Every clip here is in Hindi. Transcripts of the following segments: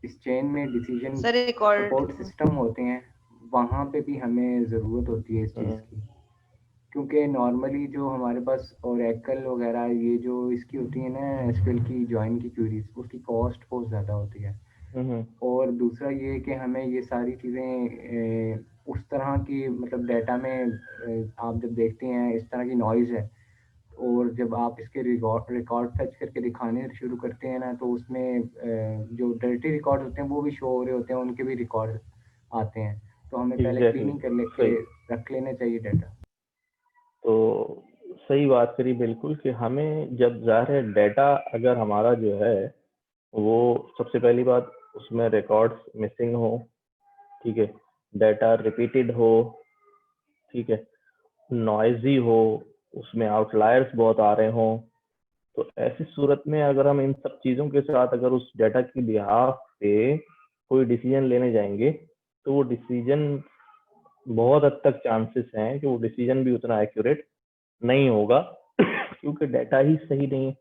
इस चेन में decision sir record. Support system होते हैं, वहाँ पे भी हमें ज़रूरत होती है इस चीज़ की। क्योंकि नॉर्मली जो हमारे पास ओरेकल वगैरह ये जो इसकी होती है ना एसक्यूएल की जॉइन की क्वेरीज, उसकी कॉस्ट बहुत ज़्यादा होती है। और दूसरा ये कि हमें ये सारी चीज़ें उस तरह की मतलब डाटा में आप जब देखते हैं इस तरह की नॉइज़ है, और जब आप इसके रिकॉर्ड फैच करके दिखाने शुरू करते हैं ना, तो उसमें जो डर्टी रिकॉर्ड होते हैं वो भी शो हो रहे होते हैं, उनके भी रिकॉर्ड आते हैं। तो हमें पहले एग्जैक्टली क्लीनिंग कर ले के सही। रख लेना चाहिए डाटा। तो सही बात करी बिल्कुल कि हमें जब ज़ाहिर है डाटा अगर हमारा जो है वो सबसे पहली बात उसमें रिकॉर्ड्स मिसिंग हो, ठीक है, डाटा रिपीटेड हो, ठीक है, नॉइजी हो, उसमें आउटलायर्स बहुत आ रहे हों, तो ऐसी सूरत में अगर हम इन सब चीज़ों के साथ अगर उस डाटा की बिहाफ पे कोई डिसीजन लेने जाएंगे तो वो डिसीजन बहुत हद तक चांसेस हैं कि वो डिसीजन भी उतना एक्यूरेट नहीं होगा क्योंकि डाटा ही सही नहीं है,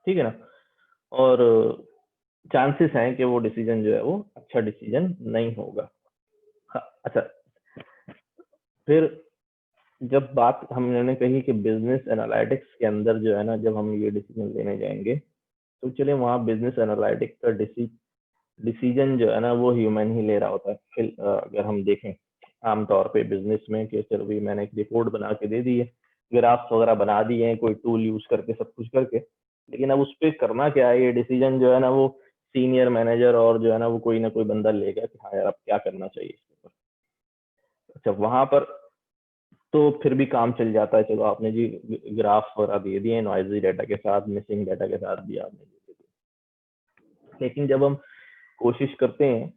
ठीक है ना। और चांसेस हैं कि वो डिसीजन जो है वो अच्छा डिसीजन नहीं होगा। हाँ, अच्छा, फिर जब बात हमने कही कि बिजनेस एनालिटिक्स के अंदर जो है ना जब हम ये डिसीजन लेने जाएंगे तो चलिए वहाँ बिजनेस एनालिटिक्स का डिसीजन जो है ना वो ह्यूमन ही ले रहा होता है। फिर अगर हम देखें आमतौर पे बिजनेस में कि चलो भी मैंने एक रिपोर्ट बना के दे दी है, ग्राफ्स वगैरह बना दिए हैं कोई टूल यूज करके सब कुछ करके, लेकिन अब उस पर करना क्या है, ये डिसीजन जो है ना वो सीनियर मैनेजर और जो है ना वो कोई ना कोई बंदा लेगा कि हाँ यार अब क्या करना चाहिए इसके ऊपर। अच्छा, वहां पर तो फिर भी काम चल जाता है, चलो आपने जी ग्राफ वगैरह दे दिए नॉइजी डाटा के साथ, मिसिंग डाटा के साथ भी आपने दे दिए। लेकिन जब हम कोशिश करते हैं,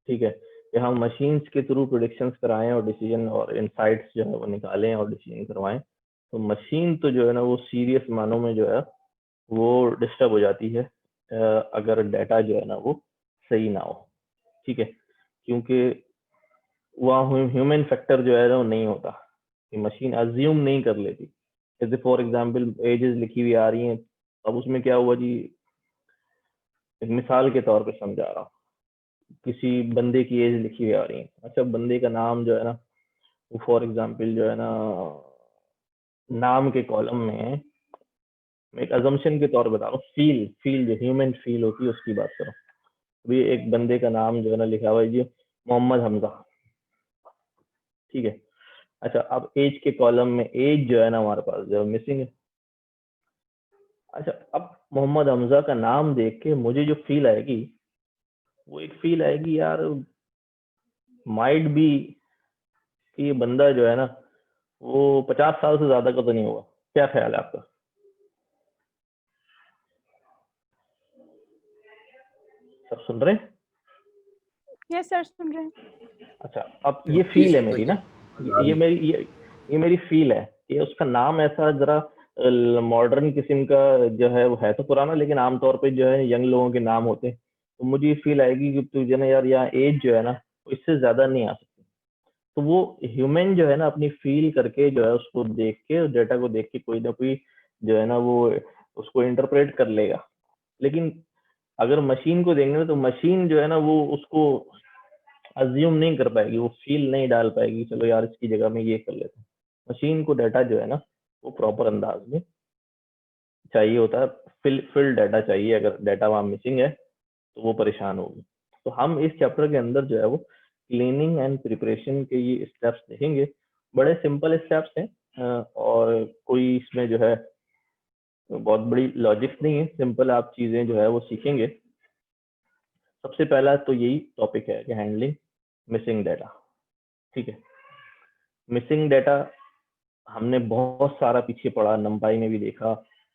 ठीक है, कि हम मशीन्स के थ्रू प्रोडिक्शंस कराएं और डिसीजन और इनसाइट्स जो है वो निकालें और डिसीजन करवाएं, तो मशीन तो जो है ना वो सीरियस मानों में जो है वो डिस्टर्ब हो जाती है अगर डाटा जो है ना वो सही ना हो, ठीक है, क्योंकि वहाँ ह्यूमन फैक्टर जो है ना वो नहीं होता, मशीन अज्यूम नहीं कर लेती। जैसे फॉर एग्जांपल एजेस लिखी हुई आ रही हैं, अब उसमें क्या हुआ जी, एक मिसाल के तौर पे समझा रहा हूँ, किसी बंदे की एज लिखी हुई आ रही है, अच्छा बंदे का नाम जो है ना वो फॉर एग्जांपल जो है ना नाम के कॉलम में मैं एक अजम्पशन के तौर बता रहा हूँ, फील फील जो ह्यूमन फील होती है उसकी बात करो। अभी एक बंदे का नाम जो है ना लिखा हुआ है जी मोहम्मद हमजा, ठीक है, अच्छा अब एज के कॉलम में एज जो है ना हमारे पास जो मिसिंग है। अच्छा, अब मोहम्मद हमजा का नाम देख के मुझे जो फील आएगी वो एक फील आएगी यार, माइट बी कि ये बंदा जो है ना वो 50 साल से ज्यादा का तो नहीं होगा। क्या ख्याल है आपका? सब सुन रहे हैं? यस सर, सुन रहे हैं। अच्छा, अब ये फील है मेरी ना, ये मेरी फील है, ये उसका नाम ऐसा जरा मॉडर्न किस्म का जो है वो है तो पुराना, लेकिन आमतौर पे जो है यंग लोगों के नाम होते हैं, तो मुझे ये फील आएगी कि तुझे ना यार यहाँ एज जो है ना वो इससे ज्यादा नहीं आ सकती। तो वो ह्यूमन जो है ना अपनी फील करके जो है उसको देख के डेटा को देख के कोई ना कोई जो है ना वो उसको इंटरप्रेट कर लेगा। लेकिन अगर मशीन को देंगे ना तो मशीन जो है ना वो उसको अज्यूम नहीं कर पाएगी, वो फील नहीं डाल पाएगी चलो यार इसकी जगह में ये कर लेते हैं। मशीन को डाटा जो है ना वो प्रॉपर अंदाज में चाहिए होता है, फिल डाटा चाहिए, अगर डाटा वहां मिसिंग है तो वो परेशान होगी। तो हम इस चैप्टर के अंदर जो है वो क्लीनिंग एंड प्रिपरेशन के ये स्टेप्स देखेंगे, बड़े सिंपल स्टेप्स हैं और कोई इसमें जो है बहुत बड़ी लॉजिक नहीं है, सिंपल आप चीजें जो है वो सीखेंगे। सबसे पहला तो यही टॉपिक है कि हैंडलिंग मिसिंग डाटा, ठीक है। मिसिंग डाटा हमने बहुत सारा पीछे पढ़ा, नंपाई में भी देखा,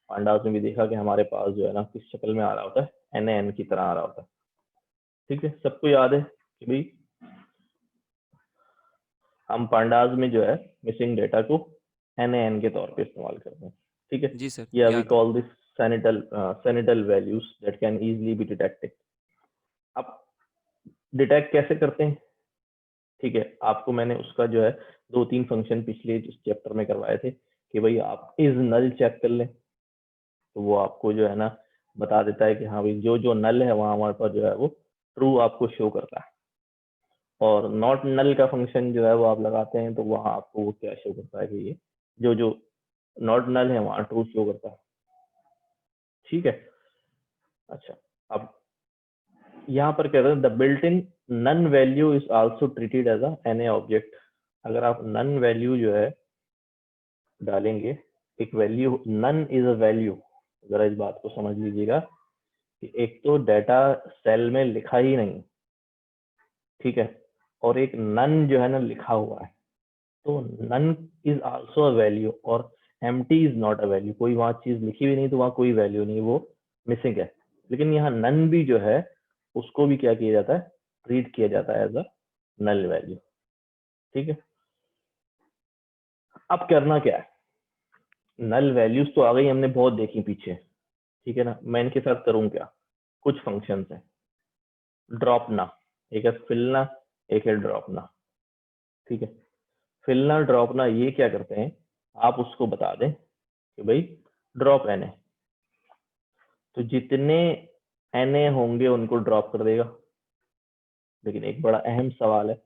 पांडास में भी देखा कि हमारे पास जो है ना किस शक्ल में आ रहा होता है, NaN की तरह आ रहा होता है, ठीक है। सबको याद है कि भाई हम पांडास में जो है मिसिंग डेटा को NaN के तौर पे इस्तेमाल करते हैं, ठीक है। जी सर, या वी याद है। Call this sentinel values that can easily be detected. अब डिटेक्ट कैसे करते हैं, ठीक है, आपको मैंने उसका जो है 2-3 फंक्शन पिछले चैप्टर में करवाए थे कि भाई आप इज नल चेक कर लें, तो वो आपको जो है ना बता देता है कि हाँ भाई जो जो नल है वहाँ हमारे पास जो है वो ट्रू आपको शो करता है, और नॉट नल का फंक्शन जो है वो आप लगाते हैं तो वहाँ आपको वो क्या शो करता है कि ये जो जो नॉट नल है वहाँ ट्रू शो करता है। ठीक है। अच्छा, अब यहाँ पर कह रहे हैं the built in none value is also treated as a an object. अगर आप नन वैल्यू जो है डालेंगे, एक value, none is a value, जरा इस बात को समझ लीजिएगा कि एक तो डेटा सेल में लिखा ही नहीं, ठीक है, और एक नन जो है ना लिखा हुआ है, तो none is also a value और empty is not a value. कोई वहां चीज लिखी हुई नहीं तो वहां कोई वैल्यू नहीं, वो मिसिंग है। लेकिन यहाँ नन भी जो है उसको भी क्या किया जाता है, ट्रीट किया जाता है एज अ नल वैल्यू। ठीक है। अब करना क्या है, नल वैल्यूज तो आ गई, हमने बहुत देखी पीछे, ठीक है ना। मैं इनके साथ करूं क्या, कुछ फंक्शन है, ड्रॉपना, एक है फिलना, एक है ड्रॉपना। ठीक है। फिलना ड्रॉपना ये क्या करते हैं, आप उसको बता दें कि भाई ड्रॉप एन है, तो जितने एन ए होंगे उनको ड्रॉप कर देगा। लेकिन एक बड़ा अहम सवाल है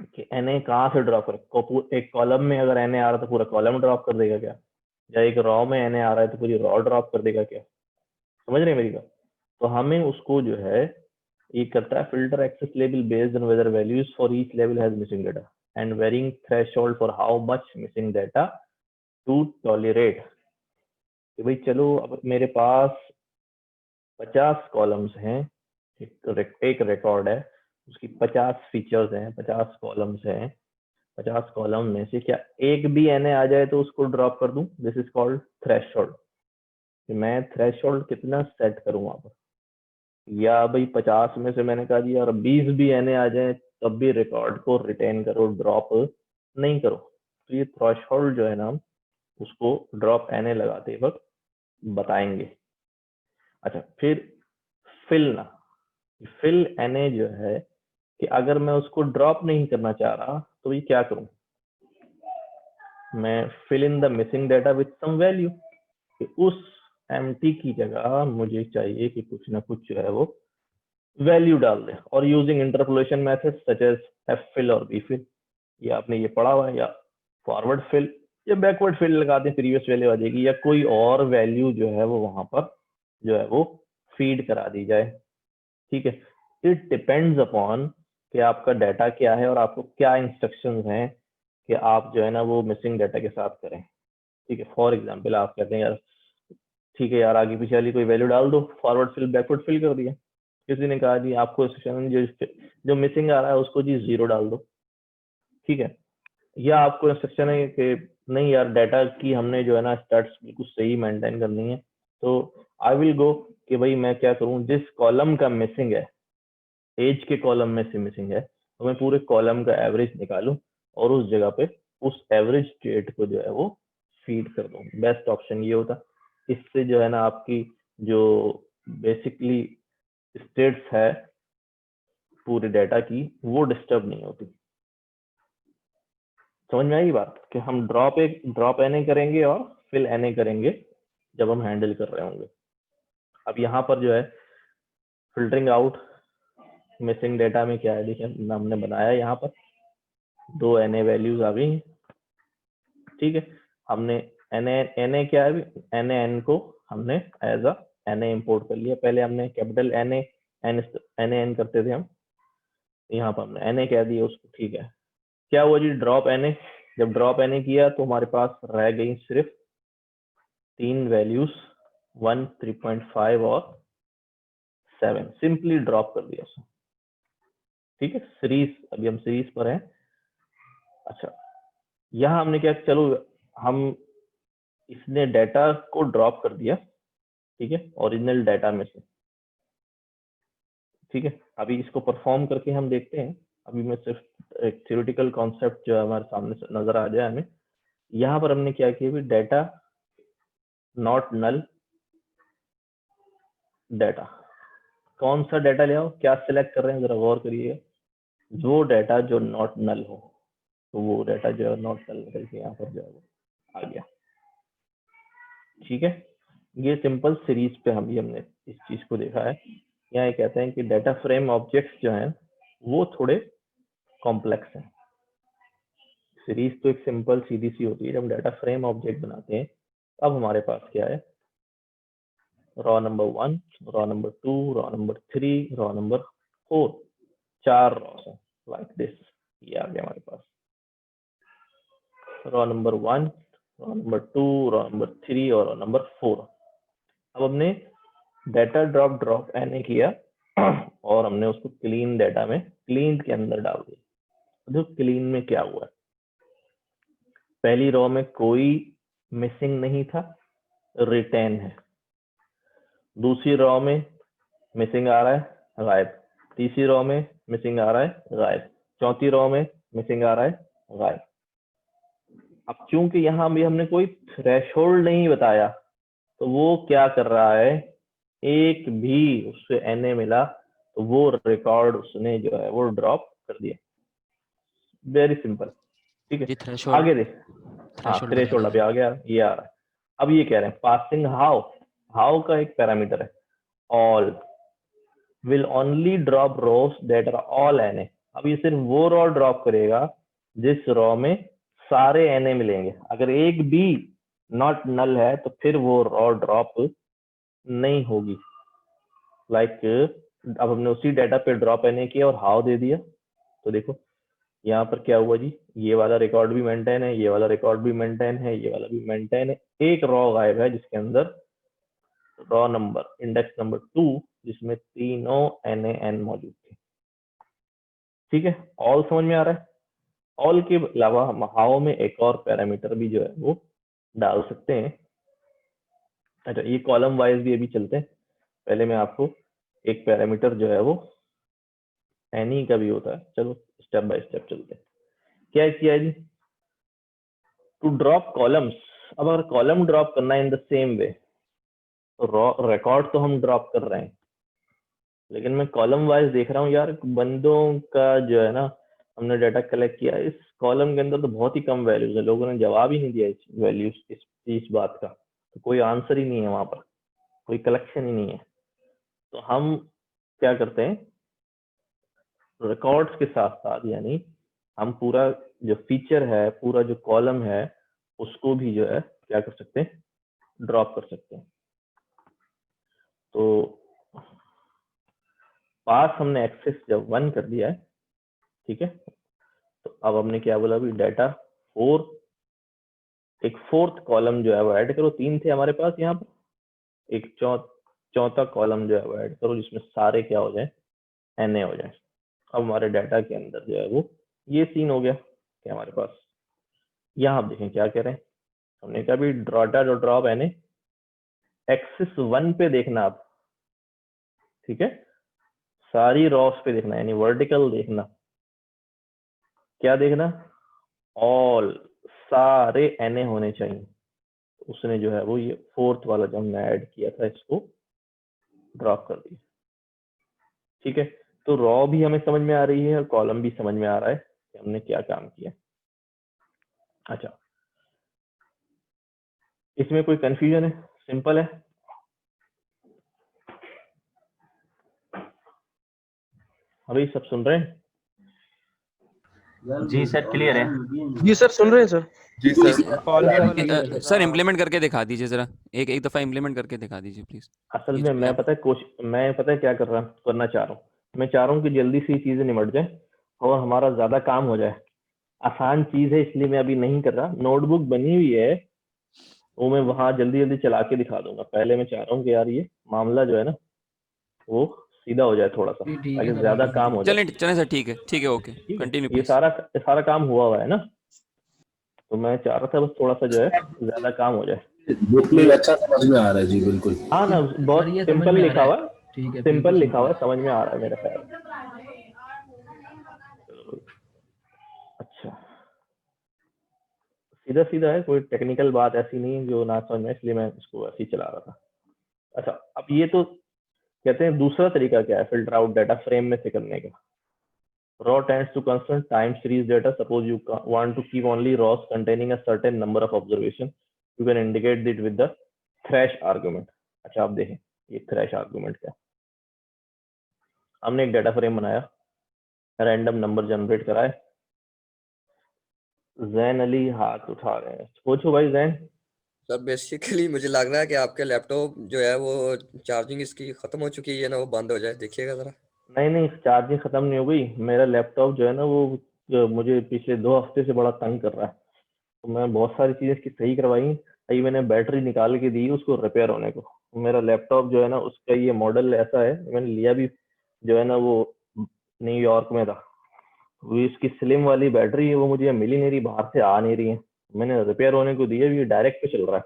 कि एन ए कहाँ से ड्रॉप करे, एक कॉलम में अगर एन ए आ रहा है तो पूरा कॉलम ड्रॉप कर देगा क्या, या एक रॉ में एन ए आ रहा है तो पूरी रॉ ड्रॉप कर देगा क्या, समझ रहे हैं मेरी बात। तो हमें उसको जो है ये करता है, filter axis level based on whether values for each level has missing data and varying threshold for how much missing data to tolerate. कि भाई चलो अब मेरे पास 50 कॉलम्स हैं, एक रिकॉर्ड है, उसकी 50 फीचर्स हैं, 50 कॉलम्स हैं, 50 कॉलम में से क्या एक भी एन आ जाए तो उसको ड्रॉप कर दूं, दिस इज कॉल्ड थ्रेशोल्ड। मैं थ्रेशोल्ड कितना सेट करूं वहां पर, या भाई 50 में से मैंने कहा जी यार 20 भी एन आ जाए तब भी रिकॉर्ड को रिटेन करो, ड्रॉप नहीं करो। तो ये थ्रेशोल्ड जो है ना, उसको ड्रॉप एन लगाते वक्त बताएंगे। अच्छा, फिर फिल ना, फिल एन जो है कि अगर मैं उसको ड्रॉप नहीं करना चाह रहा तो ये क्या करूं, मैं fill in the missing data with some value, कि उस एम्प्टी की जगह मुझे चाहिए कि कुछ ना कुछ जो है वो वैल्यू डाल दे, और using interpolation method such as F fill और बी फिल, ये आपने ये पढ़ा हुआ है, या फॉरवर्ड फिल या बैकवर्ड फिल लगा दें, प्रीवियस वैल्यू आ जाएगी, या कोई और वैल्यू जो है वो वहां पर जो है वो फीड करा दी जाए। ठीक है। इट डिपेंड्स अपॉन कि आपका डाटा क्या है और आपको क्या इंस्ट्रक्शंस हैं कि आप जो है ना वो मिसिंग डाटा के साथ करें। ठीक है। फॉर एग्जांपल आप कहते हैं यार ठीक है यार आगे पीछे वाली कोई वैल्यू डाल दो, फॉरवर्ड फिल बैकवर्ड फिल कर दिया। किसी ने कहा जी आपको इंस्ट्रक्शन जो मिसिंग आ रहा है उसको जी 0 डाल दो। ठीक है। या आपको इंस्ट्रक्शन है कि नहीं यार डाटा की हमने जो है ना स्टैट्स बिल्कुल सही मेंटेन करनी है, तो आई विल गो कि भाई मैं क्या करूं, जिस कॉलम का मिसिंग है, एज के कॉलम में से मिसिंग है, तो मैं पूरे कॉलम का एवरेज निकालूं और उस जगह पे उस एवरेज डेट को जो है वो फीड कर दूं। बेस्ट ऑप्शन ये होता, इससे जो है ना आपकी जो बेसिकली स्टेट्स है पूरे डाटा की वो डिस्टर्ब नहीं होती। समझ में आई बात कि हम ड्रॉप एन करेंगे और फिल एन करेंगे जब हम हैंडल कर रहे होंगे। अब यहाँ पर जो है फिल्टरिंग आउट मिसिंग डेटा में क्या है, देखिए हमने बनाया यहाँ पर 2 एन वैल्यूज आ गई हैं। ठीक है। हमने एन क्या है, एन को हमने एज अ एन इंपोर्ट कर लिया। पहले हमने कैपिटल एन करते थे हम, यहाँ पर हमने एन कह दिया उसको। ठीक है। क्या हुआ जी, ड्रॉप एन, जब ड्रॉप एन किया तो हमारे पास रह गई सिर्फ 3 वैल्यूज, 1, 3.5 और 7, सिंपली ड्रॉप कर दिया उसको। ठीक है। सीरीज, अभी हम सीरीज पर हैं। अच्छा, यहाँ हमने क्या, चलो हम इसने डाटा को ड्रॉप कर दिया, ठीक है, ओरिजिनल डाटा में से। ठीक है। अभी इसको परफॉर्म करके हम देखते हैं। अभी मैं सिर्फ एक थ्योरेटिकल कॉन्सेप्ट जो हमारे सामने नजर आ जाए हमें। यहाँ पर हमने क्या किया, डाटा नॉट नल डाटा, कौन सा डाटा ले आओ, क्या सिलेक्ट कर रहे हैं जरा गौर करिएगा, जो डाटा जो नॉट नल हो, तो वो डाटा जो है नॉट नल निकल के यहाँ पर जो है वो आ गया। ठीक है। ये सिंपल सीरीज पे हमने इस चीज को देखा है। यहाँ ये कहते हैं कि डाटा फ्रेम ऑब्जेक्ट्स जो हैं वो थोड़े कॉम्प्लेक्स हैं। सीरीज तो एक सिंपल सीधी सी होती है, जब डाटा फ्रेम ऑब्जेक्ट बनाते हैं अब हमारे पास क्या है, row number 1, row number 2, row number 3, row number 4, 4 rows हैं लाइक दिस। ये आ गया हमारे पास row number 1, row number 2, row number 3 और रॉ नंबर 4। अब हमने डाटा ड्रॉप एन किया और हमने उसको क्लीन डाटा में क्लीन के अंदर डाल दिया। तो क्लीन में क्या हुआ, पहली रॉ में कोई मिसिंग नहीं था, रिटेन है। दूसरी रॉ में मिसिंग आ रहा है, गायब। तीसरी रॉ में मिसिंग आ रहा है, गायब। चौथी रॉ में मिसिंग आ रहा है, गायब। अब चूंकि यहाँ भी हमने कोई थ्रेशोल्ड नहीं बताया तो वो क्या कर रहा है, एक भी उससे एनए मिला तो वो रिकॉर्ड उसने जो है वो ड्रॉप कर दिया। वेरी सिंपल, ठीक है। आगे देख, हाँ थ्रेशोल्ड अभी आ गया, ये आ रहा है। अब ये कह रहे हैं पासिंग हाउ का एक पैरामीटर है, all will only drop rows that are all NA. अब ये सिर्फ वो रॉ ड्रॉप करेगा जिस रॉ में सारे एनए मिलेंगे। अगर एक भी नॉट नल है तो फिर वो रॉ ड्रॉप नहीं होगी। लाइक अब हमने उसी डाटा पे ड्रॉप एनए किया और हाउ दे दिया, तो देखो यहाँ पर क्या हुआ जी, ये वाला रिकॉर्ड भी मेंटेन है, ये वाला रिकॉर्ड भी मेंटेन है, ये वाला भी मेंटेन है। एक रॉ गायब है जिसके अंदर रॉ नंबर इंडेक्स नंबर 2 जिसमें तीनों एन मौजूद थे। ठीक है, ऑल समझ में आ रहा है। ऑल के अलावा हम हाउ में एक और पैरामीटर भी जो है वो डाल सकते हैं। अच्छा, ये कॉलम वाइज भी अभी चलते हैं। पहले मैं आपको एक पैरामीटर जो है वो एनी का भी होता है, चलो स्टेप बाय स्टेप चलते हैं। क्या किया है जी, टू ड्रॉप कॉलम्स। अब अगर कॉलम ड्रॉप करना है इन द सेम वे, तो रिकॉर्ड तो हम ड्रॉप कर रहे हैं लेकिन मैं कॉलम वाइज देख रहा हूँ यार, बंदों का जो है ना, हमने डाटा कलेक्ट किया, इस कॉलम के अंदर तो बहुत ही कम वैल्यूज है, लोगों ने जवाब ही नहीं दिया इस वैल्यूज इस बात का, तो कोई आंसर ही नहीं है वहां पर, कोई कलेक्शन ही नहीं है। तो हम क्या करते हैं, रिकॉर्ड्स के साथ साथ यानी हम पूरा जो फीचर है, पूरा जो कॉलम है उसको भी जो है क्या कर सकते हैं, ड्रॉप कर सकते हैं। तो पास हमने एक्सेस जब 1 कर दिया है, ठीक है, तो अब हमने क्या बोला अभी, डाटा 4, एक फोर्थ कॉलम जो है वो ऐड करो। 3 थे हमारे पास यहाँ पर, एक चौथा कॉलम जो है वो ऐड करो जिसमें सारे क्या हो जाए, एनए हो जाए। अब हमारे डाटा के अंदर जो है वो ये सीन हो गया कि हमारे पास, यहाँ आप देखें क्या कह रहे हैं, हमने कहा भी डाटा जो ड्रॉप एनए एक्सिस 1 पे देखना आप, ठीक है, सारी रॉस पे देखना, यानी वर्टिकल देखना। क्या देखना, ऑल, सारे एनए होने चाहिए। उसने जो है वो ये फोर्थ वाला जो हमने ऐड किया था इसको ड्रॉप कर दिया। ठीक है, तो रॉ भी हमें समझ में आ रही है और कॉलम भी समझ में आ रहा है कि हमने क्या काम किया। अच्छा, इसमें कोई कंफ्यूजन है, सिंपल है। अभी सब सुन रहे हैं? जी सर, क्लियर है। जी सर, सुन रहे हैं सर। जी सर सर इम्प्लीमेंट करके दिखा दीजिए जरा, एक दफा इम्प्लीमेंट करके दिखा दीजिए प्लीज। असल में मैं पता है क्या करना चाह रहा हूँ, मैं चाह रहा हूँ कि जल्दी से चीजें निमट जाए और हमारा ज्यादा काम हो जाए। आसान चीज है इसलिए मैं अभी नहीं कर रहा। नोटबुक बनी हुई है वो मैं वहां जल्दी जल्दी चला के दिखा दूंगा। पहले मैं चाह रहा हूँ कि यार ये मामला जो है ना वो सीधा हो जाए थोड़ा सा, ताकि ज्यादा काम हो जाए। चलें सर, ठीक है, ओके, कंटिन्यू ये प्लीज। सारा काम हुआ है ना, तो मैं चाह रहा था बस थोड़ा सा जो है ज्यादा काम हो जाए। बुक में अच्छा समझ में आ रहा है जी, बिल्कुल। हाँ ना, बहुत सिंपल लिखा हुआ, सिंपल लिखा हुआ, समझ में आ रहा है मेरा ख्याल। अच्छा, सीधा सीधा है, कोई टेक्निकल बात ऐसी नहीं है जो ना समझ में, इसलिए मैं इसको ऐसे ही चला रहा था। अच्छा, अब ये तो कहते हैं दूसरा तरीका क्या है फिल्टर आउट डाटा फ्रेम में से करने का। raw tends to constant time series data. Suppose you want to keep only raws containing a certain number of observation, you can indicate it with the thresh argument. अच्छा आप देखें ये थ्रेश आर्गुमेंट क्या है। हमने एक डाटा फ्रेम बनाया, रैंडम नंबर जनरेट कराए। जैन अली हाथ उठा रहे हैं, पूछो भाई जैन। सर बेसिकली मुझे लग रहा है कि आपके लैपटॉप जो है वो चार्जिंग इसकी खत्म हो चुकी है ना, वो बंद हो जाए, देखिएगा जरा। नहीं चार्जिंग खत्म नहीं हो गई। मेरा लैपटॉप जो है ना वो मुझे पिछले 2 हफ्ते से बड़ा तंग कर रहा है, तो मैं बहुत सारी चीजें इसकी सही करवाई। अभी मैंने बैटरी निकाल के दी उसको रिपेयर होने को। मेरा लैपटॉप जो है ना उसका ये मॉडल ऐसा है, मैंने लिया भी जो है ना वो न्यूयॉर्क में था। वो इसकी स्लिम वाली बैटरी है, वो मुझे मिल ही नहीं रही, बाहर से आ नहीं रही है। मैंने रिपेयर होने को दिया, ये डायरेक्ट पे चल रहा है।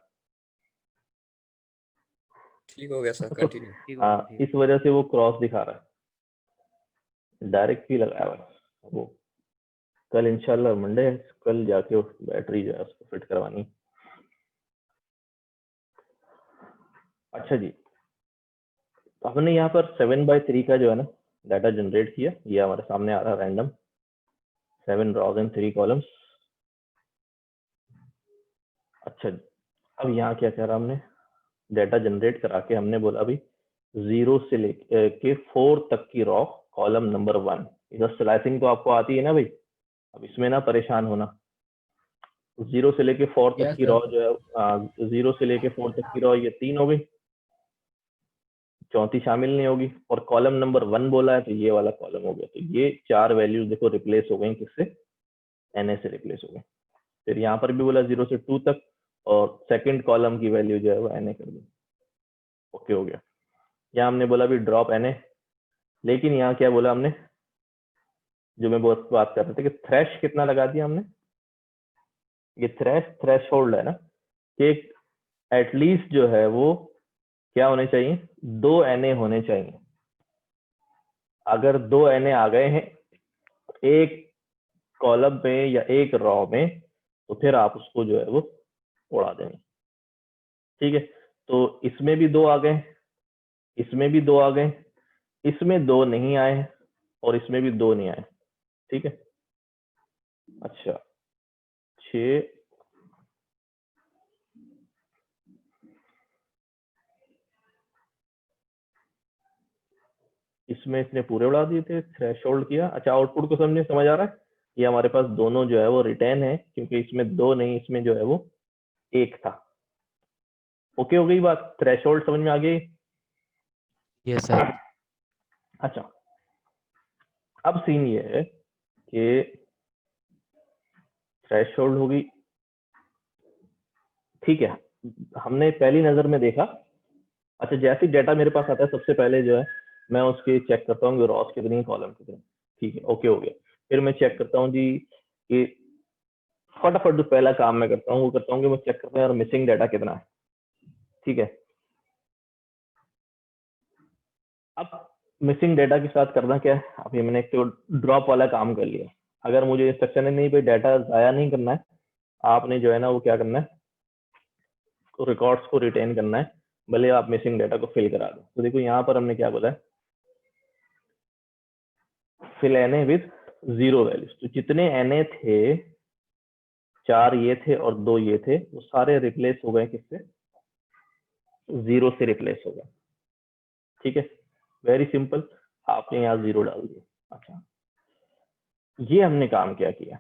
ठीक हो गया सर, कंटिन्यू। हाँ इस वजह से वो क्रॉस दिखा रहा है, डायरेक्ट ही लगाया हुआ है। वो कल इंशाल्लाह मंडे है, कल जाके बैटरी जो है उसको फिट करवानी। अच्छा जी, हमने यहाँ पर 7/3 का जो है ना डाटा जनरेट किया। ये हमारे सामने आ रहा है रैंडम 7 रॉज एंड 3 कॉलम्स। अच्छा जी, अब यहाँ क्या करा हमने, डाटा जनरेट करा के हमने बोला अभी 0 से लेके 4 तक की रॉ कॉलम नंबर 1। इधर स्लाइसिंग तो आपको आती है ना भाई, अब इसमें ना परेशान होना। 0 से लेके 4 तक की रॉ जो है 0 से लेके 4 तक की रॉ ये 3 हो गई, चौथी शामिल नहीं होगी। और कॉलम नंबर 1 बोला है तो ये वाला कॉलम हो गया। तो ये 4 वैल्यूज देखो रिप्लेस हो गई किससे, NA से रिप्लेस हो गई। फिर यहाँ पर भी बोला 0 से 2 तक, और सेकंड कॉलम की वैल्यू जो है वो NA कर दी। ओके हो गया। यहाँ हमने बोला भी ड्रॉप NA, लेकिन यहाँ क्या बोला हमने, जो मैं बहुत बात कर रहे थे कि थ्रेश कितना लगा दिया हमने। ये थ्रेश होल्ड है ना कि एटलीस्ट जो है वो क्या होने चाहिए, 2 NA होने चाहिए। अगर 2 NA आ गए हैं एक कॉलम में या एक रॉ में, तो फिर आप उसको जो है वो उड़ा देंगे। ठीक है, तो इसमें भी 2 आ गए, इसमें भी 2 आ गए, इसमें 2 नहीं आए, और इसमें भी 2 नहीं आए। ठीक है, अच्छा 6 इसमें इसने पूरे उड़ा दिए थे, थ्रेशोल्ड किया। अच्छा आउटपुट को समझ आ रहा है। ये हमारे पास दोनों जो है वो रिटर्न है, क्योंकि इसमें 2 नहीं, इसमें जो है वो 1 था। ओके हो गई बात, थ्रेशोल्ड समझ में आ गई। Yes sir. अच्छा अब सीन ये है कि थ्रेशोल्ड होगी, ठीक है, हमने पहली नजर में देखा। अच्छा जैसे डाटा मेरे पास आता है सबसे पहले जो है मैं उसके चेक करता हूँ रॉस कितनी, कॉलम कितनी। ठीक है, ओके हो गया। फिर मैं चेक करता हूँ जी कि फटाफट जो पहला काम मैं करता हूँ वो करता हूँ कि मैं चेक करता हूँ यार मिसिंग डाटा कितना है। ठीक है, अब मिसिंग डाटा के साथ करना क्या है, अभी मैंने एक तो ड्रॉप वाला काम कर लिया। अगर मुझे इंस्ट्रक्शन है नहीं भाई डाटा जाया नहीं करना है, आपने जो है ना वो क्या करना है, रिकॉर्ड्स को रिटेन करना है, भले आप मिसिंग डाटा को फिल करा दो। तो देखो यहाँ पर हमने क्या बोला है, फिल NA विद 0 वैल्यूज। तो जितने NA थे, 4 ये थे और 2 ये थे, वो सारे रिप्लेस हो गए किससे, 0 से रिप्लेस हो गए। ठीक है, वेरी सिंपल, आपने यहाँ 0 डाल दिया। अच्छा ये हमने काम क्या किया,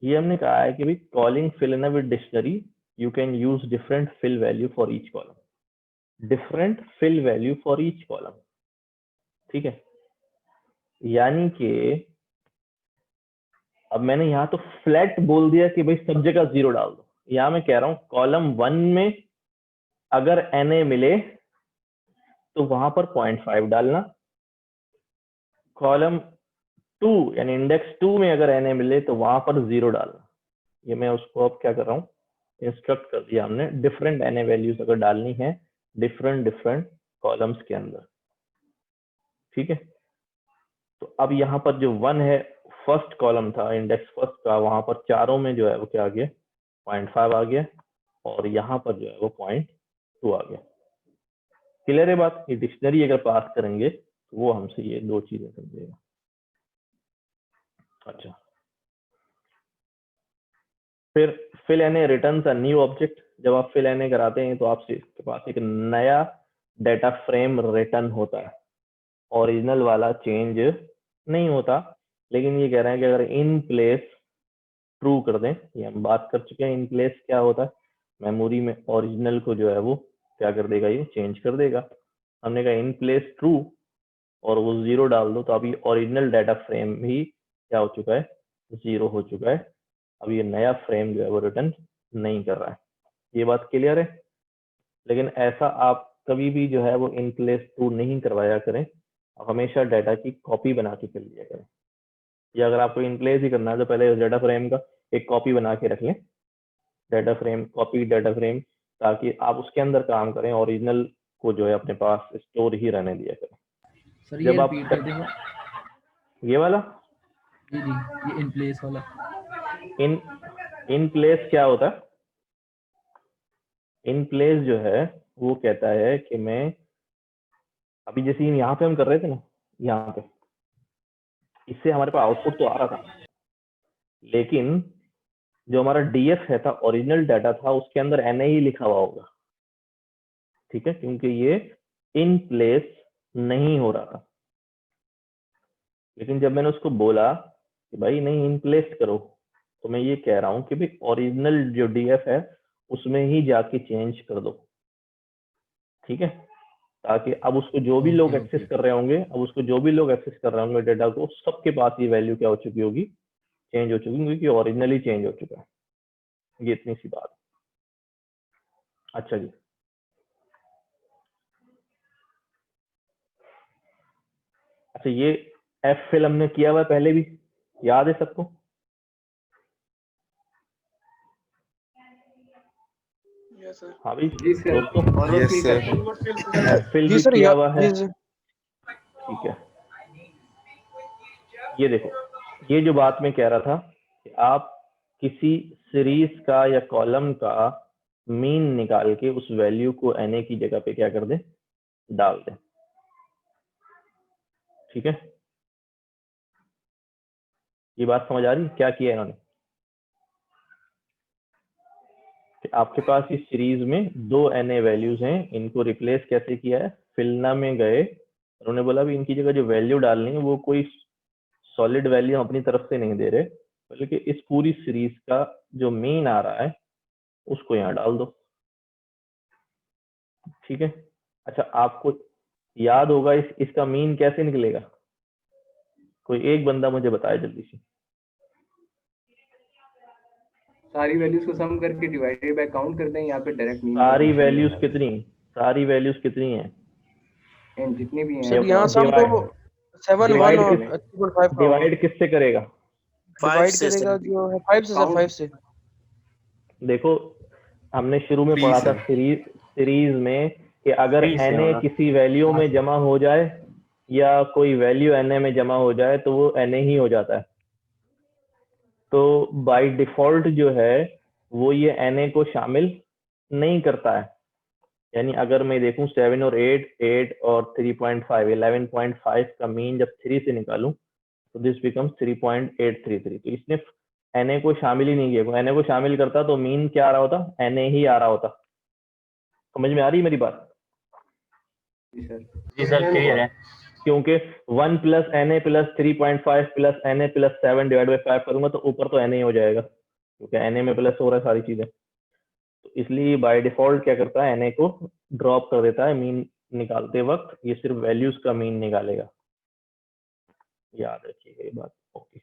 ये हमने कहा है कि भाई calling fill in with dictionary you can use different fill value for each column, different fill value for each column. ठीक है, यानी कि अब मैंने यहाँ तो फ्लैट बोल दिया कि भाई सब जगह 0 डाल दो। यहाँ मैं कह रहा हूँ कॉलम 1 में अगर NA मिले तो वहां पर 0.5 डालना, कॉलम 2 यानी इंडेक्स 2 में अगर NA मिले तो वहां पर 0 डालना। ये मैं उसको अब क्या कर रहा हूँ, इंस्ट्रक्ट कर दिया हमने, डिफरेंट NA वैल्यूज अगर डालनी है डिफरेंट कॉलम्स के अंदर। ठीक है, तो अब यहाँ पर जो 1 है फर्स्ट कॉलम था इंडेक्स फर्स्ट का, वहां पर चारों में जो है वो क्या आ गया, 0.5 आ गया, और यहाँ पर जो है वो 0.2 आ गया। क्लियर है बात। ये डिक्शनरी अगर पास करेंगे तो वो हमसे ये 2 चीजें कर देगा। अच्छा फिर fill NA returns a new object. जब आप फिल एनए कराते हैं तो आपके पास एक नया डेटा फ्रेम रिटर्न होता है, ओरिजिनल वाला चेंज नहीं होता। लेकिन ये कह रहे हैं कि अगर इन प्लेस ट्रू कर दें, ये हम बात कर चुके हैं इन प्लेस क्या होता है, मेमोरी में ओरिजिनल को जो है वो क्या कर देगा, ये चेंज कर देगा। हमने कहा इन प्लेस ट्रू और वो 0 डाल दो, तो अभी ओरिजिनल डाटा फ्रेम भी क्या हो चुका है, 0 हो चुका है। अब ये नया फ्रेम जो है वो रिटर्न नहीं कर रहा है। ये बात क्लियर है। लेकिन ऐसा आप कभी भी जो है वो इन प्लेस ट्रू नहीं करवाया करें, आप हमेशा डाटा की कॉपी बना के कर लिया करें। या अगर आपको इन प्लेस ही करना है तो पहले डाटा फ्रेम का एक कॉपी बना के रख लें, data frame copy data frame, ताकि आप उसके अंदर काम करें, ओरिजिनल को जो है अपने पास स्टोर ही रहने दिया करें। सर ये रिपीट कर देंगे, ये वाला जी जी, ये इन प्लेस वाला। इन प्लेस क्या होता है, इन प्लेस जो है वो कहता है कि मैं अभी जैसे यहाँ पे हम कर रहे थे ना, यहाँ पे इससे हमारे पास आउटपुट तो आ रहा था, लेकिन जो हमारा डीएफ है था, ओरिजिनल डाटा था, उसके अंदर एनए ही लिखा हुआ होगा। ठीक है, क्योंकि ये इन प्लेस नहीं हो रहा था। लेकिन जब मैंने उसको बोला कि भाई नहीं इन प्लेस करो, तो मैं ये कह रहा हूँ कि भाई ओरिजिनल जो डीएफ है उसमें ही जाके चेंज कर दो। ठीक है, ताकि अब उसको जो भी लोग एक्सेस कर रहे होंगे, डेटा को, सबके पास ये वैल्यू क्या हो चुकी होगी, चेंज हो चुकी, क्योंकि ओरिजिनली चेंज हो चुका है। ये इतनी सी बात। अच्छा जी, अच्छा ये एफ फिल हमने किया हुआ पहले भी, याद है सबको? हाँ भाई दोस्तों, एफ फिल भी किया हुआ है। ठीक है, ये देखो, ये जो बात मैं कह रहा था कि आप किसी सीरीज का या कॉलम का मीन निकाल के उस वैल्यू को एनए की जगह पे क्या कर दें, डाल दें। ठीक है, ये बात समझ आ रही, क्या किया इन्होंने? कि आपके पास इस सीरीज में 2 एनए वैल्यूज हैं, इनको रिप्लेस कैसे किया है, फिलना में गए, उन्होंने बोला भी इनकी जगह जो वैल्यू डालनी है वो कोई सॉलिड वैल्यू हम अपनी तरफ से नहीं दे रहे, बल्कि इस पूरी सीरीज का जो मीन आ रहा है उसको यहाँ डाल दो। ठीक है, अच्छा आपको याद होगा इसका मीन कैसे निकलेगा? कोई एक बंदा मुझे बताए जल्दी से। सारी वैल्यूज को सम करके डिवाइडेड बाय काउंट करते हैं, यहाँ पे डायरेक्ट मीन। सारी वैल्यूज कितनी हैं? एंड जितनी भी हैं सर यहाँ सम तो 7 1 और 3.5 डिवाइड किससे करेगा? डिवाइड करेगा जो है 5 से सर, 5 से। देखो हमने शुरू में पढ़ा था सीरीज में कि अगर एनए किसी वैल्यू में जमा हो जाए या कोई वैल्यू एनए में जमा हो जाए तो वो एनए ही हो जाता है। तो बाय डिफॉल्ट जो है वो ये एनए को शामिल नहीं करता है। यानी अगर मैं देखूं 7 और 8 और 3.5 11.5 का मीन जब 3 से निकालूं तो दिस बिकम्स 3.833। तो इसने एनए को शामिल ही नहीं किया। एनए को शामिल करता तो मीन क्या आ रहा होता, एनए ही आ रहा होता। समझ में आ रही है मेरी बात? जी सर क्लियर है। क्योंकि 1 plus NA plus 3.5 plus NA plus 7 divide by 5 करूंगा तो ऊपर तो एनए हो जाएगा, क्योंकि एनए में प्लस हो रहा है सारी चीजें। तो इसलिए बाय डिफॉल्ट क्या करता है, एनए को ड्रॉप कर देता है मीन निकालते वक्त। ये सिर्फ वैल्यूज का मीन निकालेगा, याद रखिएगा ये बात। ओके,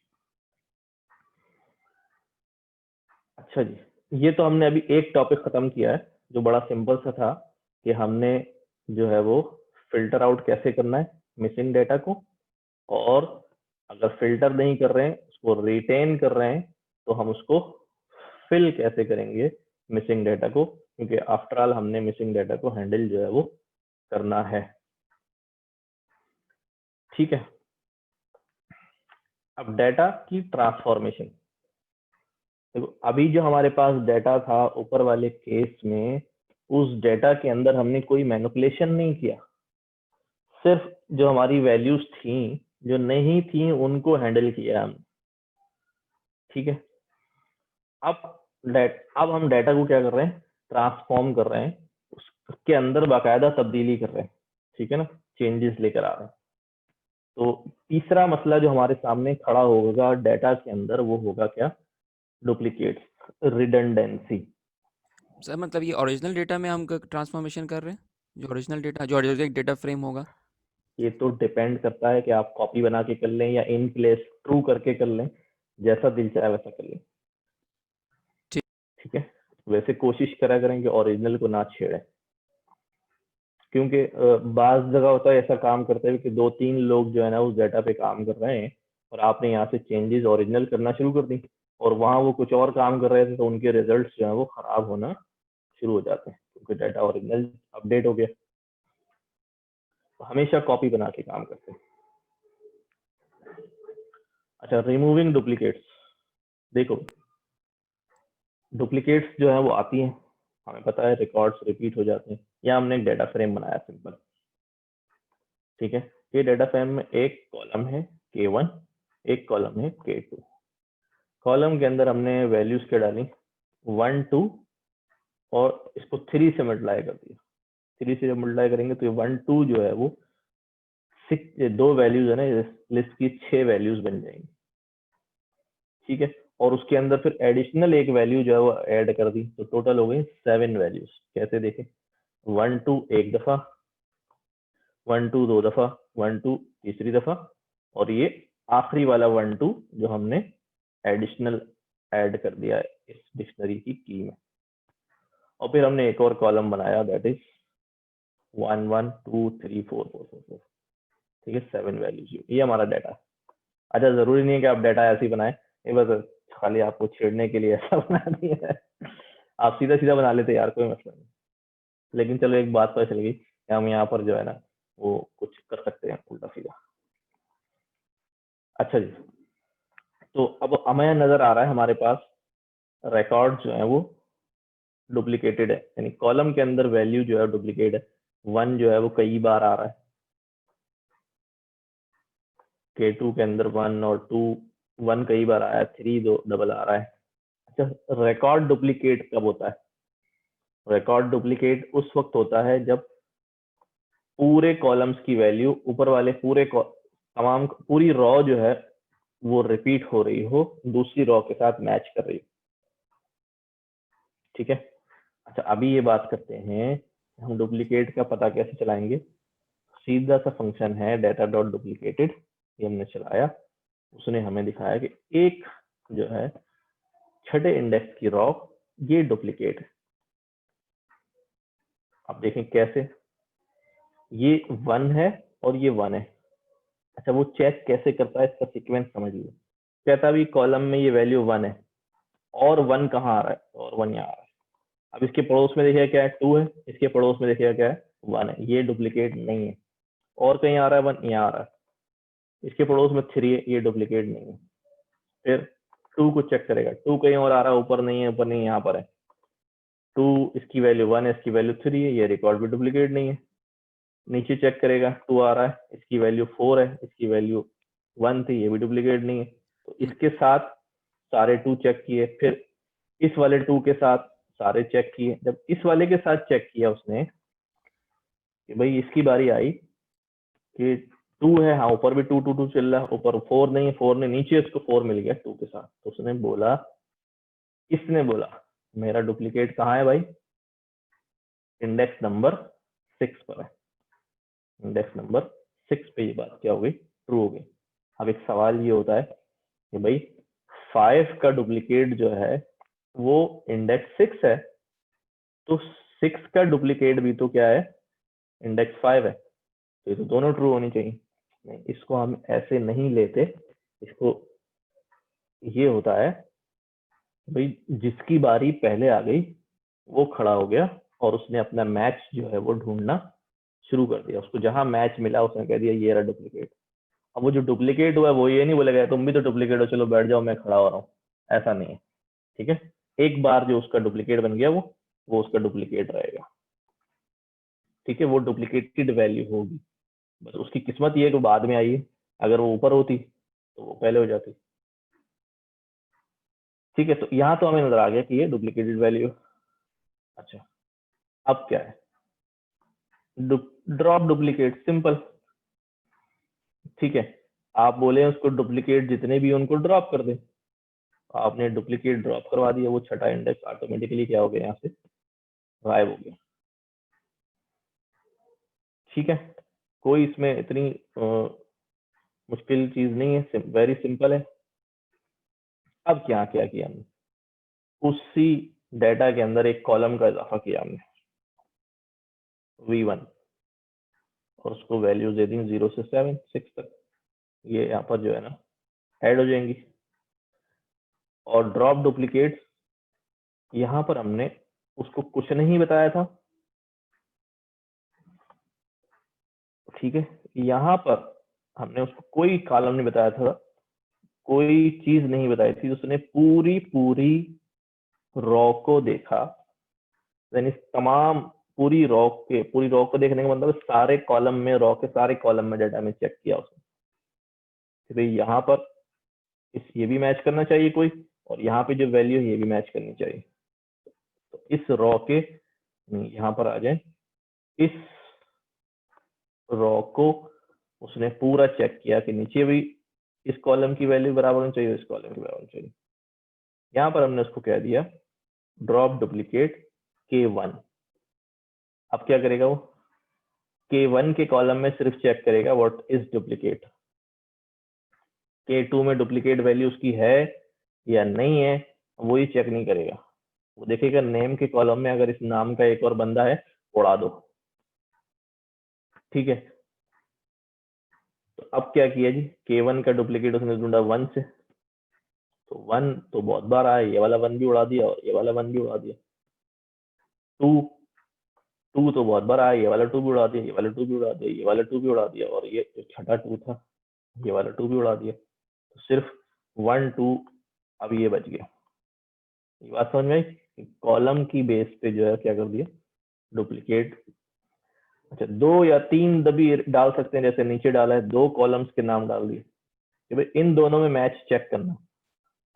अच्छा जी, ये तो हमने अभी एक टॉपिक खत्म किया है जो बड़ा सिंपल सा था कि हमने जो है वो फिल्टर आउट कैसे करना है मिसिंग डेटा को, और अगर फिल्टर नहीं कर रहे हैं उसको रिटेन कर रहे हैं तो हम उसको फिल कैसे करेंगे मिसिंग डेटा को, क्योंकि आफ्टर ऑल हमने मिसिंग डेटा को हैंडल जो है वो करना है। ठीक है, अब डेटा की ट्रांसफॉर्मेशन। देखो अभी जो हमारे पास डेटा था ऊपर वाले केस में, उस डेटा के अंदर हमने कोई मैनिपुलेशन नहीं किया, सिर्फ जो हमारी वैल्यूज थी जो नहीं थी उनको हैंडल किया हमने। ठीक है, अब अब हम डाटा को क्या कर रहे हैं, ट्रांसफॉर्म कर रहे हैं, उसके अंदर बाकायदा तब्दीली कर रहे हैं, ठीक है ना, चेंजेस लेकर आ रहे हैं। तो तीसरा मसला जो हमारे सामने खड़ा होगा डाटा के अंदर वो होगा क्या, डुप्लीकेट, रिडंडेंसी। सर मतलब ये ओरिजिनल डेटा में हम ट्रांसफॉर्मेशन कर रहे हैं, जो ओरिजिनल डेटा, जो ओरिजिनल डेटा फ्रेम होगा। ये तो डिपेंड करता है कि आप कॉपी बना के कर लें या इन प्लेस ट्रू करके कर लें, जैसा दिल चाहे वैसा कर लें, ठीक है। वैसे कोशिश करा करें कि ओरिजिनल को ना छेड़ें, क्योंकि बाज जगह होता है ऐसा काम करते हुए कि 2-3 लोग जो है ना उस डाटा पे काम कर रहे हैं और आपने यहाँ से चेंजेस ओरिजिनल करना शुरू कर दी और वहाँ वो कुछ और काम कर रहे थे, तो उनके रिजल्ट्स जो है वो खराब होना शुरू हो जाते हैं क्योंकि डाटा ओरिजिनल अपडेट हो गया। तो हमेशा कॉपी बना के काम करते हैं। अच्छा, रिमूविंग डुप्लीकेट्स। देखो, डुप्लीकेट्स जो है वो आती हैं, हमें पता है रिकॉर्ड्स रिपीट हो जाते हैं, या हमने एक डाटा फ्रेम बनाया सिंपल, ठीक है। ये डाटा फ्रेम में एक कॉलम है K1, एक कॉलम है K2। कॉलम के अंदर हमने वैल्यूज क्या डाली, 1 2 और इसको 3 से मल्टीप्लाई कर दिया। 3 से जब मल्टीप्लाई करेंगे तो ये 1 2 जो है वो 6, 2 वैल्यूज है ना लिस्ट की 6 वैल्यूज बन जाएंगी, ठीक है। और उसके अंदर फिर एडिशनल एक वैल्यू जो है वो ऐड कर दी, तो टोटल हो गई 7 वैल्यूज। कैसे देखें, 1 2 एक दफा, 1 2 2 दफा, 1 2 तीसरी दफा, और ये आखिरी वाला 1 2 जो हमने एडिशनल ऐड कर दिया है इस डिक्शनरी की की में। और फिर हमने एक और कॉलम बनाया, दैट इज 1 1 2 3 4 4 4 4, ठीक है, 7 वैल्यूज। ये हमारा डाटा। अच्छा, जरूरी नहीं है कि आप डाटा ऐसे ही बनाए, ये बस खाली आपको छेड़ने के लिए ऐसा बना दिया है। आप सीधा सीधा बना लेते यार, कोई मसला नहीं, लेकिन चलो एक बात पता चल गई कि हम यहाँ पर जो है ना वो कुछ कर सकते हैं उल्टा सीधा। अच्छा जी, तो अब हमें नजर आ रहा है हमारे पास रिकॉर्ड जो है वो डुप्लीकेटेड है, यानी कॉलम के अंदर वैल्यू जो है डुप्लीकेट है। 1 जो है वो कई बार आ रहा है, K2 के अंदर 1 और 2, 1 कई बार आया, 3 दो डबल आ रहा है। अच्छा, रिकॉर्ड डुप्लीकेट कब होता है? रिकॉर्ड डुप्लीकेट उस वक्त होता है जब पूरे कॉलम्स की वैल्यू ऊपर वाले तमाम पूरी रॉ जो है वो रिपीट हो रही हो, दूसरी रॉ के साथ मैच कर रही हो, ठीक है। अच्छा, अभी ये बात करते हैं हम डुप्लीकेट का पता कैसे चलाएंगे। सीधा सा फंक्शन है डाटा डॉट डुप्लीकेटेड, ये हमने चलाया, उसने हमें दिखाया कि एक जो है छठे इंडेक्स की रॉ ये डुप्लीकेट है। अब देखें कैसे, ये 1 है और ये 1 है। अच्छा, वो चेक कैसे करता है, इसका सीक्वेंस समझ लो। कहता भी कॉलम में ये वैल्यू 1 है और 1 कहाँ आ रहा है, और 1 यहाँ आ रहा है। अब इसके पड़ोस में देखिए क्या है, 2 है, इसके पड़ोस में देखिएगा क्या है, 1 है। ये डुप्लीकेट नहीं है। और कहीं आ रहा है 1, यहाँ आ रहा है, इसके पड़ोस में 3 है, ये डुप्लीकेट नहीं है। फिर 2 को चेक करेगा, 2 कहीं और आ रहा है, ऊपर नहीं है, ऊपर नहीं, यहाँ पर है। 2 इसकी वैल्यू 1 है, इसकी वैल्यू 3 है, ये रिकॉर्ड भी डुप्लीकेट नहीं है। नीचे चेक करेगा, 2 आ रहा है, इसकी वैल्यू 4 है, इसकी वैल्यू 1 थी, ये भी डुप्लीकेट नहीं है। तो इसके साथ सारे 2 चेक किए, फिर इस वाले 2 के साथ सारे चेक किए। जब इस वाले के साथ चेक किया उसने कि भाई इसकी बारी आई कि 2 है, हाँ ऊपर भी 2 2 2 चल रहा है, ऊपर 4 नहीं है, 4 ने नीचे इसको 4 मिल गया 2 के साथ। तो उसने बोला, इसने बोला मेरा डुप्लीकेट कहाँ है भाई, इंडेक्स नंबर 6 पर है। इंडेक्स नंबर 6 पे ये बात क्या हो गई, ट्रू हो गई। अब एक सवाल ये होता है कि भाई 5 का डुप्लीकेट जो है वो इंडेक्स 6 है, तो 6 का डुप्लीकेट भी तो क्या है, इंडेक्स 5 है, तो ये तो दोनों ट्रू होनी चाहिए। नहीं, इसको हम ऐसे नहीं लेते, इसको ये होता है भाई जिसकी बारी पहले आ गई वो खड़ा हो गया और उसने अपना मैच जो है वो ढूंढना शुरू कर दिया। उसको जहां मैच मिला उसने कह दिया ये रहा डुप्लीकेट। अब वो जो डुप्लीकेट हुआ वो ये नहीं बोलेगा तुम भी तो डुप्लीकेट हो, चलो बैठ जाओ मैं खड़ा हो रहा हूँ, ऐसा नहीं है, ठीक है। एक बार जो उसका डुप्लीकेट बन गया वो उसका डुप्लीकेट रहेगा, ठीक है। वो डुप्लीकेटेड वैल्यू होगी, बस उसकी किस्मत ये है कि बाद में आई है, अगर वो ऊपर होती तो वो पहले हो जाती। ठीक है, तो यहाँ तो हमें नजर आ गया कि ये डुप्लीकेटेड वैल्यू। अच्छा, अब क्या है? Drop duplicate, simple. ठीक है, आप बोले उसको डुप्लीकेट जितने भी उनको ड्रॉप कर दे, आपने डुप्लीकेट ड्रॉप करवा दिया, वो छठा इंडेक्स ऑटोमेटिकली क्या हो गया, यहाँ से गायब हो गया। ठीक है, कोई इसमें इतनी मुश्किल चीज नहीं है, वेरी सिंपल है। अब क्या क्या किया हमने, उसी डेटा के अंदर एक कॉलम का इजाफा किया हमने V1, और उसको वैल्यूज दे दी 0 से 7 6 तक। ये यहाँ पर जो है ना ऐड हो जाएंगी। और ड्रॉप डुप्लीकेट, यहाँ पर हमने उसको कुछ नहीं बताया था। ठीक है, यहाँ पर हमने उसको कोई कॉलम नहीं बताया था, कोई चीज नहीं बताई थी, उसने पूरी पूरी रॉ को देखा। यानी तमाम पूरी रॉ को देखने का मतलब सारे कॉलम में, रॉ के सारे कॉलम में डाटा में चेक किया उसने कि भाई यहाँ पर ये भी मैच करना चाहिए कोई, और यहाँ पे जो वैल्यू है ये भी मैच करनी चाहिए। तो इस रॉ के, यहाँ पर आ जाए, इस रॉ को उसने पूरा चेक किया कि नीचे भी इस कॉलम की वैल्यू बराबर होनी चाहिए, इस कॉलम की बराबर होनी चाहिए। यहाँ पर हमने उसको कह दिया ड्रॉप डुप्लीकेट K1। अब क्या करेगा वो, K1 के कॉलम में सिर्फ चेक करेगा व्हाट इज डुप्लीकेट। K2 में डुप्लीकेट वैल्यू उसकी है या नहीं है वो ही चेक नहीं करेगा, वो देखेगा नेम के कॉलम में अगर इस नाम का एक और बंदा है उड़ा दो। ठीक है, तो अब क्या किया जी, K1 का डुप्लीकेट उसने ढूंढा 1 से, तो 1 तो बहुत बार आया, ये वाला 1 भी उड़ा दिया और ये वाला 1 भी उड़ा दिया। 2 तो बहुत बार आया, ये वाला 2 भी उड़ा दिया, ये वाला 2 भी उड़ा दिया, ये वाला 2 भी उड़ा दिया, और ये जो छठा 2 था ये वाला 2 भी उड़ा दिया। तो सिर्फ 1 2 अब ये बच गया। ये बात समझ में आई? कॉलम की बेस पे जो है क्या कर दिया, डुप्लीकेट। अच्छा, 2 या 3 भी डाल सकते हैं, जैसे नीचे डाला है 2 कॉलम्स के नाम डाल दिए कि भाई इन दोनों में मैच चेक करना।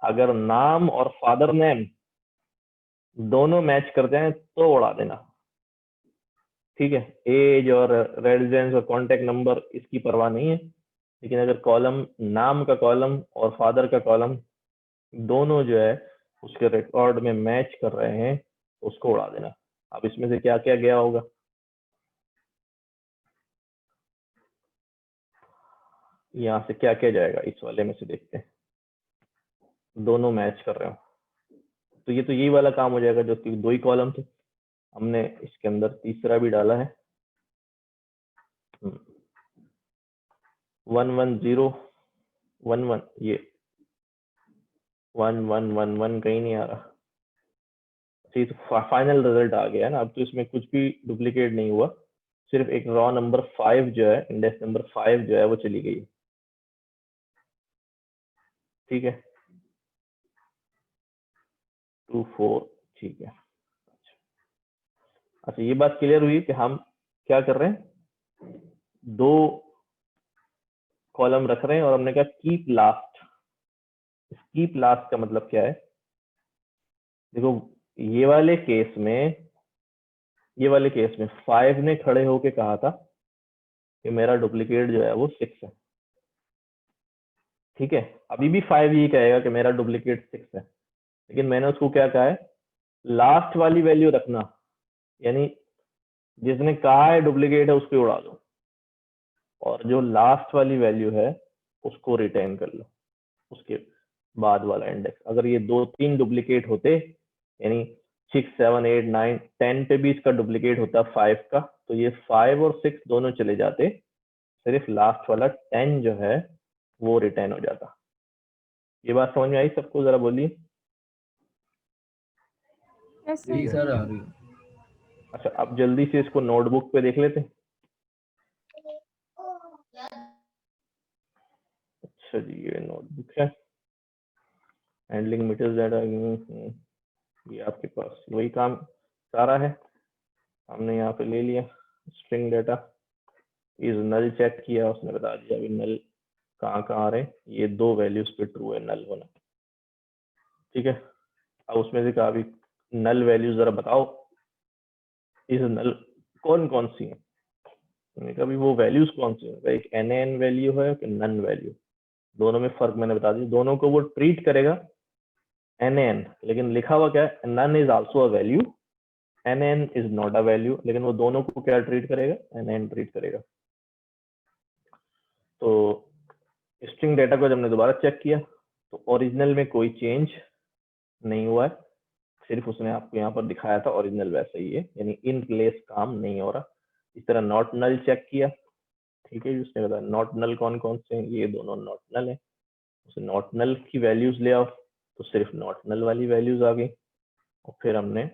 अगर नाम और फादर नेम दोनों मैच कर जाए तो उड़ा देना। ठीक है, एज और रेजिडेंस और कॉन्टेक्ट नंबर इसकी परवाह नहीं है, लेकिन अगर कॉलम, नाम का कॉलम और फादर का कॉलम दोनों जो है उसके रिकॉर्ड में मैच कर रहे हैं तो उसको उड़ा देना। अब इसमें से क्या क्या गया होगा, यहाँ से क्या क्या जाएगा, इस वाले में से देखते हैं। दोनों मैच कर रहे हो तो ये तो यही वाला काम हो जाएगा, जो कि 2 ही कॉलम थे, हमने इसके अंदर तीसरा भी डाला है 1 1 0 1 1, ये 1 1 1 1 कहीं नहीं आ रहा। ठीक, तो फाइनल रिजल्ट आ गया ना। अब तो इसमें कुछ भी डुप्लीकेट नहीं हुआ, सिर्फ एक रॉ नंबर 5 जो है, इंडेक्स नंबर 5 जो है वो चली गई। ठीक है, 2 4, ठीक है। अच्छा, ये बात क्लियर हुई कि हम क्या कर रहे हैं, 2 कॉलम रख रहे हैं और हमने कहा कीप लास्ट। कीप लास्ट का मतलब क्या है, देखो ये वाले केस में 5 ने खड़े होके कहा था कि मेरा डुप्लीकेट जो है वो 6 है। ठीक है, अभी भी 5 ये कहेगा कि मेरा डुप्लीकेट 6 है, लेकिन मैंने उसको क्या कहा है, लास्ट वाली वैल्यू रखना, यानी जिसने कहा है डुप्लीकेट है उसको उड़ा दो, और जो लास्ट वाली वैल्यू है उसको रिटेन कर लो, उसके बाद वाला इंडेक्स। अगर ये 2 3 डुप्लीकेट होते, यानी 6 7 8 9 10 पे भी इसका डुप्लीकेट होता 5 का, तो ये 5 और 6 दोनों चले जाते, सिर्फ लास्ट वाला 10 जो है वो रिटेन हो जाता। ये बात समझ में आई सबको, जरा बोलिए। यस जी सर। सर आ रही है। अच्छा, अब जल्दी से इसको नोटबुक पे देख लेते हैं। अच्छा जी, ये नोटबुक है, हैंडलिंग मीटर्स डाटा, ये आपके पास वही काम सारा है, हमने यहाँ पे ले लिया string data, is null check किया, उसने बता दिया अभी नल कहाँ आ रहे हैं, ये 2 वैल्यूज पे ट्रू है नल होना। ठीक है, अब उसमें से कहा भी नल वैल्यू जरा बताओ, इस नल कौन कौन सी है। मैंने कहा भी वो वैल्यूज कौन सी है, एक NaN वैल्यू है कि नन वैल्यू, दोनों में फर्क मैंने बता दिया। दोनों को वो ट्रीट करेगा NaN, लेकिन लिखा हुआ क्या है, none is also a value, NaN is not a value, लेकिन वो दोनों को क्या ट्रीट करेगा, NaN ट्रीट करेगा। तो स्ट्रिंग डेटा को जब हमने दोबारा चेक किया तो ओरिजिनल में कोई चेंज नहीं हुआ है, सिर्फ उसने आपको यहाँ पर दिखाया था ओरिजिनल वैसा ही है, यानी इन प्लेस काम नहीं हो रहा। इस तरह नॉट नल चेक किया, ठीक है, उसने बताया नॉट नल कौन कौन से हैं, ये दोनों नॉट नल है, उसे नॉट नल की वैल्यूज ले आओ, तो सिर्फ नॉट नल वाली वैल्यूज आ गई। और फिर हमने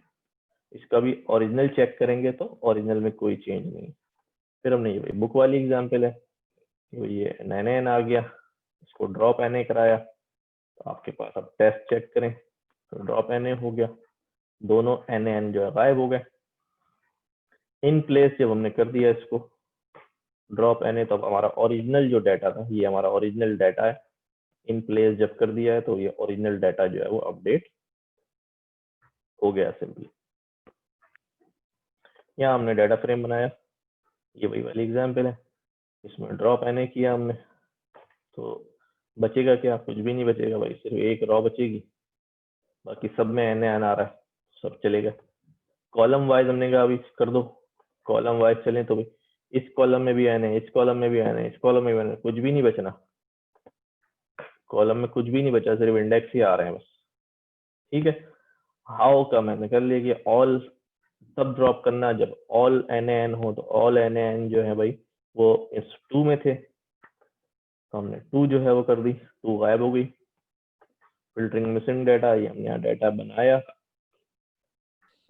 इसका भी ओरिजिनल चेक करेंगे तो ओरिजिनल में कोई चेंज नहीं। फिर हमने ये बुक वाली एग्जाम्पल है, ये NaN आ गया, इसको ड्रॉप Na कराया, तो आपके पास अब टेस्ट चेक करें तो ड्रॉप Na हो गया, दोनों NaN जो है गायब हो गए। इन प्लेस जब हमने कर दिया इसको ड्रॉप Na, तो अब हमारा ओरिजिनल जो डाटा था, ये हमारा ओरिजिनल डाटा है, इन प्लेस जब कर दिया है तो ये ओरिजिनल डाटा जो है वो अपडेट हो गया सिंपली। यहाँ हमने डाटा फ्रेम बनाया, ये वही वाली एग्जाम्पल है, इसमें ड्रॉप Na किया हमने, तो बचेगा क्या, कुछ भी नहीं बचेगा भाई, सिर्फ एक रॉ बचेगी, बाकी सब में NaN आ रहा है, सब चलेगा। कॉलम वाइज हमने कहा अभी कर दो, कॉलम वाइज चलें तो भाई इस कॉलम में भी Na, इस कॉलम में भी Na, इस कॉलम में भी Na, कुछ भी नहीं बचना, कॉलम में कुछ भी नहीं बचा, सिर्फ इंडेक्स ही आ रहे हैं बस, ठीक है। हाउ का मैंने कर लिया कि ऑल तब ड्रॉप करना जब ऑल NaN हो, तो ऑल NaN जो है भाई वो इस 2 में थे, तो हमने 2 जो है वो कर दी, 2 गायब हो गई। फिल्टरिंग मिसिंग डाटा, ये हमने यहाँ डाटा बनाया,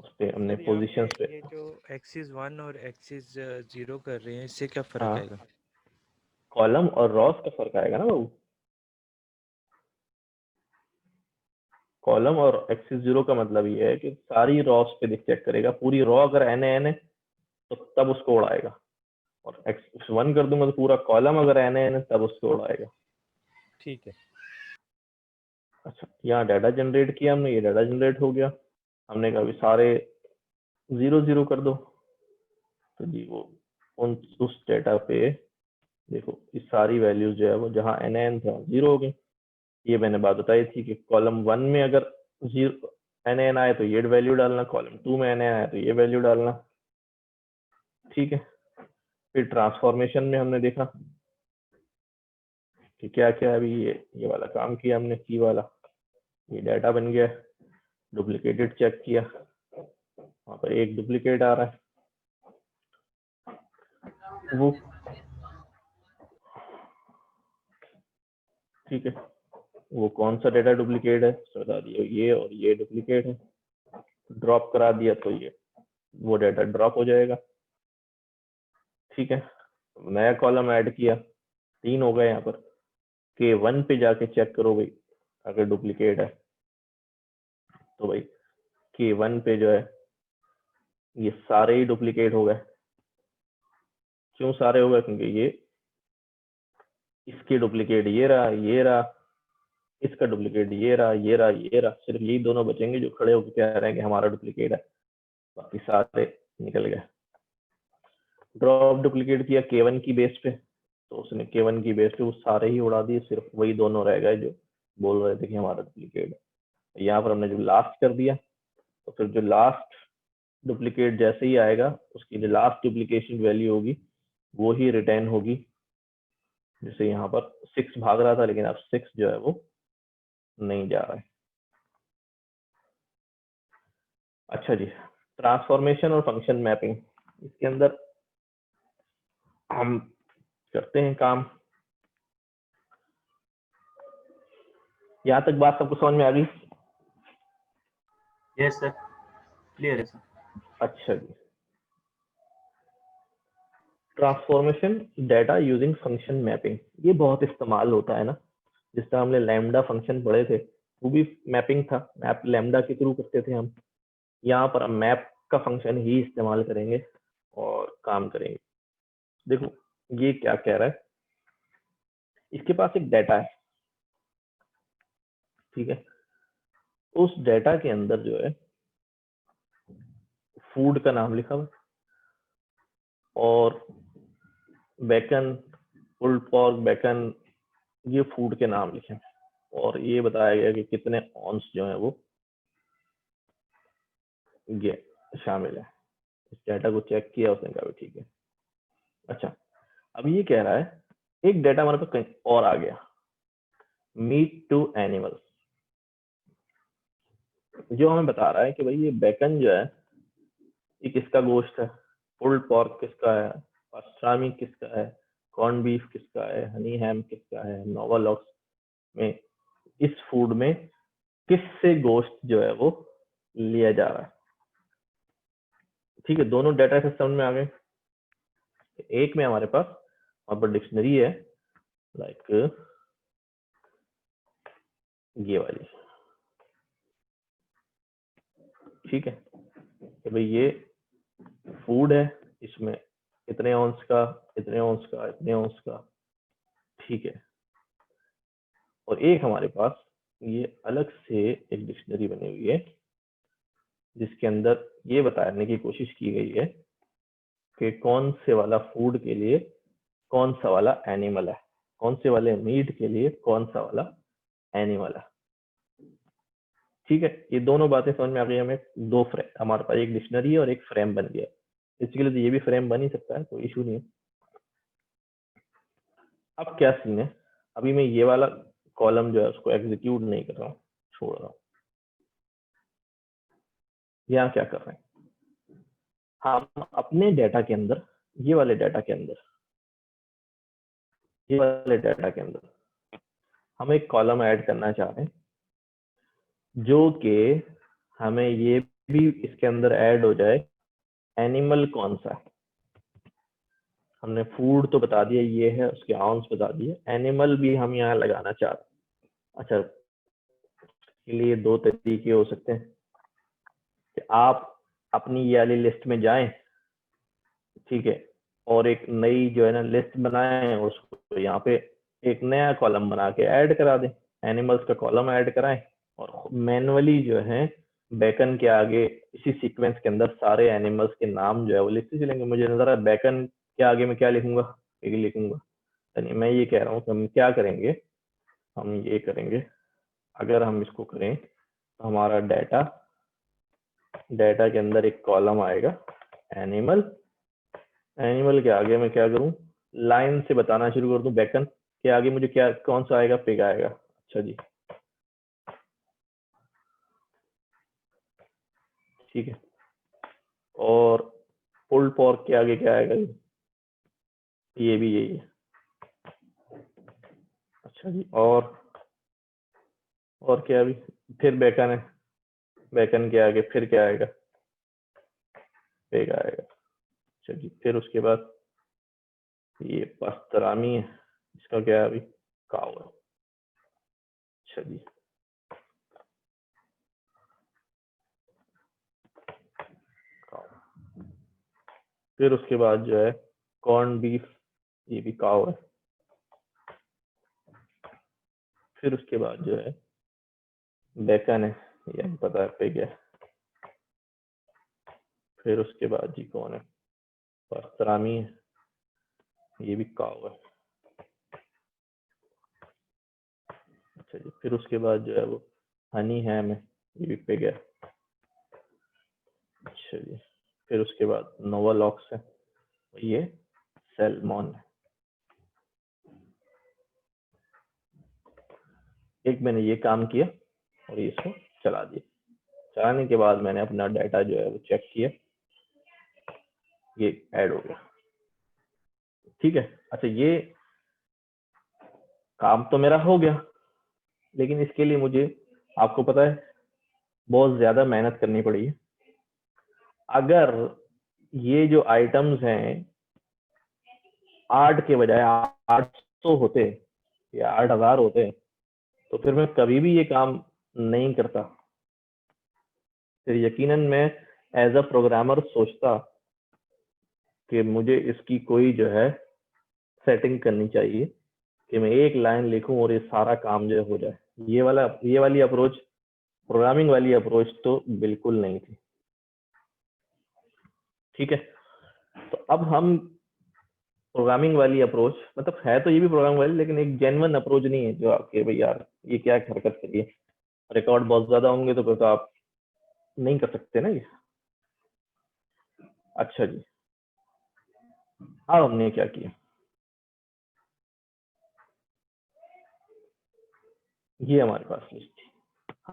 उस पे हमने सर यहाँ पोजीशंस पे पे, ये जो एक्सिस 1 और एक्सिस 0 कर रहे हैं, इससे क्या फर्क हाँ आएगा? कॉलम और रॉस का फर्क आएगा ना बाबू। कॉलम और एक्सिस 0 का मतलब ये है कि सारी रॉस पे चेक करेगा, पूरी रॉ अगर NaN है तो तब उसको उड़ाएगा, और एक्सिस 1 कर दूंगा तो पूरा कॉलम अगर NaN है तब उसको उड़ाएगा। ठीक है। अच्छा, यहाँ डाटा जनरेट किया हमने, ये डाटा जनरेट हो गया, हमने कहा सारे 0 0 कर दो, तो जी वो उस डाटा पे देखो इस सारी वैल्यूज जो है वो जहाँ NaN था 0 हो गई। ये मैंने बात बताई थी कि कॉलम 1 में अगर 0 NaN आए तो ये वैल्यू डालना, कॉलम 2 में NaN आए तो ये वैल्यू डालना, ठीक है। फिर ट्रांसफॉर्मेशन में हमने देखा कि क्या क्या, अभी ये वाला काम किया हमने, की वाला, ये डाटा बन गया, डुप्लीकेटेड चेक किया, वहाँ पर एक डुप्लीकेट आ रहा है, वो ठीक है, वो कौन सा डाटा डुप्लीकेट है बता दिया, ये और ये डुप्लीकेट है, ड्रॉप करा दिया तो ये वो डाटा ड्रॉप हो जाएगा, ठीक है। नया कॉलम ऐड किया, 3 हो गए, यहाँ पर K1 पे जाके चेक करो भाई, अगर डुप्लीकेट है तो भाई K1 पे जो है ये सारे ही डुप्लीकेट हो गए। क्यों सारे हो गए, क्योंकि ये इसके डुप्लीकेट ये रहा, ये रहा, इसका डुप्लीकेट ये रहा, ये रहा, ये रहा, सिर्फ यही दोनों बचेंगे जो खड़े होकर कह रहे हैं कि हमारा डुप्लीकेट है, बाकी सारे निकल गए। ड्रॉप डुप्लीकेट किया K1 की बेस पे, तो उसने K1 की बेस पे वो सारे ही उड़ा दिए, सिर्फ वही दोनों रह गए जो बोल रहे थे कि हमारा डुप्लीकेट है। यहाँ पर हमने जब लास्ट कर दिया तो फिर जो लास्ट डुप्लीकेट जैसे ही आएगा उसकी जो लास्ट डुप्लीकेशन वैल्यू होगी वो ही रिटर्न होगी। जैसे यहाँ पर 6 भाग रहा था, लेकिन अब 6 जो है वो नहीं जा रहा है। अच्छा जी, ट्रांसफॉर्मेशन और फंक्शन मैपिंग, इसके अंदर हम करते हैं काम। यहाँ तक बात सबको समझ में आ गई? यस सर, क्लियर है सर। अच्छा जी, transformation data using function mapping, ये बहुत इस्तेमाल होता है ना। जिस तरह हमने लैम्डा फंक्शन पढ़े थे वो भी मैपिंग था, मैप लैम्डा के थ्रू करते थे हम। यहाँ पर हम मैप का फंक्शन ही इस्तेमाल करेंगे और काम करेंगे। देखो ये क्या कह रहा है, इसके पास एक डाटा है, ठीक है, उस डेटा के अंदर जो है फूड का नाम लिखा हुआ और बेकन, पुल्ड पॉर्क, बेकन, ये फूड के नाम लिखे और ये बताया गया कि कितने ऑन्स जो है वो ये शामिल है। इस डेटा को चेक किया, उसने कहा ठीक है। अच्छा, अब ये कह रहा है एक डेटा हमारे पास कहीं और आ गया, मीट टू एनिमल्स, जो हमें बता रहा है कि भाई ये बेकन जो है ये किसका गोश्त है, पुल्ड पॉर्क किसका है, पास्ट्रामी किसका है, कॉर्न बीफ किसका है, हनी हैम किसका है, नोवा लॉक्स में इस फूड में किससे गोश्त जो है वो लिया जा रहा है। ठीक है, दोनों डेटा से समझ में आ गए। एक में हमारे पास डिक्शनरी है, लाइक ये वाली, ठीक है, कि भाई ये फूड है, इसमें इतने ऑन्स का, इतने ऑन्स का, इतने ऑन्स का, ठीक है। और एक हमारे पास ये अलग से एक डिक्शनरी बनी हुई है जिसके अंदर ये बताने की कोशिश की गई है कि कौन से वाला फूड के लिए कौन सा वाला एनिमल है, कौन से वाले मीट के लिए कौन सा वाला एनिमल है। ठीक है, ये दोनों बातें समझ में आ गई हमें। दो फ्रेम हमारे पास, एक डिक्शनरी है और एक फ्रेम बन गया। इसके लिए तो ये भी फ्रेम बन ही सकता है, कोई इशू नहीं है। अब क्या सीन है, अभी मैं ये वाला कॉलम जो है उसको एग्जीक्यूट नहीं कर रहा हूँ, छोड़ रहा हूँ। यहाँ क्या कर रहे हैं, हम अपने डेटा के अंदर, ये वाले डेटा के अंदर, ये वाले डेटा के अंदर हम एक कॉलम ऐड करना चाह रहे हैं जो कि हमें ये भी इसके अंदर ऐड हो जाए एनिमल कौन सा है। हमने फूड तो बता दिया ये है, उसके आउंस बता दिए, एनिमल भी हम यहाँ लगाना चाह रहे हैं। अच्छा, के लिए दो तरीके हो सकते हैं कि आप अपनी ये वाली लिस्ट में जाएं, ठीक है, और एक नई जो है ना लिस्ट बनाएं, उसको यहाँ पे एक नया कॉलम बना के ऐड करा दें, एनिमल्स का कॉलम ऐड कराएं और मैनुअली जो है बेकन के आगे इसी सीक्वेंस के अंदर सारे एनिमल्स के नाम जो है वो लिखते चलेंगे। मुझे नजर आ बेकन के आगे मैं क्या लिखूंगा, एक लिखूंगा। यानी मैं ये कह रहा हूँ कि हम क्या करेंगे, हम ये करेंगे, अगर हम इसको करें तो हमारा डेटा के अंदर एक कॉलम आएगा एनिमल, एनिमल के आगे मैं क्या करूं, लाइन से बताना शुरू कर दूं, बेकन के आगे मुझे क्या कौन सा आएगा, पिग आएगा। अच्छा जी, ठीक है, और पुल्ड पॉर्क के आगे क्या आएगा, ये भी यही है। अच्छा जी, और क्या, अभी फिर बेकन है, बेकन के आगे फिर क्या आएगा, पिग आएगा। अच्छा जी, फिर उसके बाद ये पास्ट्रामी है, इसका क्या है, अभी काऊ है। अच्छा जी, फिर उसके बाद जो है कॉर्न बीफ, ये भी काऊ है। फिर उसके बाद जो है बेकन है, ये पता है पिग है। फिर उसके बाद जी कौन है, पास्ट्रामी है, ये भी काऊ है। अच्छा जी, फिर उसके बाद जो है वो हनी हैम है, ये भी पिग है। अच्छा जी, फिर उसके बाद नोवा लॉक्स है, ये सैल्मन है। एक मैंने ये काम किया और इसको चला दिया। चलाने के बाद मैंने अपना डाटा जो है वो चेक किया, ये ऐड हो गया। ठीक है, अच्छा ये काम तो मेरा हो गया, लेकिन इसके लिए मुझे, आपको पता है, बहुत ज्यादा मेहनत करनी पड़ी है। अगर ये जो आइटम्स हैं 8 के बजाय 800 होते या 8000 होते तो फिर मैं कभी भी ये काम नहीं करता। फिर यकीनन मैं एज अ प्रोग्रामर सोचता कि मुझे इसकी कोई जो है सेटिंग करनी चाहिए कि मैं एक लाइन लिखूं और ये सारा काम जो हो जाए। ये वाली अप्रोच प्रोग्रामिंग वाली अप्रोच तो बिल्कुल नहीं थी। ठीक है, तो अब हम प्रोग्रामिंग वाली अप्रोच, मतलब है तो ये भी प्रोग्रामिंग वाली, लेकिन एक जेन्युइन अप्रोच नहीं है जो आपके भाई यार ये क्या हरकत करिए, रिकॉर्ड बहुत ज्यादा होंगे तो फिर तो आप नहीं कर सकते ना ये। अच्छा जी, अब हमने क्या किया, ये हमारे पास लिस्ट थी,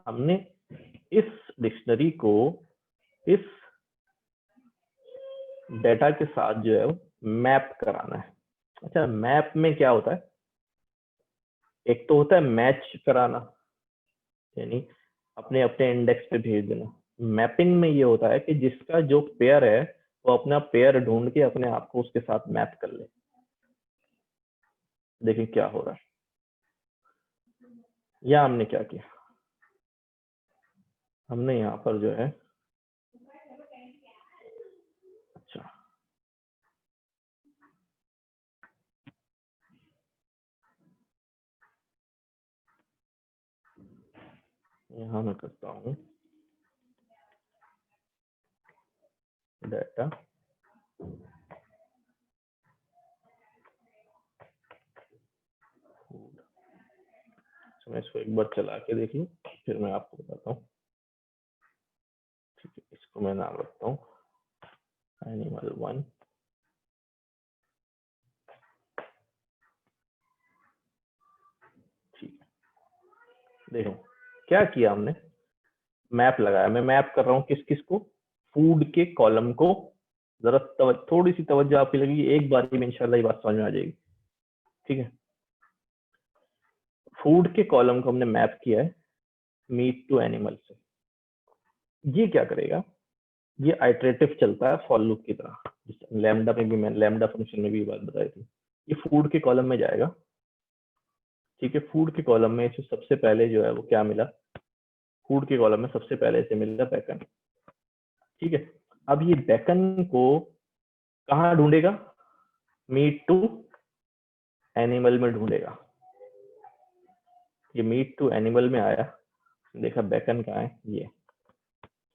हमने इस डिक्शनरी को इस डेटा के साथ जो है वो मैप कराना है। अच्छा, मैप में क्या होता है, एक तो होता है मैच कराना, यानी अपने अपने इंडेक्स पे भेज देना। मैपिंग में ये होता है कि जिसका जो पेयर है वो अपना पेयर ढूंढ के अपने आप को उसके साथ मैप कर ले। देखिए क्या हो रहा है, या हमने क्या किया, हमने यहाँ पर जो है, अच्छा यहाँ मैं करता हूँ डाटा, तो मैं इसको एक बार चला के देख लूँ फिर मैं आपको बताता हूँ। ठीक है, इसको मैं नाम रखता हूँ एनिमल 1। ठीक है, देखो क्या किया हमने, मैप लगाया। मैं मैप कर रहा हूँ किस किस को, फूड के कॉलम को। जरा थोड़ी सी तवज्जो आपकी लगेगी, एक बार में इंशाल्लाह ये बात समझ में आ जाएगी। ठीक है, फूड के कॉलम को हमने मैप किया है मीट टू एनिमल से। ये क्या करेगा, ये आइटरेटिव चलता है फॉर लूप की तरह, लैम्डा में भी, मैंने लैम्डा फंक्शन में भी ये बात बताई थी। ये फूड के कॉलम में जाएगा। ठीक है, फूड के कॉलम में इसे सबसे पहले जो है वो क्या मिला, फूड के कॉलम में सबसे पहले इसे मिला बैकन। ठीक है, अब ये बैकन को कहाँ ढूंढेगा, मीट टू एनिमल में ढूंढेगा। ये मीट टू एनिमल में आया, देखा बैकन कहाँ है, ये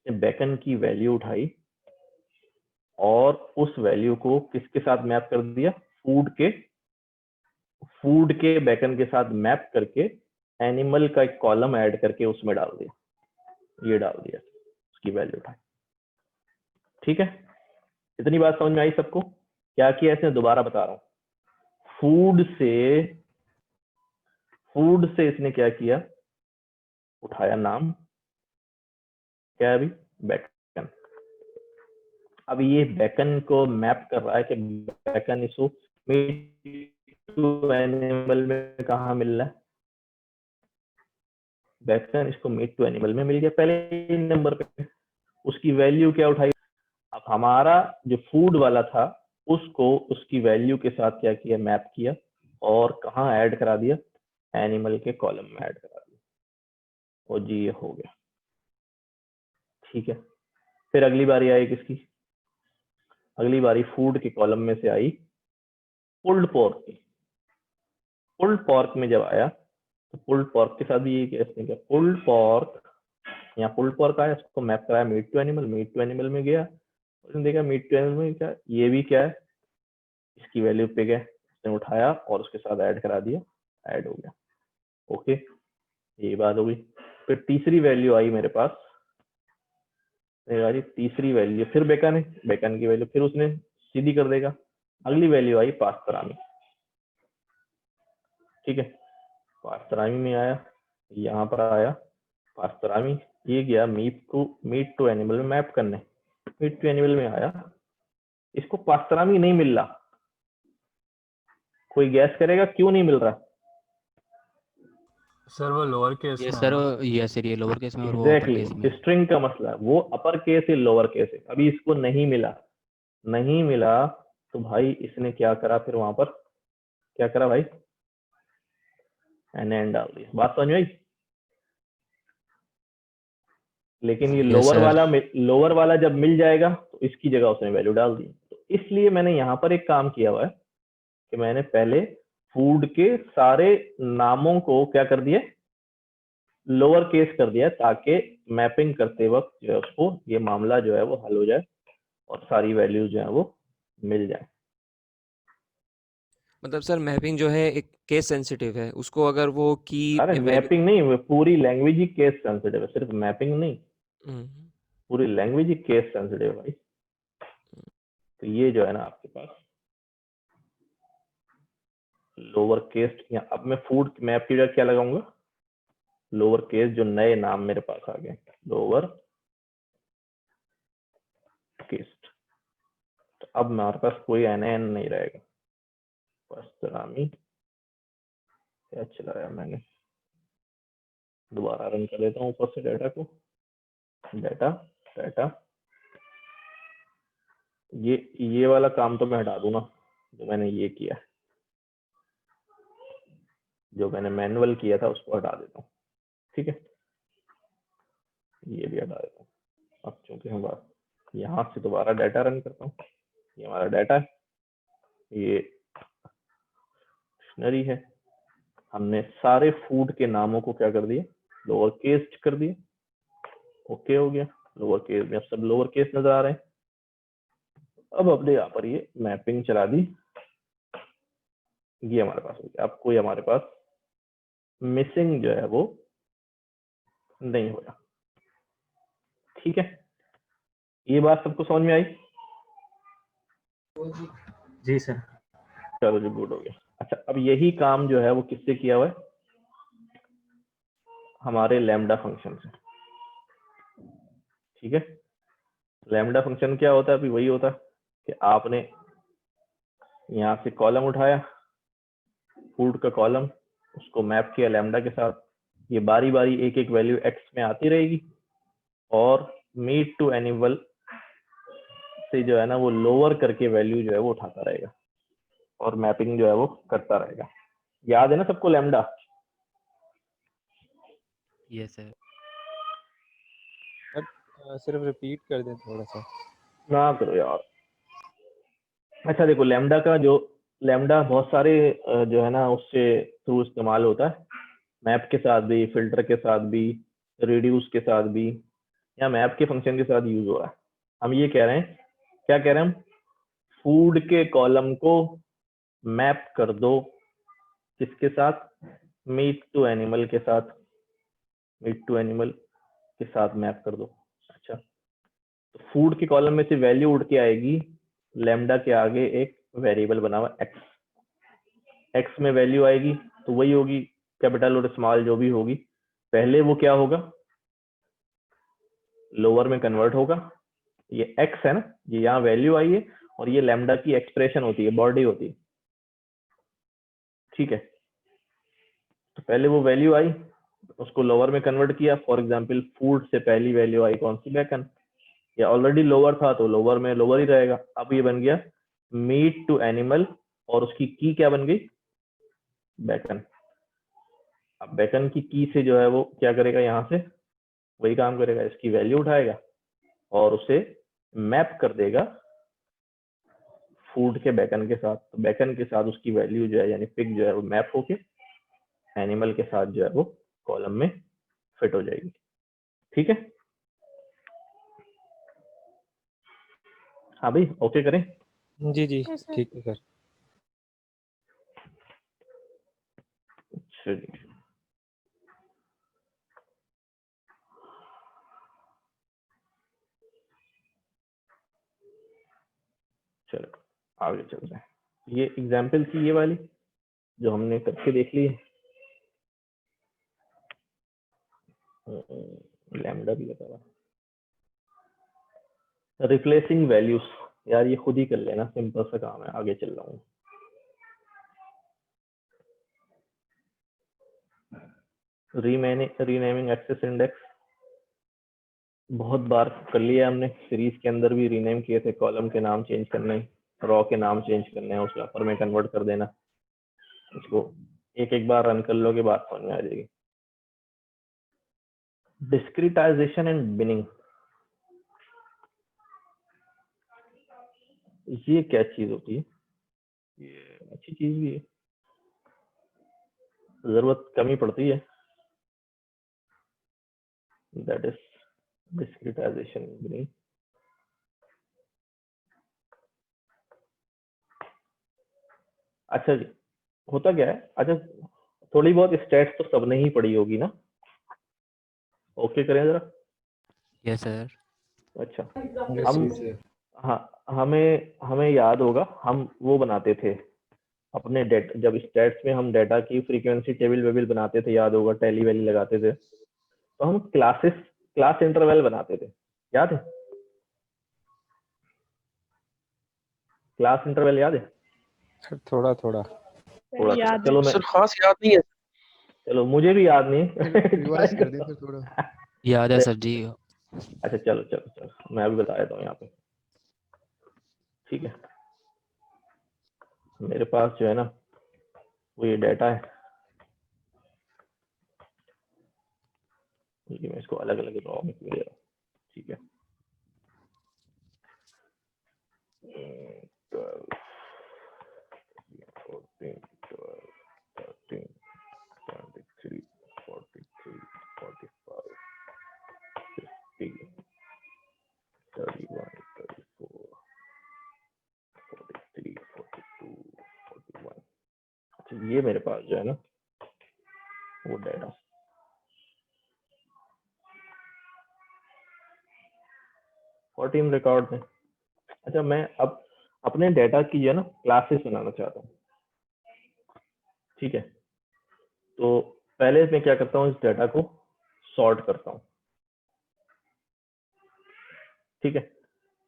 बैकन की वैल्यू उठाई और उस वैल्यू को किसके साथ मैप कर दिया, फूड के बैकन के साथ मैप करके एनिमल का एक कॉलम ऐड करके उसमें डाल दिया, ये डाल दिया, उसकी वैल्यू उठाई। ठीक है, इतनी बात समझ में आई सबको? क्या किया इसने, दोबारा बता रहा हूँ, फूड से इसने क्या किया, उठाया नाम, क्या है अभी, बैकन। अब ये बैकन को मैप कर रहा है कि बैकन इसको मीट टू एनिमल में कहाँ मिल रहा है, बैकन इसको मीट टू एनिमल में मिल गया पहले नंबर पे। उसकी वैल्यू क्या उठाई, अब हमारा जो फूड वाला था उसको उसकी वैल्यू के साथ क्या किया, मैप किया और कहाँ ऐड करा दिया, एनिमल के कॉलम में ऐड करा दिया, और जी ये हो गया। ठीक है, फिर अगली बारी आई किसकी, अगली बारी फूड के कॉलम में से आई पुल्ड पोर्क की। पुल्ड पोर्क में जब आया तो पुल्ड पोर्क के साथ भी ये इसने किया, पुल्ड पोर्क, यहाँ पुल्ड पोर्क आया, इसको मैप कराया meat to animal, meat to animal में गया, उसने देखा मीट टू एनिमल में क्या, ये भी क्या है, इसकी वैल्यू पे गया, उसने उठाया और उसके साथ ऐड करा दिया, ऐड हो गया। ओके, ये बात हो गई। फिर तीसरी वैल्यू आई मेरे पास, तीसरी वैल्यू फिर बैकन है, बैकन की वैल्यू फिर उसने सीधी कर देगा। अगली वैल्यू आई पास्टरामी। ठीक है, पास्टरामी में आया, यहाँ पर आया पास्टरामी, ये गया मीट टू एनिमल में मैप करने, मीट टू एनिमल में आया, इसको पास्टरामी नहीं मिल रहा, कोई गैस करेगा क्यों नहीं मिल रहा? सर वो लोअर केस ये में सर, है ना? ये सर ये लोअर केस में और वो अपर केस में। एग्जैक्टली, स्ट्रिंग का मसला है, वो अपर केस है लोअर केस है, अभी इसको नहीं मिला तो भाई इसने क्या करा, फिर वहां पर क्या करा भाई, एन डाल दिया। बात समझ में आई? लेकिन ये Yes, लोअर वाला जब मिल जाएगा तो इसकी जगह उसने वैल्यू डाल दी। तो इसलिए मैंने यहाँ पर एक काम किया हुआ है कि मैंने पहले फूड के सारे नामों को क्या कर दिया, लोअर केस कर दिया ताकि मैपिंग करते वक्त जो है उसको ये मामला जो है वो हल हो जाए और सारी वैल्यूज जो है वो मिल जाए। मतलब सर मैपिंग जो है एक केस सेंसिटिव है, उसको अगर वो की अरे वैल्यू मैपिंग नहीं, वो पूरी लैंग्वेज ही केस सेंसिटिव है, सिर्फ मैपिंग नहीं, हम्म, पूरी लैंग्वेज ही केस सेंसिटिव है भाई। तो ये जो है ना आपके पास लोअर केस, या अब मैं फूड मैप की जगह क्या लगाऊंगा, लोअर केस, जो नए नाम मेरे पास आ गए, लोअर केस। तो अब हमारे पास कोई NN नहीं रहेगा। पस्तरामी क्या चलाया मैंने, दोबारा रन कर देता हूँ ऊपर से डाटा को, डाटा डाटा। ये वाला काम तो मैं हटा दूंगा जो मैंने ये किया, जो मैंने मैनुअल किया था उसको हटा देता हूँ, ठीक है, ये भी हटा देता हूँ। अब चूंकि हम बात यहाँ से दोबारा डाटा रन करता हूँ, ये हमारा डाटा है, ये डिक्शनरी है, हमने सारे फूड के नामों को क्या कर दिया, लोअर केस कर दिए, ओके हो गया, लोअर केस में अब सब लोअर केस नजर आ रहे हैं। अब अपने यहाँ पर ये मैपिंग चला दी, ये हमारे पास हो गया। अब कोई हमारे पास मिसिंग जो है वो नहीं होगा, ठीक है, ये बात सबको समझ में आई? जी सर। चलो जी, गुड हो गया। अच्छा, अब यही काम जो है वो किससे किया हुआ है, हमारे लैम्डा फंक्शन से, ठीक है। लैम्डा फंक्शन क्या होता है, अभी वही होता है कि आपने यहाँ से कॉलम उठाया, फूड का कॉलम, उसको मैप किया लैम्डा के साथ, ये बारी बारी एक एक वैल्यू एक्स में आती रहेगी और मीट टू एनिमल से जो है ना वो लोअर करके वैल्यू जो है वो उठाता रहेगा और मैपिंग जो है वो करता रहेगा। याद है ना सबको लैम्डा? Yes sir. सिर्फ रिपीट कर दें थोड़ा सा। ना करो यार। अच्छा देखो, लैम्डा का जो लैम्डा बहुत सारे जो है ना उससे थ्रू इस्तेमाल होता है, मैप के साथ भी, फिल्टर के साथ भी, रिड्यूस के साथ भी, या मैप के फंक्शन के साथ यूज हो रहा है। हम ये कह रहे हैं, क्या कह रहे हैं हम, फूड के कॉलम को मैप कर दो किसके साथ, मीट टू एनिमल के साथ, मीट टू एनिमल के साथ मैप कर दो। अच्छा, तो फूड के कॉलम में से वैल्यू उड़ के आएगी लैम्डा के आगे एक वेरिएबल बना हुआ एक्स, एक्स में वैल्यू आएगी तो वही होगी कैपिटल और स्मॉल जो भी होगी, पहले वो क्या होगा, लोअर में कन्वर्ट होगा, ये एक्स है ना, ये यहाँ वैल्यू आई है और ये लैम्डा की एक्सप्रेशन होती है, बॉडी होती है, ठीक है। तो पहले वो वैल्यू आई, उसको लोअर में कन्वर्ट किया, फॉर एग्जांपल फूड से पहली वैल्यू आई कौन सी, बेकन, या ऑलरेडी लोअर था तो लोअर में लोअर ही रहेगा। अब ये बन गया मीट टू एनिमल और उसकी की क्या बन गई, बेकन। अब बेकन की की से जो है वो क्या करेगा, यहाँ से वही काम करेगा, इसकी वैल्यू उठाएगा और उसे मैप कर देगा फूड के बेकन के साथ। तो बेकन के साथ उसकी वैल्यू जो है यानी पिग जो है वो मैप होके एनिमल के साथ जो है वो कॉलम में फिट हो जाएगी, ठीक है। हाँ भाई, ओके करें? जी जी Yes, sir. ठीक है सर। अच्छा जी, चलो आगे चलते हैं। ये एग्जाम्पल थी ये वाली जो हमने करके देख ली है, लैम्डा भी लगा हुआ, रिप्लेसिंग वैल्यूज, यार ये खुद ही कर लेना, सिंपल सा काम है, आगे चल रहा हूँ। रीनेमिंग एक्सेस इंडेक्स बहुत बार कर लिया हमने, सीरीज के अंदर भी रीनेम किए थे, कॉलम के नाम चेंज करने, रॉ के नाम चेंज करने हैं, उसके अपर में कन्वर्ट कर देना। इसको एक एक बार रन कर लोगे बात समझ में आ जाएगी। डिस्क्रिटाइजेशन एंड बिनिंग, ये क्या चीज होती है, ये अच्छी चीज भी है, जरूरत कमी पड़ती है। That is discretization green. अच्छा जी, होता क्या है, अच्छा थोड़ी बहुत स्टैट्स तो सबने ही पढ़ी होगी ना, ओके करें जरा। Yes sir. अच्छा यस हम सर। हाँ, हमें याद होगा हम वो बनाते थे अपने डेटा, जब स्टैट्स में हम डेटा की फ्रीक्वेंसी टेबल वेबल बनाते थे, याद होगा, टैली वैली लगाते थे, तो हम क्लास इंटरवल बनाते थे, याद है? क्लास इंटरवल याद है? थोड़ा थोड़ा थोड़ा याद है। चलो मैं, सर खास याद नहीं है। चलो मुझे भी याद नहीं रिवाइज कर दिया सर थोड़ा। याद है सर जी। अच्छा चलो चलो चलो, मैं अभी बता देता हूँ यहाँ पे, ठीक है। मेरे पास जो है ना वो ये डाटा है, ठीक है, मैं इसको अलग अलग रॉ में क्यों ले रहा हूँ, ठीक है। 12, 14, 12, 13, 23, 43, 45, 50, 31, 34, 43, 42, 41। अच्छा ये मेरे पास जो है ना वो डाटा 14 रिकॉर्ड में। अच्छा मैं अब अपने डाटा की जो है ना क्लासेस बनाना चाहता हूँ, ठीक है। तो पहले मैं क्या करता हूँ, इस डाटा को सॉर्ट करता हूँ, ठीक है।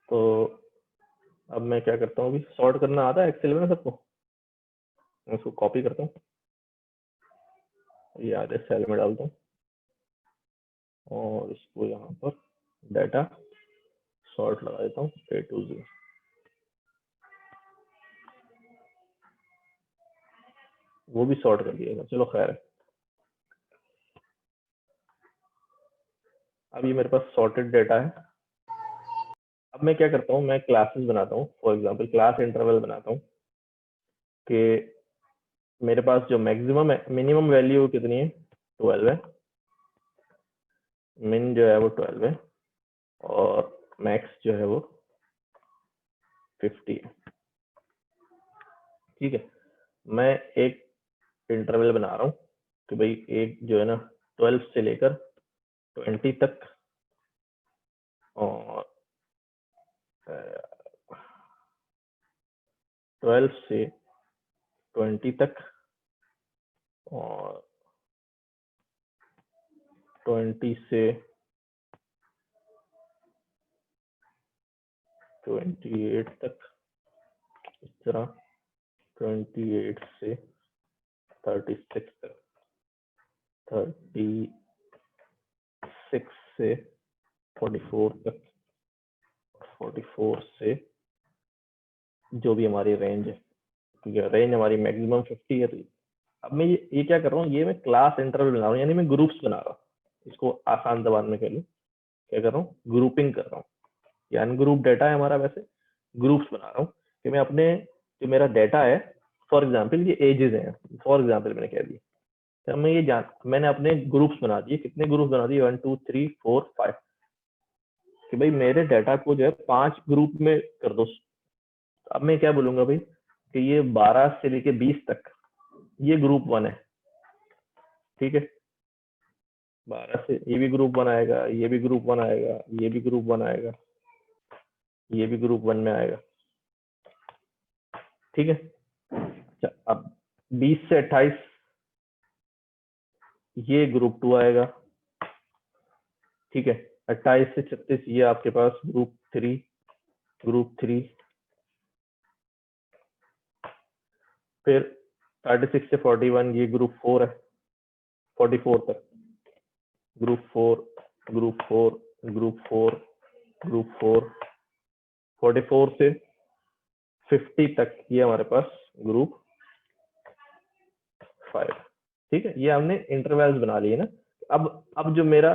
तो अब मैं क्या करता हूँ, अभी सॉर्ट करना आता है एक्सेल में सबको, मैं इसको कॉपी करता हूँ, ये आधे सेल में डालता हूँ और इसको यहाँ पर डाटा सॉर्ट लगा देता हूँ A to Z। वो भी सॉर्ट कर दिएगा, चलो खैर है। अब ये मेरे पास सॉर्टेड डाटा है। अब मैं क्या करता हूँ, मैं क्लासेस बनाता हूँ, फॉर एग्जांपल क्लास इंटरवल बनाता हूँ कि मेरे पास जो मैक्सिमम है, मिनिमम वैल्यू कितनी है, 12 है, मिन जो है वो 12 है और मैक्स जो है वो 50 है, ठीक है। मैं एक इंटरवल बना रहा हूँ कि भाई एक जो है ना 12 से लेकर 20 तक और 12 से 20 तक और 20 से 28 तक, इस तरह 28 से 36 तक, 36 से 44 तक, 44 से जो भी हमारी रेंज है, क्योंकि रेंज हमारी मैक्सिमम 50 है। तो अब मैं ये क्या कर रहा हूँ, ये मैं क्लास इंटरवल बना रहा हूँ, यानी मैं ग्रुप्स बना रहा हूँ, इसको आसान जबान में कह लूँ, क्या कर रहा हूँ, ग्रुपिंग कर रहा हूँ, यानी ग्रुप डाटा है हमारा, वैसे ग्रुप्स बना रहा हूँ कि मैं अपने जो मेरा डाटा है, फॉर एग्जांपल ये एजेस हैं, फॉर एग्जांपल मैंने कह दिया, तो मैं ये मैंने अपने ग्रुप्स बना दिए, कितने ग्रुप बना दिए, 1 2 3 4 5, कि भाई मेरे डाटा को जो है 5 ग्रुप में कर दो। अब मैं क्या बोलूंगा भाई कि ये 12 से लेके 20 तक ये ग्रुप 1 है, ठीक है। 12 से ये भी ग्रुप 1 आएगा, ये भी ग्रुप 1 आएगा, ये भी ग्रुप 1 आएगा, ये भी ग्रुप 1 में आएगा, ठीक है। अच्छा अब 20 से 28 ये ग्रुप 2 आएगा, ठीक है। 28 से 36 ये आपके पास ग्रुप 3, फिर 36 से 41 ये ग्रुप 4 है, 44 तक ग्रुप 4, ग्रुप 4, ग्रुप 4, ग्रुप 4, 44 से 50 तक ये हमारे पास ग्रुप 5, ठीक है। ये हमने इंटरवल्स बना लिए ना। अब जो मेरा,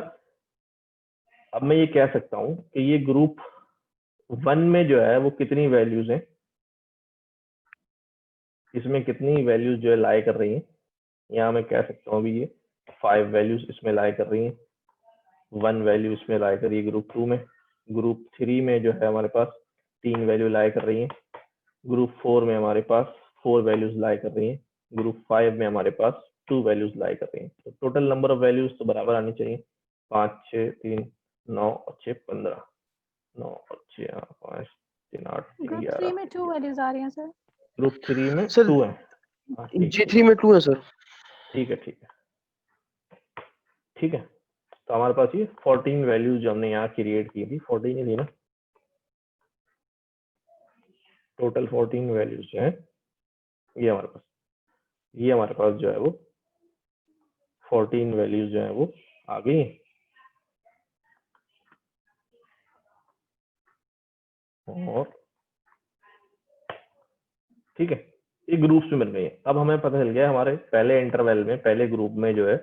अब मैं ये कह सकता हूँ कि ये ग्रुप 1 में जो है वो कितनी वैल्यूज हैं, इसमें कितनी वैल्यूज जो है लाई कर रही हैं, यहाँ मैं कह सकता हूँ अभी ये 5 वैल्यूज इसमें लाई कर रही हैं, 1 वैल्यू इसमें लाई कर रही है ग्रुप 2 में, ग्रुप 3 में जो है हमारे पास 3 वैल्यू लाई कर रही है, ग्रुप 4 में हमारे पास 4 वैल्यूज लाई कर रही हैं, ग्रुप 5 में हमारे पास 2 वैल्यूज लाई कर रही हैं। तो टोटल नंबर ऑफ वैल्यूज तो बराबर आनी चाहिए, 5 6 3 9 और 6 15, 9 और 6 5 3 8 3 ग्रुप 3 11। में 2 वैल्यूज आ रही हैं सर। ग्रुप 3 में सर 2 है। हाँ, ठीक है G3 में 2 है सर। ठीक है ठीक है ठीक है। तो हमारे पास ये 14 वैल्यूज जो हमने यहाँ क्रिएट की थी, 14 ही थी ना, टोटल 14 वैल्यूज जो है ये हमारे पास जो है वो 14 वैल्यूज जो है वो आ गई हैं। और ठीक है, ये ग्रुप्स में बन गई है। अब हमें पता चल गया हमारे पहले इंटरवल में, पहले ग्रुप में जो है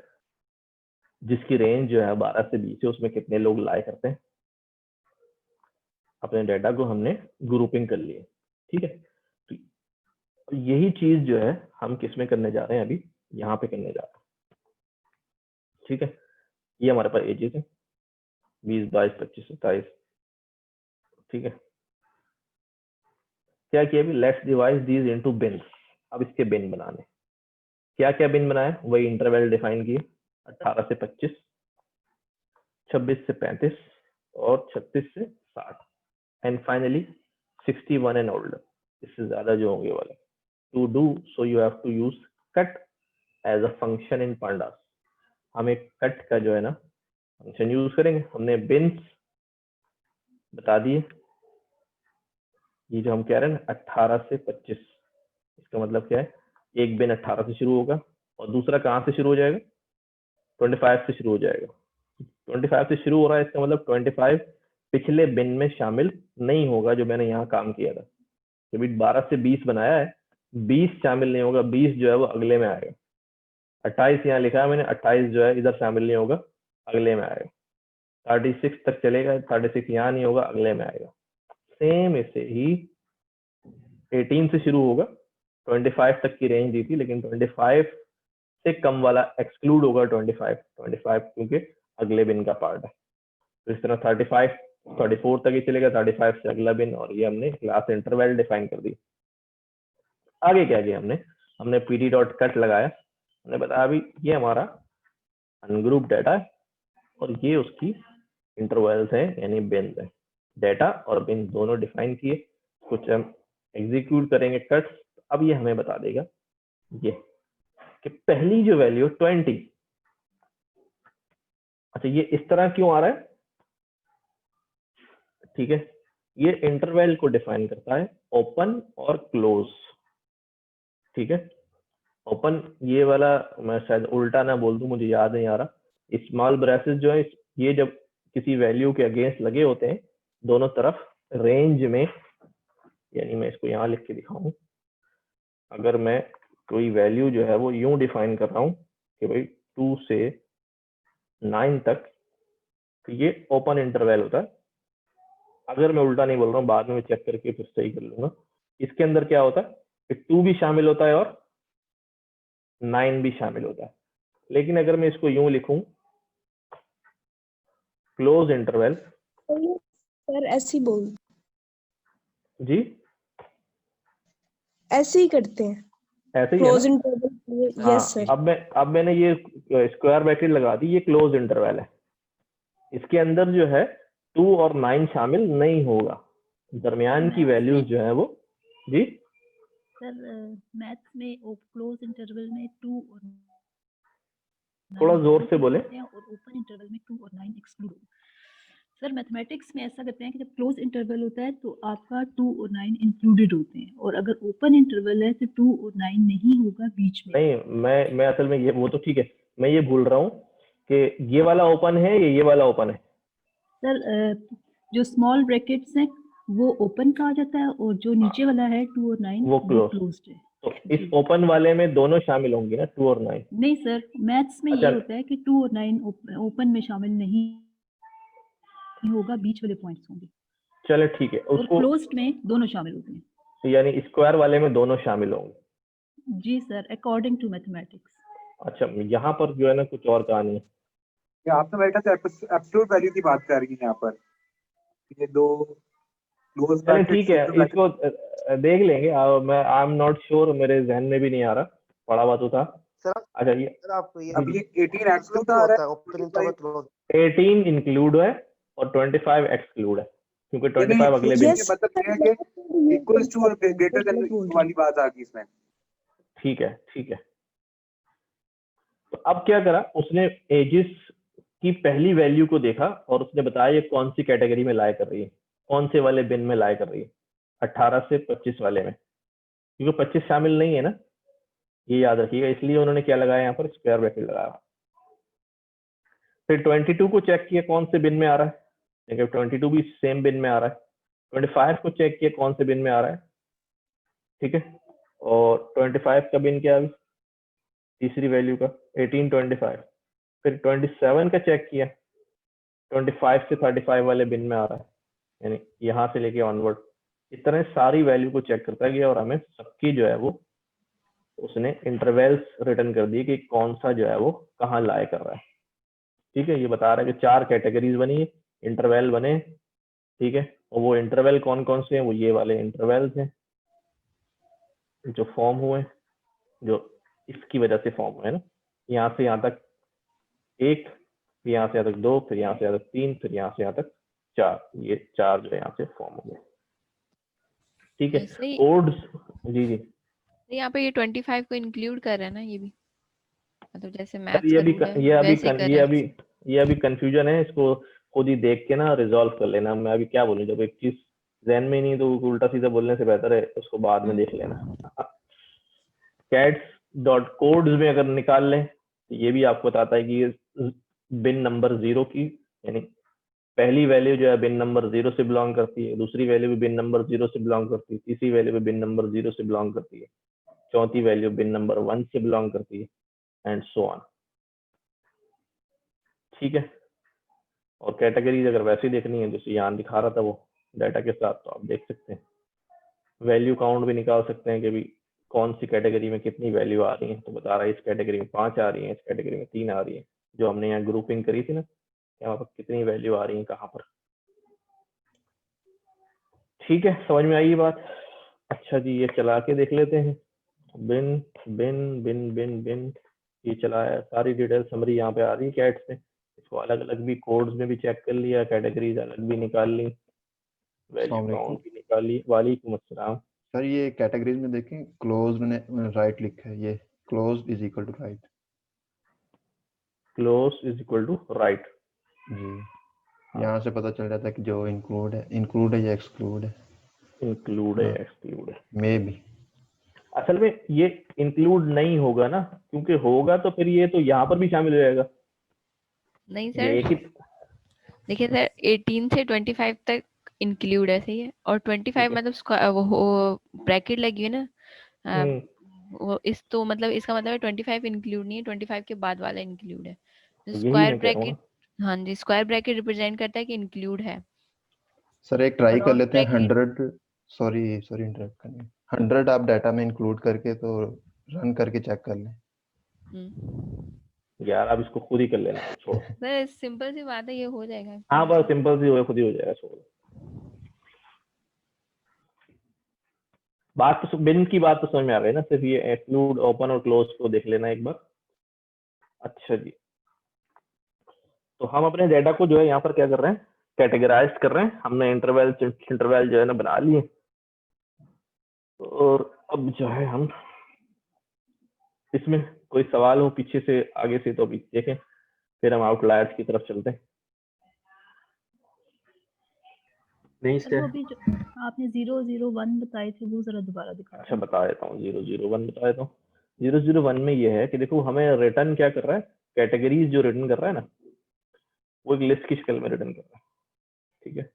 जिसकी रेंज जो है 12 से 20 है, उसमें कितने लोग लाई करते हैं। अपने डाटा को हमने ग्रुपिंग कर ली है, ठीक है। तो यही चीज जो है हम किस में करने जा रहे हैं, अभी यहाँ पे करने जा रहे हैं, ठीक है। ये हमारे पास एजेस है 20 22 25 27, ठीक है। क्या किया अभी, let's divide these into beans. अब इसके बिन बनाने, क्या क्या बिन बनाए, वही इंटरवल डिफाइन किए, 18 से 25, 26 से 35 और 36 से 60 एंड फाइनली 61 एंड ओल्डर, इससे ज्यादा जो होंगे वाले। To do so you have to use cut as a function in pandas. हम एक कट का जो है ना फंक्शन यूज करेंगे। हमने बिन्स बता दिए, ये जो हम कह रहे हैं ना 18 से 25, इसका मतलब क्या है, एक बिन 18 से शुरू होगा और दूसरा कहाँ से शुरू हो जाएगा, 25 से शुरू हो जाएगा। 25 से शुरू हो रहा है, इसका मतलब 25 पिछले बिन में शामिल नहीं होगा जो मैंने यहाँ काम किया था। जब 12 से 20 बनाया है, 20 शामिल नहीं होगा, 20 जो है वो अगले में आएगा। 28 यहाँ लिखा है मैंने, 28 जो है इधर शामिल नहीं होगा, अगले में आएगा। 36 तक चलेगा, 36 यहाँ नहीं होगा, अगले में आएगा। सेम ऐसे ही 18 से शुरू होगा, 25 तक की रेंज दी थी, लेकिन 25 से कम वाला एक्सक्लूड होगा 25 क्योंकि अगले बिन का पार्ट है। तो इस तरह 35 34 तक ही चलेगा, 35 से अगला बिन, और ये हमने क्लास इंटरवल डिफाइन कर दी। आगे क्या किया हमने pd डॉट कट लगाया, हमने बताया अभी ये हमारा अनग्रुप डाटा है और ये उसकी इंटरवल्स है यानी बिन है। डाटा और बिन दोनों डिफाइन किए, कुछ हम एग्जीक्यूट करेंगे कट्स। अब ये हमें बता देगा ये कि पहली जो वैल्यू 20, अच्छा ये इस तरह क्यों आ रहा है, ठीक है। ये इंटरवल को डिफाइन करता है, ओपन और क्लोज, ठीक है। ओपन ये वाला, मैं शायद उल्टा ना बोल दूं, मुझे याद नहीं आ रहा। स्मॉल ब्रेसेस जो है ये जब किसी वैल्यू के अगेंस्ट लगे होते हैं दोनों तरफ रेंज में, यानी मैं इसको यहाँ लिख के दिखाऊं, अगर मैं कोई वैल्यू जो है वो यूं डिफाइन कर रहा हूं कि भाई 2 से 9 तक, तो ये ओपन इंटरवल होता है। अगर मैं उल्टा नहीं बोल रहा हूँ, बाद में मैं चेक करके फिर सही कर लूंगा। इसके अंदर क्या होता है कि 2 भी शामिल होता है और 9 भी शामिल होता है। लेकिन अगर मैं इसको यूं लिखूं, क्लोज इंटरवल, सर ऐसे ही बोल, जी ऐसे ही करते हैं ऐसे ही है क्लोज ना? इंटरवल। हाँ, यस सर। अब मैंने ये स्क्वायर ब्रैकेट लगा दी, ये क्लोज इंटरवल है। इसके अंदर जो है 2 और 9 शामिल नहीं होगा, दरमियान की वैल्यूज जो है वो, जी सर मैथ्स में क्लोज इंटरवल में 2 और 9 थोड़ा जोर से बोले। और ओपन इंटरवल में 2 और 9 एक्सक्लूड होगा। सर मैथमेटिक्स में ऐसा करते हैं कि जब क्लोज इंटरवल होता है तो आपका 2 और 9 इंक्लूडेड होते हैं, और अगर ओपन इंटरवल है तो 2 और 9 नहीं होगा बीच में। नहीं, मैं असल में ये, वो तो ठीक है, मैं ये भूल रहा हूँ कि ये वाला ओपन है या ये वाला ओपन है। सर जो स्मॉल ब्रैकेट्स हैं वो ओपन कहा जाता है, और जो नीचे वाला है 2 और 9 वो क्लोज्ड है। तो इस ओपन वाले में दोनों शामिल होंगे ना, 2 और 9? नहीं सर, मैथ्स में अच्छा, ये होता है कि 2 और 9 ओपन में शामिल नहीं होगा, बीच वाले पॉइंट्स होंगे। चलो ठीक है, और उसको क्लोज्ड में दोनों शामिल होते हैं। तो यानी स्क्वायर वाले में दोनों शामिल होंगे। जी सर, अकॉर्डिंग टू मैथमेटिक्स। अच्छा, यहाँ पर जो है ना कुछ और कहानी है। आप तो मेरे ख्याल से एब्सोल्यूट वैल्यू की बात कर रही हैं यहाँ पर, ये दो क्लोज चलिए ब्रैकेट ठीक है, इसको देख लेंगे। मैं आई एम नॉट श्योर, मेरे जहन में भी नहीं आ रहा, पढ़ा हुआ तो था। सर अच्छा ये सर आपको ये अब ये 18 एब्सोल्यूट आ रहा है, ओपन इंटरवल क्लोज 18 इंक्लूड है और 25 एक्सक्लूड है, क्योंकि 25 अगले दिन। यस मतलब ये है कि इक्वल्स टू और ग्रेटर देन वाली बात आ गई इसमें। ठीक है ठीक है। तो अब क्या करा उसने, एजिस की पहली वैल्यू को देखा और उसने बताया ये कौन सी कैटेगरी में लाए कर रही है, कौन से वाले बिन में लाए कर रही है, 18 से 25 वाले में, क्योंकि 25 शामिल नहीं है ना, ये याद रखिएगा। इसलिए उन्होंने क्या लगाया यहाँ पर, स्क्वायर ब्रैकेट लगाया। फिर 22 को चेक किया कौन से बिन में आ रहा है, देखिए 22 भी सेम बिन में आ रहा है। 25 को चेक किया कौन से बिन में आ रहा है, ठीक है। और 25 का बिन क्या है, तीसरी वैल्यू का 1825। फिर 27 का चेक किया, 25 से 35 वाले बिन में आ रहा है, यानी यहाँ से लेके ऑनवर्ड। इस तरह सारी वैल्यू को चेक करता गया और हमें सबकी जो है वो उसने इंटरवल्स रिटर्न कर दिए कि कौन सा जो है वो कहाँ लाए कर रहा है, ठीक है। ये बता रहा है कि 4 कैटेगरीज बनी, इंटरवल बने, ठीक है। और वो इंटरवल कौन कौन से हैं, वो ये वाले इंटरवल्स हैं जो फॉर्म हुए, जो इसकी वजह से फॉर्म हुए ना, यहाँ से यहाँ तक 1, फिर यहाँ से यहाँ तक 2, फिर यहाँ से यहाँ तक 3, फिर यहाँ से यहाँ तक 4, ये 4 जो है यहाँ से फॉर्म हो गए, ठीक है। कोड्स जी जी यहाँ पे ये 25 को इंक्लूड कर रहा है ना, ये भी मतलब जैसे सर मैथ्स ये अभी कंफ्यूजन है, इसको खुद ही देख के ना रिजॉल्व कर लेना। मैं अभी क्या बोलूं, जब एक चीज जहन में नहीं तो उल्टा सीधा बोलने से बेहतर है उसको बाद में देख लेना। कैट्स डॉट कोड्स में अगर निकाल लें तो ये भी आपको बताता है कि बिन नंबर 0 की, यानी पहली वैल्यू जो है बिन नंबर 0 से बिलोंग करती है, दूसरी वैल्यू भी बिन नंबर 0 से बिलोंग करती है, तीसरी वैल्यू भी बिन नंबर 0 से बिलोंग करती है, चौथी वैल्यू बिन नंबर 1 से बिलोंग करती है, एंड सो ऑन, ठीक है। और कैटेगरीज अगर वैसे देखनी है जैसे यहाँ दिखा रहा था वो डाटा के साथ, तो आप देख सकते हैं। वैल्यू काउंट भी निकाल सकते हैं कि भी कौन सी कैटेगरी में कितनी वैल्यू आ रही है, तो बता रहा है इस कैटेगरी में 5 आ रही है, इस कैटेगरी में 3 आ रही है, जो हमने यहाँ ग्रुपिंग करी थी ना, यहाँ पर कितनी वैल्यू आ रही है कहाँ पर, ठीक है। समझ में आई ये बात? अच्छा जी, ये चला के देख लेते हैं। बिन बिन बिन बिन बिन ये चलाया, सारी डिटेल समरी यहाँ पे आ रही है कैट्स में। इसको अलग अलग भी कोड्स में भी चेक कर लिया, कैटेगरीज अलग भी निकाल ली, वैल्यू काउंट भी निकाल ली। वालेकुम अस्सलाम सर। ये कैटेगरीज में देखें, क्लोज मैंने राइट लिखा है, ये close is equal to right, close is equal to right जी। यहाँ से पता चल जाता है कि जो इंक्लूड है या एक्सक्लूड है, इंक्लूड है एक्सक्लूड है, मे बी। असल में ये इंक्लूड नहीं होगा ना, क्योंकि होगा तो फिर ये तो यहाँ पर भी शामिल हो जाएगा। नहीं सर, देखिए सर 18 से 25 तक इंक्लूड है, सही है। और 25 मतलब वो ब्रैकेट लगी है ना, वो इस तो मतलब इसका मतलब है 25 इंक्लूड नहीं है, 25 के बाद वाला इंक्लूड है। स्क्वायर ब्रैकेट, हाँ जी, स्क्वायर ब्रैकेट रिप्रेजेंट करता है कि इंक्लूड है। सर एक ट्राई कर लेते हैं 100, सॉरी इंटरप्ट करने, 100 आप डाटा में इंक्लूड करके तो रन करके चेक कर लें। यार आप इसको खुद ही कर लेना, छोड़ो सर सिंपल सी बात है, ये हो जाएगा। हाँ बस सिंपल सी खुद ही हो जाएगा, छोड़ो। बात तो बिन की बात तो समझ में आ गई ना, सिर्फ ये एक्सक्लूड ओपन और क्लोज को देख लेना एक बार। अच्छा जी, तो हम अपने डेटा को जो है यहाँ पर क्या कर रहे हैं, कैटेगराइज कर रहे हैं। हमने इंटरवल जो है ना बना लिए, और अब जो है हम इसमें कोई सवाल हो पीछे से आगे से तो अभी देखें, फिर हम आउटलायर्स की तरफ चलते हैं। नहीं सर, वो भी जो आपने 001 बताए थे वो जरा दोबारा दिखा। अच्छा बता देता हूँ, 001 बता देता हूँ। 001 में ये है कि देखो हमें रिटर्न क्या कर रहा है, कैटेगरीज जो रिटर्न कर रहा है ना, वो एक लिस्ट की शक्ल में रिटर्न कर रहा है, ठीक है।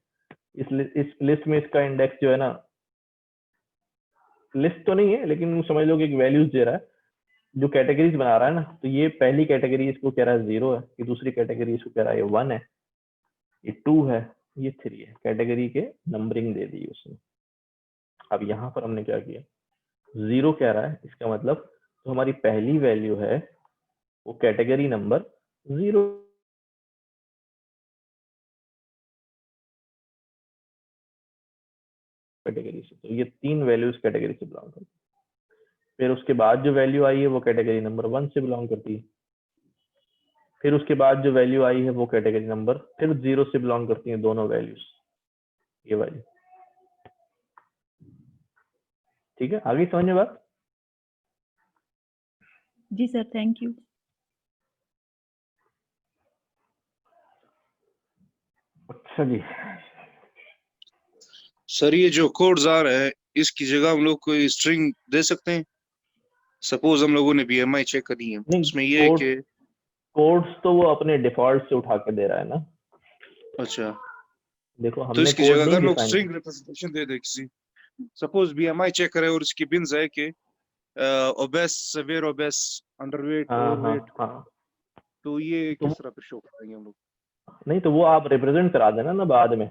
इस लिस्ट में इसका इंडेक्स जो है ना, लिस्ट तो नहीं है लेकिन समझ लो कि एक वैल्यूज दे रहा है जो कैटेगरीज बना रहा है ना। तो ये पहली कैटेगरी इसको कह रहा है 0 है, ये दूसरी कैटेगरी इसको कह रहा है ये 1 है, ये 2 है, ये 3 है। कैटेगरी के नंबरिंग दे दी उसने। अब यहाँ पर हमने क्या किया, 0 कह रहा है, इसका मतलब जो हमारी पहली वैल्यू है वो कैटेगरी नंबर 0 कैटेगरी से, तो ये 3 वैल्यूज कैटेगरी से बिलोंग करती है। फिर उसके बाद जो वैल्यू आई है वो कैटेगरी नंबर 1 से बिलोंग करती है। फिर उसके बाद जो वैल्यू आई है वो कैटेगरी नंबर फिर 0 से बिलोंग करती है, दोनों वैल्यूज ये वाली। ठीक है, आगे समझ में बात? जी सर, थैंक यू। अच्छा जी, सर ये जो कोड्स आ रहे हैं इसकी जगह हम लोग कोई स्ट्रिंग दे सकते हैं? सपोज हम लोगों ने BMI चेक करनी है, नहीं उसमें ये है कि कोड्स तो वो अपने डिफॉल्ट से उठा के दे रहा है ना। अच्छा, देखो तो हमने इसकी कोड जगह नहीं अगर लोग डिफाइन स्ट्रिंग रिप्रेजेंटेशन दे दे किसी, सपोज BMI चेक करे और इसकी बिन्स है कि ओबेस, सेवियर ओबेस, अंडरवेट, हाँ हाँ ओवरवेट, हाँ, तो ये तो किस तरह फिर शो करेंगे हम लोग? नहीं तो वो आप रिप्रेजेंट करा देना ना बाद में।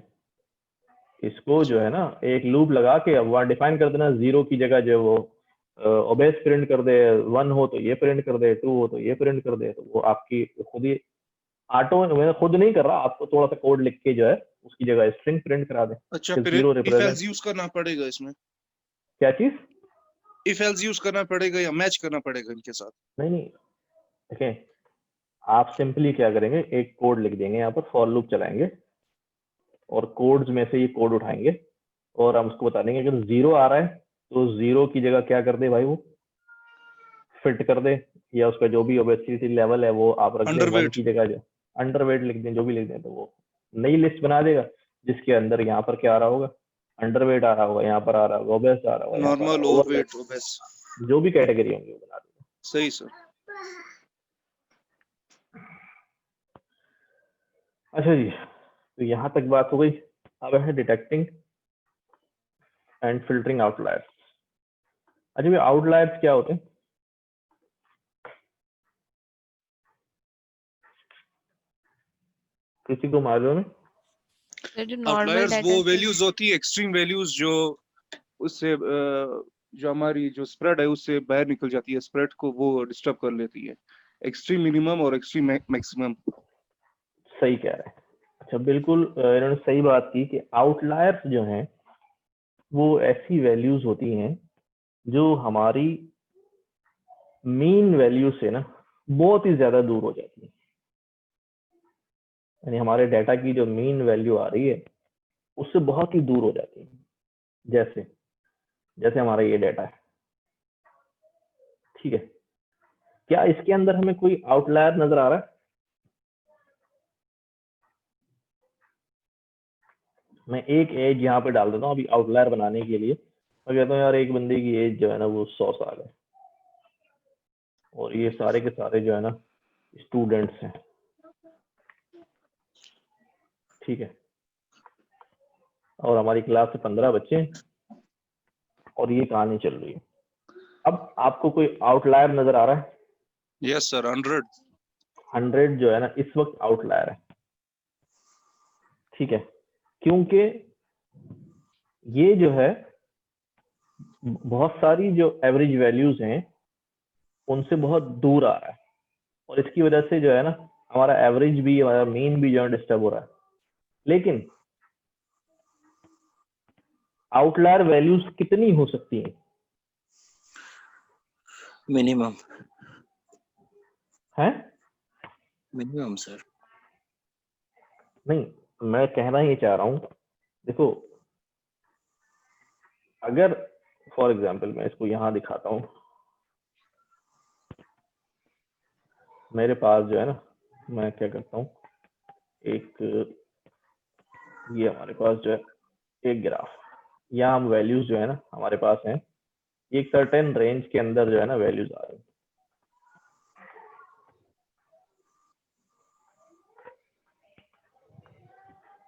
इसको जो है ना एक लूप लगा के अब वहाँ डिफाइन कर देना, 0 की जगह जो वो ओबेस प्रिंट कर दे, 1 हो तो ये प्रिंट कर दे, 2 हो तो ये प्रिंट कर दे। तो वो आपकी खुद ही ऑटो, मैं खुद नहीं कर रहा, आपको थोड़ा सा कोड लिख के जो है उसकी जगह स्ट्रिंग प्रिंट करा दे। अच्छा, फिर फिर 0 इफ रिप्रेजेंट एल्स यूज करना पड़ेगा इसमें? क्या चीज? इफ एल्स यूज करना पड़ेगा या मैच करना पड़ेगा इनके साथ? नहीं देखें, आप सिंपली क्या करेंगे, एक कोड लिख देंगे यहाँ पर, फॉर लूप चलाएंगे और कोड्स में से ये कोड उठाएंगे और हम उसको बता देंगे अगर 0 आ रहा है तो 0 की जगह क्या कर दे भाई, वो फिट कर दे, या उसका जो भी ओबेसिटी लेवल है वो आप रख दें 1 की जगह, जो अंडरवेट लिख दें, जो भी लिख दें, तो वो नई लिस्ट बना देगा जिसके अंदर यहाँ पर क्या आ रहा होगा, अंडरवेट आ रहा होगा, यहाँ पर आ रहा होगा ओबेस आ रहा होगा, नॉर्मल, ओवरवेट, ओबेस, जो भी कैटेगरी होंगी वो बना देगा। सही सर। अच्छा जी, तो यहाँ तक बात हो गई। अब है डिटेक्टिंग एंड फिल्टरिंग आउटलायर्स। अच्छा ये आउटलायर्स क्या होते हैं? किसी को मालूम है? आउटलायर्स वो वैल्यूज होती है, एक्सट्रीम वैल्यूज जो उससे जो हमारी जो स्प्रेड है उससे बाहर निकल जाती है, स्प्रेड को वो डिस्टर्ब कर लेती है। एक्सट्रीम मिनिमम और एक्सट्रीम मैक्सिमम। सही कह रहे हैं। अच्छा बिल्कुल, इन्होंने सही बात की कि आउटलायर्स जो हैं वो ऐसी वैल्यूज होती हैं जो हमारी मीन वैल्यू से ना बहुत ही ज्यादा दूर हो जाती है। यानी हमारे डाटा की जो मीन वैल्यू आ रही है उससे बहुत ही दूर हो जाती है। जैसे हमारा ये डाटा है, ठीक है, क्या इसके अंदर हमें कोई आउटलायर नजर आ रहा है? मैं एक एज यहाँ पे डाल देता हूँ अभी आउटलायर बनाने के लिए। मैं कहता हूँ यार एक बंदे की एज जो है ना वो 100 साल है और ये सारे के सारे जो है ना स्टूडेंट्स हैं, ठीक है, और हमारी क्लास से 15 बच्चे हैं और ये कहानी चल रही है। अब आपको कोई आउटलायर नजर आ रहा है? यस सर, 100 जो है ना इस वक्त आउटलायर है, ठीक है, क्योंकि ये जो है बहुत सारी जो एवरेज वैल्यूज हैं उनसे बहुत दूर आ रहा है और इसकी वजह से जो है ना हमारा एवरेज भी, हमारा मीन भी जो है डिस्टर्ब हो रहा है। लेकिन आउटलायर वैल्यूज कितनी हो सकती हैं? मिनिमम है मिनिमम सर। नहीं, मैं कहना ही चाह रहा हूं, देखो अगर फॉर एग्जांपल मैं इसको यहां दिखाता हूं, मेरे पास जो है ना, मैं क्या करता हूं, एक ये हमारे पास जो है एक ग्राफ, यहाँ हम वैल्यूज जो है ना हमारे पास हैं, एक सर्टेन रेंज के अंदर जो है ना वैल्यूज आ रही हैं।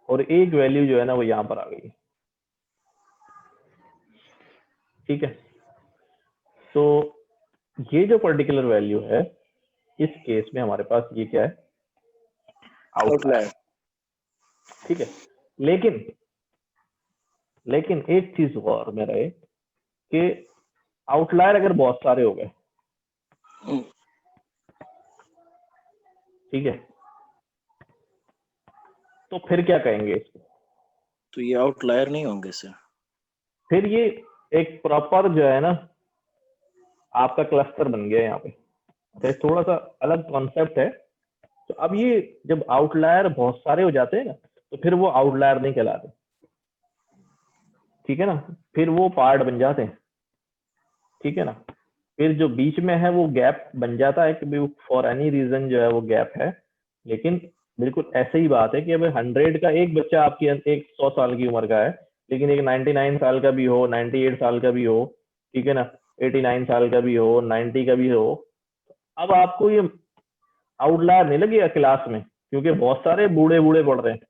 और एक वैल्यू जो है ना वो यहाँ पर आ गई, ठीक है। तो ये जो पर्टिकुलर वैल्यू है इस केस में हमारे पास ये क्या है, आउटलायर, ठीक है। लेकिन एक चीज और में रहे कि आउटलायर अगर बहुत सारे हो गए, ठीक है, तो फिर क्या कहेंगे इसको? तो ये आउटलायर नहीं होंगे सर। फिर ये एक प्रॉपर जो है ना आपका क्लस्टर बन गया यहाँ पे। तो थोड़ा सा अलग कॉन्सेप्ट है। तो अब ये जब आउटलायर बहुत सारे हो जाते हैं ना तो फिर वो आउटलायर नहीं कहलाते, ठीक है ना, फिर वो पार्ट बन जाते हैं, ठीक है ना। फिर जो बीच में है वो गैप बन जाता है कि फॉर एनी रीजन जो है वो गैप है। लेकिन बिल्कुल ऐसे ही बात है कि अब 100 का एक बच्चा आपकी एक 100 साल की उम्र का है, लेकिन एक 99 साल का भी हो, 98 साल का भी हो, ठीक है ना, 89 साल का भी हो, 90 का भी हो, अब आपको ये आउटलायर नहीं लगेगा क्लास में, क्योंकि बहुत सारे बूढ़े बूढ़े पढ़ रहे हैं।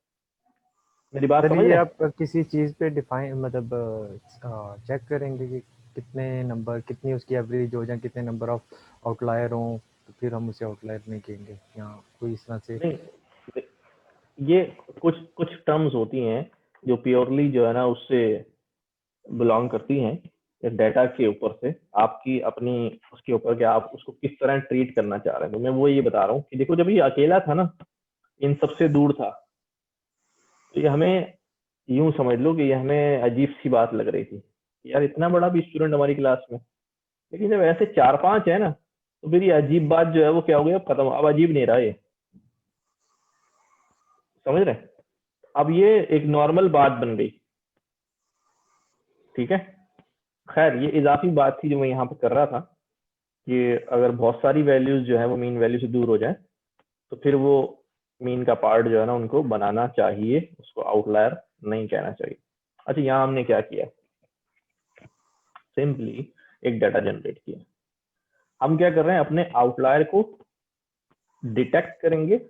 मेरी बात समझ ये रहे हैं? आप किसी चीज़ पे डिफाइन मतलब चेक करेंगे कि कितने नंबर, कितनी उसकी एवरेज हो जाए, कितने नंबर ऑफ आउटलायर हों, तो फिर हम उसे आउटलायर नहीं कहेंगे या कोई इस तरह से? नहीं, ये कुछ टर्म्स होती हैं जो प्योरली जो है ना उससे बिलोंग करती हैं डाटा के ऊपर से, आपकी अपनी उसके ऊपर कि आप उसको किस तरह ट्रीट करना चाह रहे हैं। तो मैं वो ये बता रहा हूँ कि देखो जब ये अकेला था ना, इन सबसे दूर था, तो ये हमें यूं समझ लो कि ये हमें अजीब सी बात लग रही थी, यार इतना बड़ा भी स्टूडेंट हमारी क्लास में। लेकिन जब ऐसे 4-5 है ना तो फिर ये अजीब बात जो है वो क्या हो गया, खत्म। अब अजीब नहीं रहा, ये समझ रहे हैं? अब ये एक नॉर्मल बात बन गई, ठीक है। खैर ये इजाफी बात थी जो मैं यहाँ पे कर रहा था कि अगर बहुत सारी वैल्यूज जो है वो मीन वैल्यू से दूर हो जाए तो फिर वो मीन का पार्ट जो है ना उनको बनाना चाहिए, उसको आउटलायर नहीं कहना चाहिए। अच्छा, यहाँ हमने क्या किया, सिंपली एक डाटा जनरेट किया। हम क्या कर रहे हैं, अपने आउटलायर को डिटेक्ट करेंगे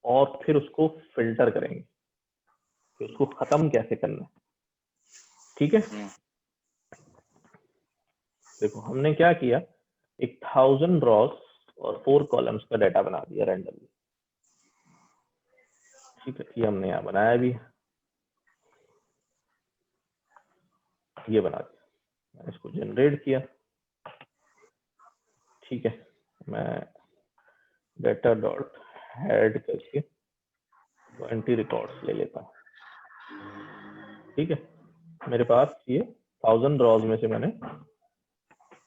और फिर उसको फिल्टर करेंगे कि उसको खत्म कैसे करना है, ठीक है। देखो हमने क्या किया, एक 1000 रॉस और 4 कॉलम्स का डाटा बना दिया रैंडमली, ठीक है। ये हमने यहाँ बनाया भी, ये बना दिया, मैंने इसको जनरेट किया, ठीक है। मैं डाटा डॉट हेड करके 20 रिकॉर्ड्स ले लेता हूँ, ठीक है। मेरे पास ये 1000 रॉज में से मैंने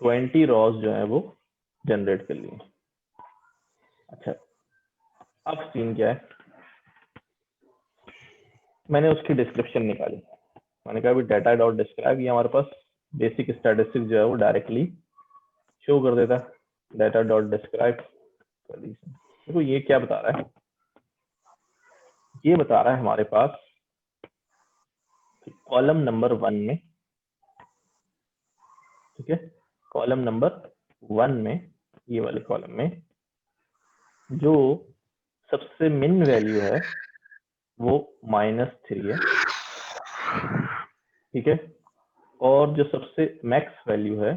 20 रॉज जो है वो जनरेट कर लिए। अच्छा, अब सीन क्या है, मैंने उसकी डिस्क्रिप्शन निकाली। मैंने कहा डाटा डॉट डिस्क्राइब, ये हमारे पास बेसिक स्टैटिस्टिक्स जो है वो डायरेक्टली शो कर देता है। डाटा डॉट डिस्क्राइब, देखो ये क्या बता रहा है, ये बता रहा है हमारे पास कॉलम नंबर 1 में, ठीक है, कॉलम नंबर 1 में, ये वाले कॉलम में जो सबसे मिन वैल्यू है वो -3 है, ठीक है, और जो सबसे मैक्स वैल्यू है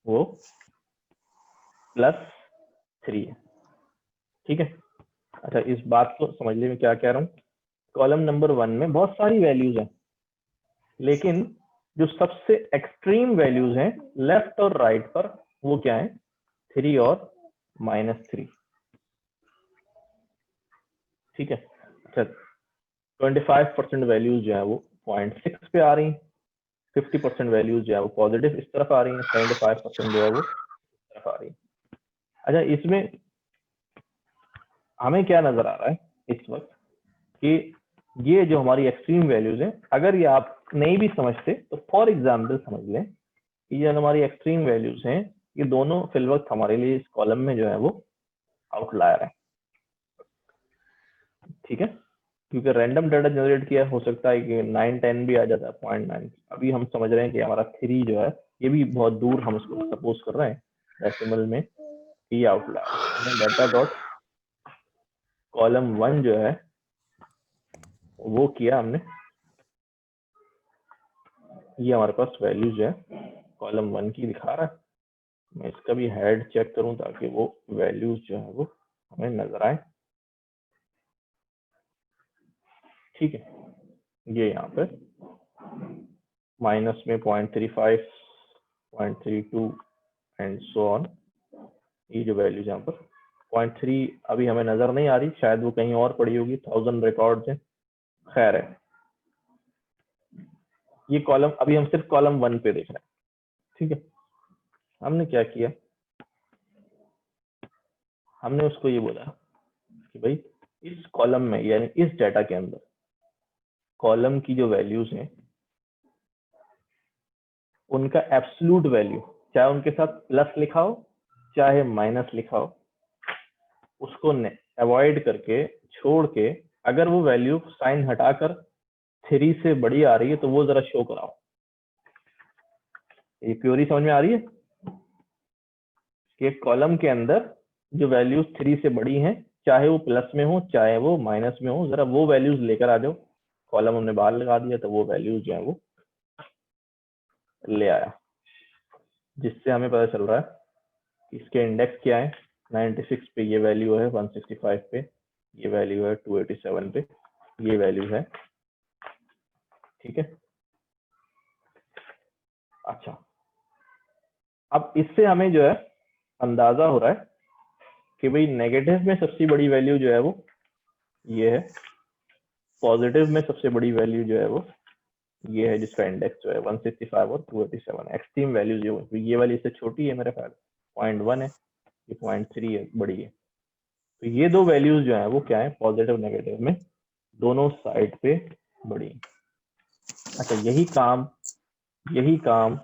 वो +3 है, ठीक है। अच्छा, इस बात को समझने में क्या कह रहा हूँ, कॉलम नंबर 1 में बहुत सारी वैल्यूज हैं, लेकिन जो सबसे एक्सट्रीम वैल्यूज हैं लेफ्ट और राइट पर वो क्या है, 3 और -3, ठीक है। अच्छा, 25% वैल्यूज जो है वो 0.6 पे आ रही हैं, 50% वैल्यूज जो है वो पॉजिटिव इस तरफ आ रही हैं, 75% जो है वो इस तरफ आ रही है। अच्छा, इसमें हमें क्या नजर आ रहा है इस वक्त कि ये जो हमारी एक्सट्रीम वैल्यूज हैं, अगर ये आप नहीं भी समझते तो फॉर एग्जाम्पल समझ लें कि ये हमारी एक्सट्रीम वैल्यूज हैं, ये दोनों फिल वक्त हमारे लिए इस कॉलम में जो है वो आउटलायर है, ठीक है। क्योंकि रैंडम डाटा जनरेट किया, हो सकता है कि 9-10 भी आ जाता है, 0.9। अभी हम समझ रहे हैं कि हमारा 3 जो है ये भी बहुत दूर, हम उसको सपोज कर रहे हैं डेसिमल में ये आउटलायर। डाटा डॉट कॉलम 1 जो है वो किया हमने, ये हमारे पास वैल्यू जो है कॉलम 1 की दिखा रहा है। मैं इसका भी हेड चेक करूं ताकि वो वैल्यूज जो है वो हमें नजर आए, ठीक है। ये यहाँ पे माइनस में 0.35, 0.32 एंड सो ऑन, ये जो वैल्यूज यहाँ पर 0.3 अभी हमें नजर नहीं आ रही, शायद वो कहीं और पड़ी होगी, 1000 रिकॉर्ड्स हैं, खैर है। ये कॉलम, अभी हम सिर्फ कॉलम 1 पे देख रहे हैं, ठीक है। हमने क्या किया, हमने उसको ये बोला कि भाई इस कॉलम में यानी इस डाटा के अंदर कॉलम की जो वैल्यूज हैं उनका एब्सोल्यूट वैल्यू, चाहे उनके साथ प्लस लिखा हो चाहे माइनस लिखा हो, उसको अवॉइड करके छोड़ के अगर वो वैल्यू साइन हटाकर 3 से बड़ी आ रही है तो वो जरा शो कराओ। ये प्योरी समझ में आ रही है कि कॉलम के अंदर जो वैल्यूज 3 से बड़ी हैं, चाहे वो प्लस में हो चाहे वो माइनस में हो, जरा वो वैल्यूज लेकर आ जाओ। कॉलम हमने बाहर लगा दिया तो वो वैल्यूज जो है वो ले आया, जिससे हमें पता चल रहा है कि इसके इंडेक्स क्या है। 96 पे ये वैल्यू है, 165 पे ये वैल्यू है, 287 पे ये वैल्यू है, ठीक है। अच्छा, अब इससे हमें जो है अंदाजा हो रहा है कि भाई नेगेटिव में सबसे बड़ी वैल्यू जो है वो ये है, पॉजिटिव में सबसे बड़ी वैल्यू जो है वो ये है, जिसका इंडेक्स जो है 165 और 287। एक्सट्रीम वैल्यू जो है ये वाली इससे छोटी है मेरे ख्याल 0.1 है, ये 0.3 है, बड़ी है। तो ये दो वैल्यूज जो है वो क्या है, पॉजिटिव नेगेटिव में दोनों साइड पे बड़ी है। अच्छा, यही काम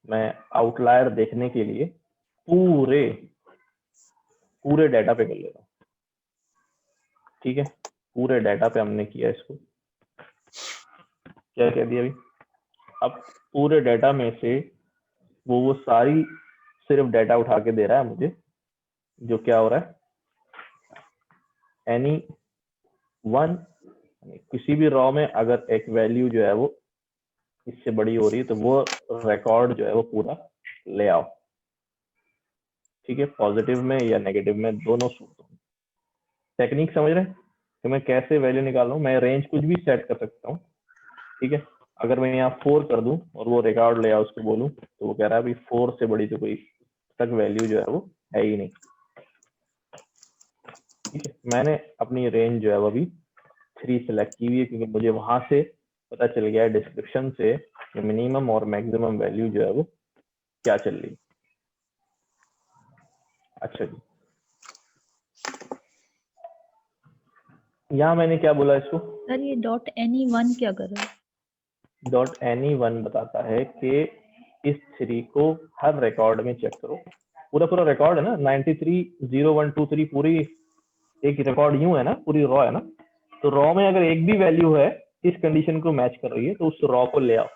मैं आउटलायर देखने के लिए पूरे डाटा पे कर लेता हूँ, ठीक है। पूरे डाटा पे हमने किया इसको, क्या कह दिया अभी। अब पूरे डाटा में से वो सारी सिर्फ डाटा उठा के दे रहा है मुझे, जो क्या हो रहा है, एनी वन, किसी भी रॉ में अगर एक वैल्यू जो है वो इससे बड़ी हो रही है तो वो रिकॉर्ड जो है वो पूरा ले आओ, ठीक है। पॉजिटिव में या नेगेटिव में, दोनों सूत्रों में। टेक्निक समझ रहे हैं कि मैं कैसे वैल्यू निकाल रहा हूँ। मैं रेंज कुछ भी सेट कर सकता हूँ, ठीक है। अगर मैं यहाँ 4 कर दूं और वो रिकॉर्ड ले आओ उसको बोलूं तो वो कह रहा है भाई 4 से बड़ी तो कोई तक वैल्यू जो है वो है ही नहीं, ठीक है। मैंने अपनी रेंज जो है वो अभी 3 सेलेक्ट की हुई है, क्योंकि मुझे वहां से पता चल गया है डिस्क्रिप्शन से कि मिनिमम और मैक्सिमम वैल्यू जो है वो क्या चल रही है। अच्छा जी, यहाँ मैंने क्या बोला इसको, सर ये .any1 क्या कर रहा है? .any1 बताता है कि इस 3 को हर रिकॉर्ड में चेक करो। पूरा रिकॉर्ड है ना, 93 0 1 2 3 पूरी एक रिकॉर्ड यूं है ना, पूरी रॉ है ना। तो रॉ में अगर एक भी वैल्यू है इस कंडीशन को मैच कर रही है तो उस रॉ को ले आओ,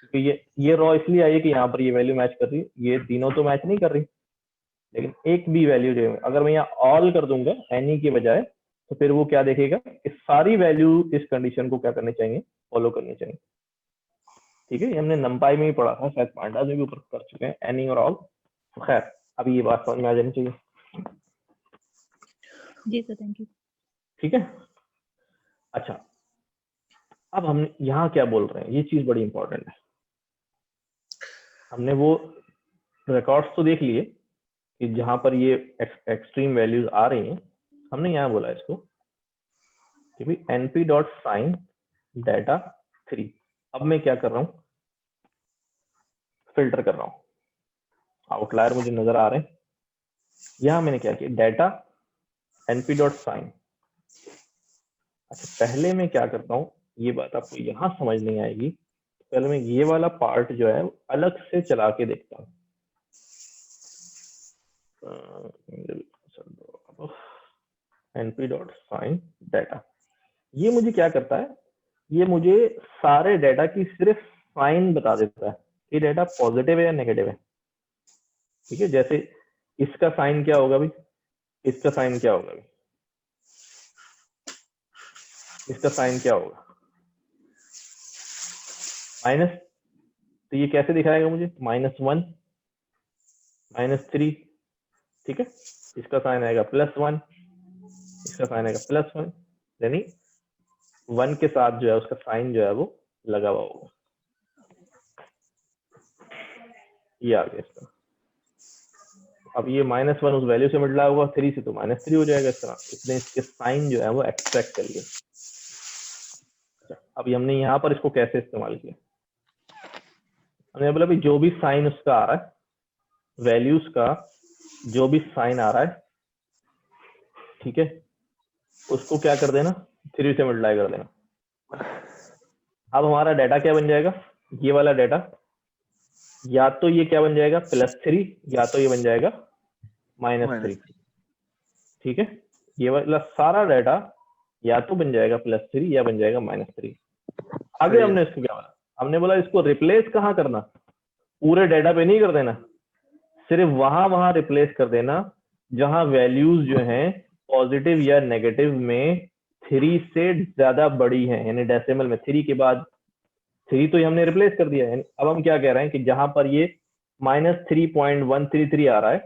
क्योंकि ये रॉ इसलिए आई है कि यहाँ पर ये वैल्यू मैच कर रही है, ये तीनों तो मैच नहीं कर रही, लेकिन एक भी वैल्यू जो है, अगर मैं यहाँ ऑल कर दूंगा एनी के बजाय, तो फिर वो क्या देखेगा कि सारी वैल्यू इस कंडीशन को क्या करनी चाहिए, फॉलो करनी चाहिए, ठीक है। ये हमने नंपाई में ही पढ़ा था, शायद पांडास में भी ऊपर कर चुके हैं, एनी और ऑल। तो खैर अभी ये बात समझ में आ जानी चाहिए, जी सर, थैंक यू। ठीक है। अच्छा, अब हम यहाँ क्या बोल रहे हैं, ये चीज बड़ी इंपॉर्टेंट है। हमने वो रिकॉर्ड्स तो देख लिए कि जहां पर ये एक्सट्रीम वैल्यूज आ रही हैं। हमने यहाँ बोला इसको कि भाई np.sign data 3। अब मैं क्या कर रहा हूँ, फिल्टर कर रहा हूँ, आउटलायर मुझे नजर आ रहे हैं। यहाँ मैंने क्या किया, डाटा np.sign। अच्छा, पहले मैं क्या करता हूँ, ये बात आपको यहाँ समझ नहीं आएगी, पहले मैं ये वाला पार्ट जो है अलग से चला के देखता हूँ। np.sign data, ये मुझे क्या करता है, ये मुझे सारे डाटा की सिर्फ साइन बता देता है कि डाटा पॉजिटिव है या नेगेटिव है, ठीक है। जैसे इसका साइन क्या होगा भाई, इसका साइन क्या होगा भाई, इसका साइन क्या होगा, माइनस। तो ये कैसे दिखाएगा मुझे, -1 -3, ठीक है। इसका साइन आएगा +1, इसका साइन आएगा +1, यानी 1 के साथ जो है उसका साइन जो है वो लगा हुआ होगा। ये आ गया इसका। अब ये -1 उस वैल्यू से मल्टीप्लाई होगा 3 से, तो -3 हो जाएगा इस तरह। इसने इसके साइन जो है वो एक्सट्रैक्ट कर लिए। अब हमने यहाँ पर इसको कैसे इस्तेमाल किया, हमने बोला भाई जो भी साइन उसका आ रहा है, वैल्यूज का जो भी साइन आ रहा है, ठीक है, उसको क्या कर देना, 3 से मल्टीप्लाई कर देना। अब हमारा डाटा क्या बन जाएगा, ये वाला डाटा या तो ये क्या बन जाएगा +3 या तो ये बन जाएगा -3, ठीक है। ये वाला सारा डाटा या तो बन जाएगा +3 या बन जाएगा -3। आगे हमने इसको क्या बोला, हमने बोला इसको रिप्लेस कहाँ करना, पूरे डाटा पे नहीं कर देना, सिर्फ वहां रिप्लेस कर देना जहां वैल्यूज जो हैं पॉजिटिव या नेगेटिव में 3 से ज्यादा बड़ी हैं, यानी डेसिमल में 3 के बाद 3 तो हमने रिप्लेस कर दिया है। अब हम क्या कह रहे हैं कि जहां पर ये -3.133 आ रहा है,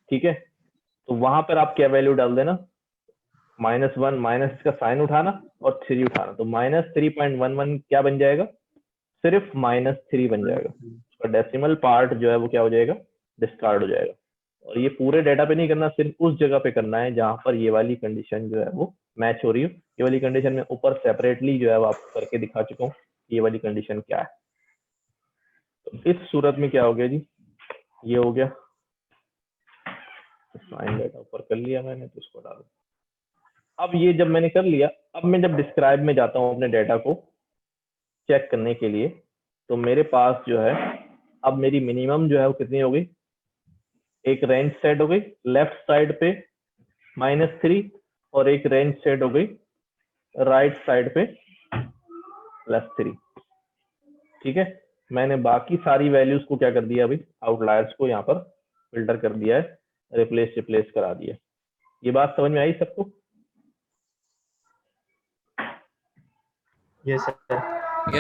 ठीक है, तो वहां पर आप क्या वैल्यू डाल देना, -1 माइनस का साइन उठाना और 3 उठाना, तो -3.11 क्या बन जाएगा, सिर्फ -3 बन जाएगा। उसका डेसिमल पार्ट जो है वो क्या हो जाएगा, डिस्कार्ड हो जाएगा। और ये पूरे डाटा पे नहीं करना, सिर्फ उस जगह पे करना है जहां पर ये वाली कंडीशन जो है वो मैच हो रही हो। ये वाली कंडीशन में ऊपर सेपरेटली जो है वो आपको करके दिखा चुका हूँ, ये वाली कंडीशन क्या है। तो इस सूरत में क्या हो गया जी, ये हो गया, साइन डाटा ऊपर कर लिया मैंने, तो इसको डालो। अब ये जब मैंने कर लिया, अब मैं जब डिस्क्राइब में जाता हूँ अपने डाटा को चेक करने के लिए, तो मेरे पास जो है अब मेरी मिनिमम जो है वो कितनी हो गई, एक रेंज सेट हो गई लेफ्ट साइड पे -3 और एक रेंज सेट हो गई राइट साइड पे +3, ठीक है। मैंने बाकी सारी वैल्यूज को क्या कर दिया, अभी आउटलायर्स को यहाँ पर फिल्टर कर दिया है, रिप्लेस करा दिया। ये बात समझ में आई सबको? यस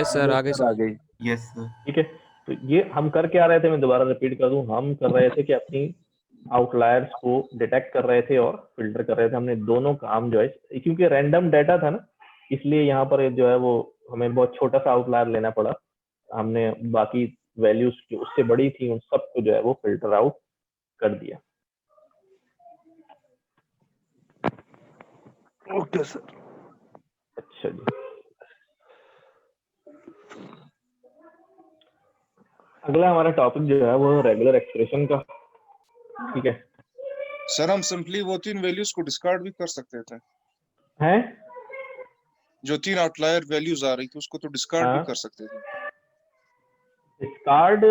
सर आगे सर। Yes sir. ठीक है, तो ये हम कर क्या रहे थे, मैं दोबारा रिपीट कर दूं, हम कर रहे थे कि अपनी आउटलायर्स को डिटेक्ट कर रहे थे और फिल्टर कर रहे थे। हमने दोनों काम जो है, क्योंकि रैंडम डाटा था ना, इसलिए यहाँ पर जो है वो हमें बहुत छोटा सा आउटलायर लेना पड़ा। हमने बाकी वैल्यूज जो उससे बड़ी थी उन सबको जो है वो फिल्टर आउट कर दिया। Okay sir. अच्छा जी, अगला हमारा टॉपिक जो है वो रेगुलर एक्सप्रेशन का, ठीक है। सर हम सिंपली वो 3 वैल्यूज को डिस्कार्ड भी कर सकते थे, हैं जो 3 आउटलायर वैल्यूज आ रही थी उसको तो डिस्कार्ड भी कर सकते थे। डिस्कार्ड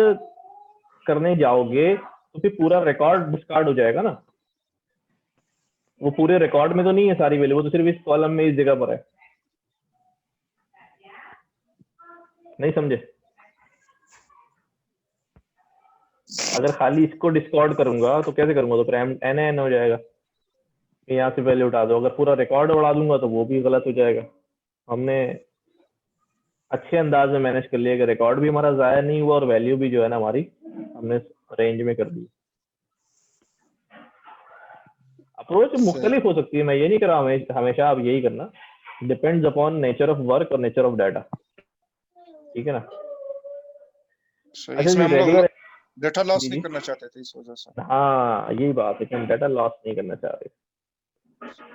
करने जाओगे तो फिर पूरा रिकॉर्ड डिस्कार्ड हो जाएगा ना, वो पूरे रिकॉर्ड में तो नहीं है सारी वैल्यू, वो तो सिर्फ इस कॉलम में इस जगह पर है। नहीं समझे? अगर खाली इसको डिस्कार्ड करूंगा तो कैसे करूंगा, तो फिर n हो जाएगा, यहाँ से वैल्यू उठा दो। अगर पूरा रिकॉर्ड उड़ा दूंगा तो वो भी गलत हो जाएगा। हमने अच्छे अंदाज में मैनेज कर लिया कि रिकॉर्ड भी हमारा जाया नहीं हुआ और वैल्यू भी जो है ना हमारी हमने रेंज में कर दी। अप्रोच मुख्तलिफ हो सकती है, मैं ये नहीं कर रहा हमेशा आप यही करना, depends upon nature of work और नेचर ऑफ डाटा, ठीक है ना। इसमें हम लोग डाटा लॉस नहीं करना चाहते थे इस वजह से। हाँ यही बात है कि हम डाटा लॉस नहीं करना चाह रहे,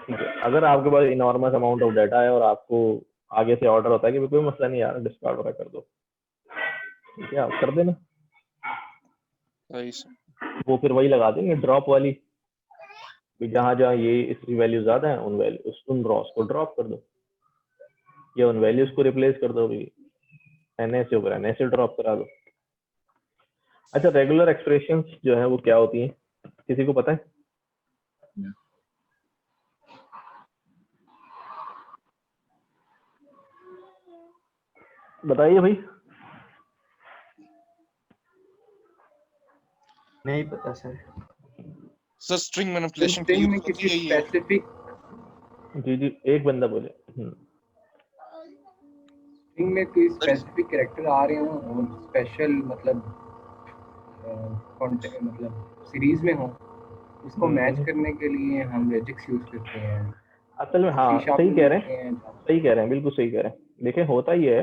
ठीक है। अगर आपके पास इनॉर्मस अमाउंट ऑफ डाटा है और आपको आगे से ऑर्डर होता है कि कोई मसला नहीं यार डिस्कार्ड वगैरह कर दो, ठीक है, आप कर देना। वो फिर वही लगा देंगे ड्रॉप वाली, जहां जहां ये इसकी वैल्यू ज्यादा है उन रॉस को ड्रॉप कर दो या उन वैल्यूज को रिप्लेस कर दो, NA से होकर NA से ड्रॉप करा दो। अच्छा, रेगुलर एक्सप्रेशंस जो है वो क्या होती हैं, किसी को पता है? बताइए भाई। नहीं पता सर। सर स्ट्रिंग मैनिपुलेशन की यूज होती है ये स्पेसिफिक। जी जी, एक बंदा बोले। स्ट्रिंग में कोई स्पेसिफिक कैरेक्टर आ रहे हो और स्पेशल मतलब मतलब सीरीज में हो, उसको मैच करने के लिए हम रेजिक्स यूज करते हैं। असल में हाँ सही कह रहे हैं, बिल्कुल सही कह रहे हैं। देखिए होता ये है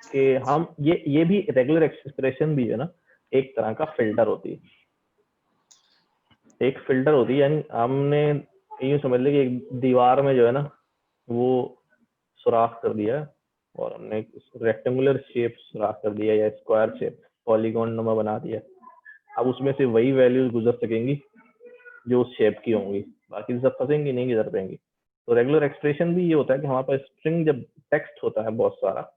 कि हम ये भी रेगुलर एक्सप्रेशन भी है ना, एक तरह का फिल्टर होती है, एक फिल्टर होती है। यानी हमने यूँ समझ लिया कि एक दीवार में जो है ना वो सुराख कर दिया और हमने रेक्टेंगुलर शेप राख कर दिया या स्क्वायर शेप पॉलीगॉन नुमा बना दिया। अब उसमें से वही वैल्यूज गुजर सकेंगी जो उस शेप की होंगी, बाकी सब फंसेंगी नहीं गुजर पाएंगी। तो रेगुलर एक्सप्रेशन भी ये होता है कि हमारे पास स्ट्रिंग जब टेक्स्ट होता है बहुत सारा,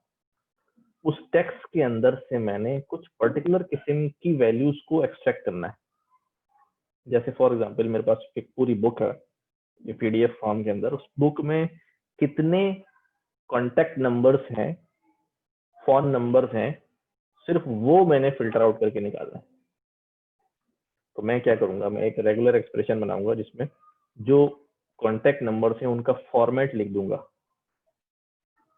उस टेक्स्ट के अंदर से मैंने कुछ पर्टिकुलर किस्म की वैल्यूज को एक्सट्रैक्ट करना है। जैसे फॉर एग्जांपल मेरे पास एक पूरी बुक है ये पीडीएफ फॉर्म के अंदर, उस बुक में कितने कॉन्टेक्ट नंबर्स हैं, फोन नंबर्स हैं, सिर्फ वो मैंने फिल्टर आउट करके निकालना है। तो मैं क्या करूंगा, मैं एक रेगुलर एक्सप्रेशन बनाऊंगा जिसमें जो कॉन्टेक्ट नंबर्स हैं उनका फॉर्मेट लिख दूंगा।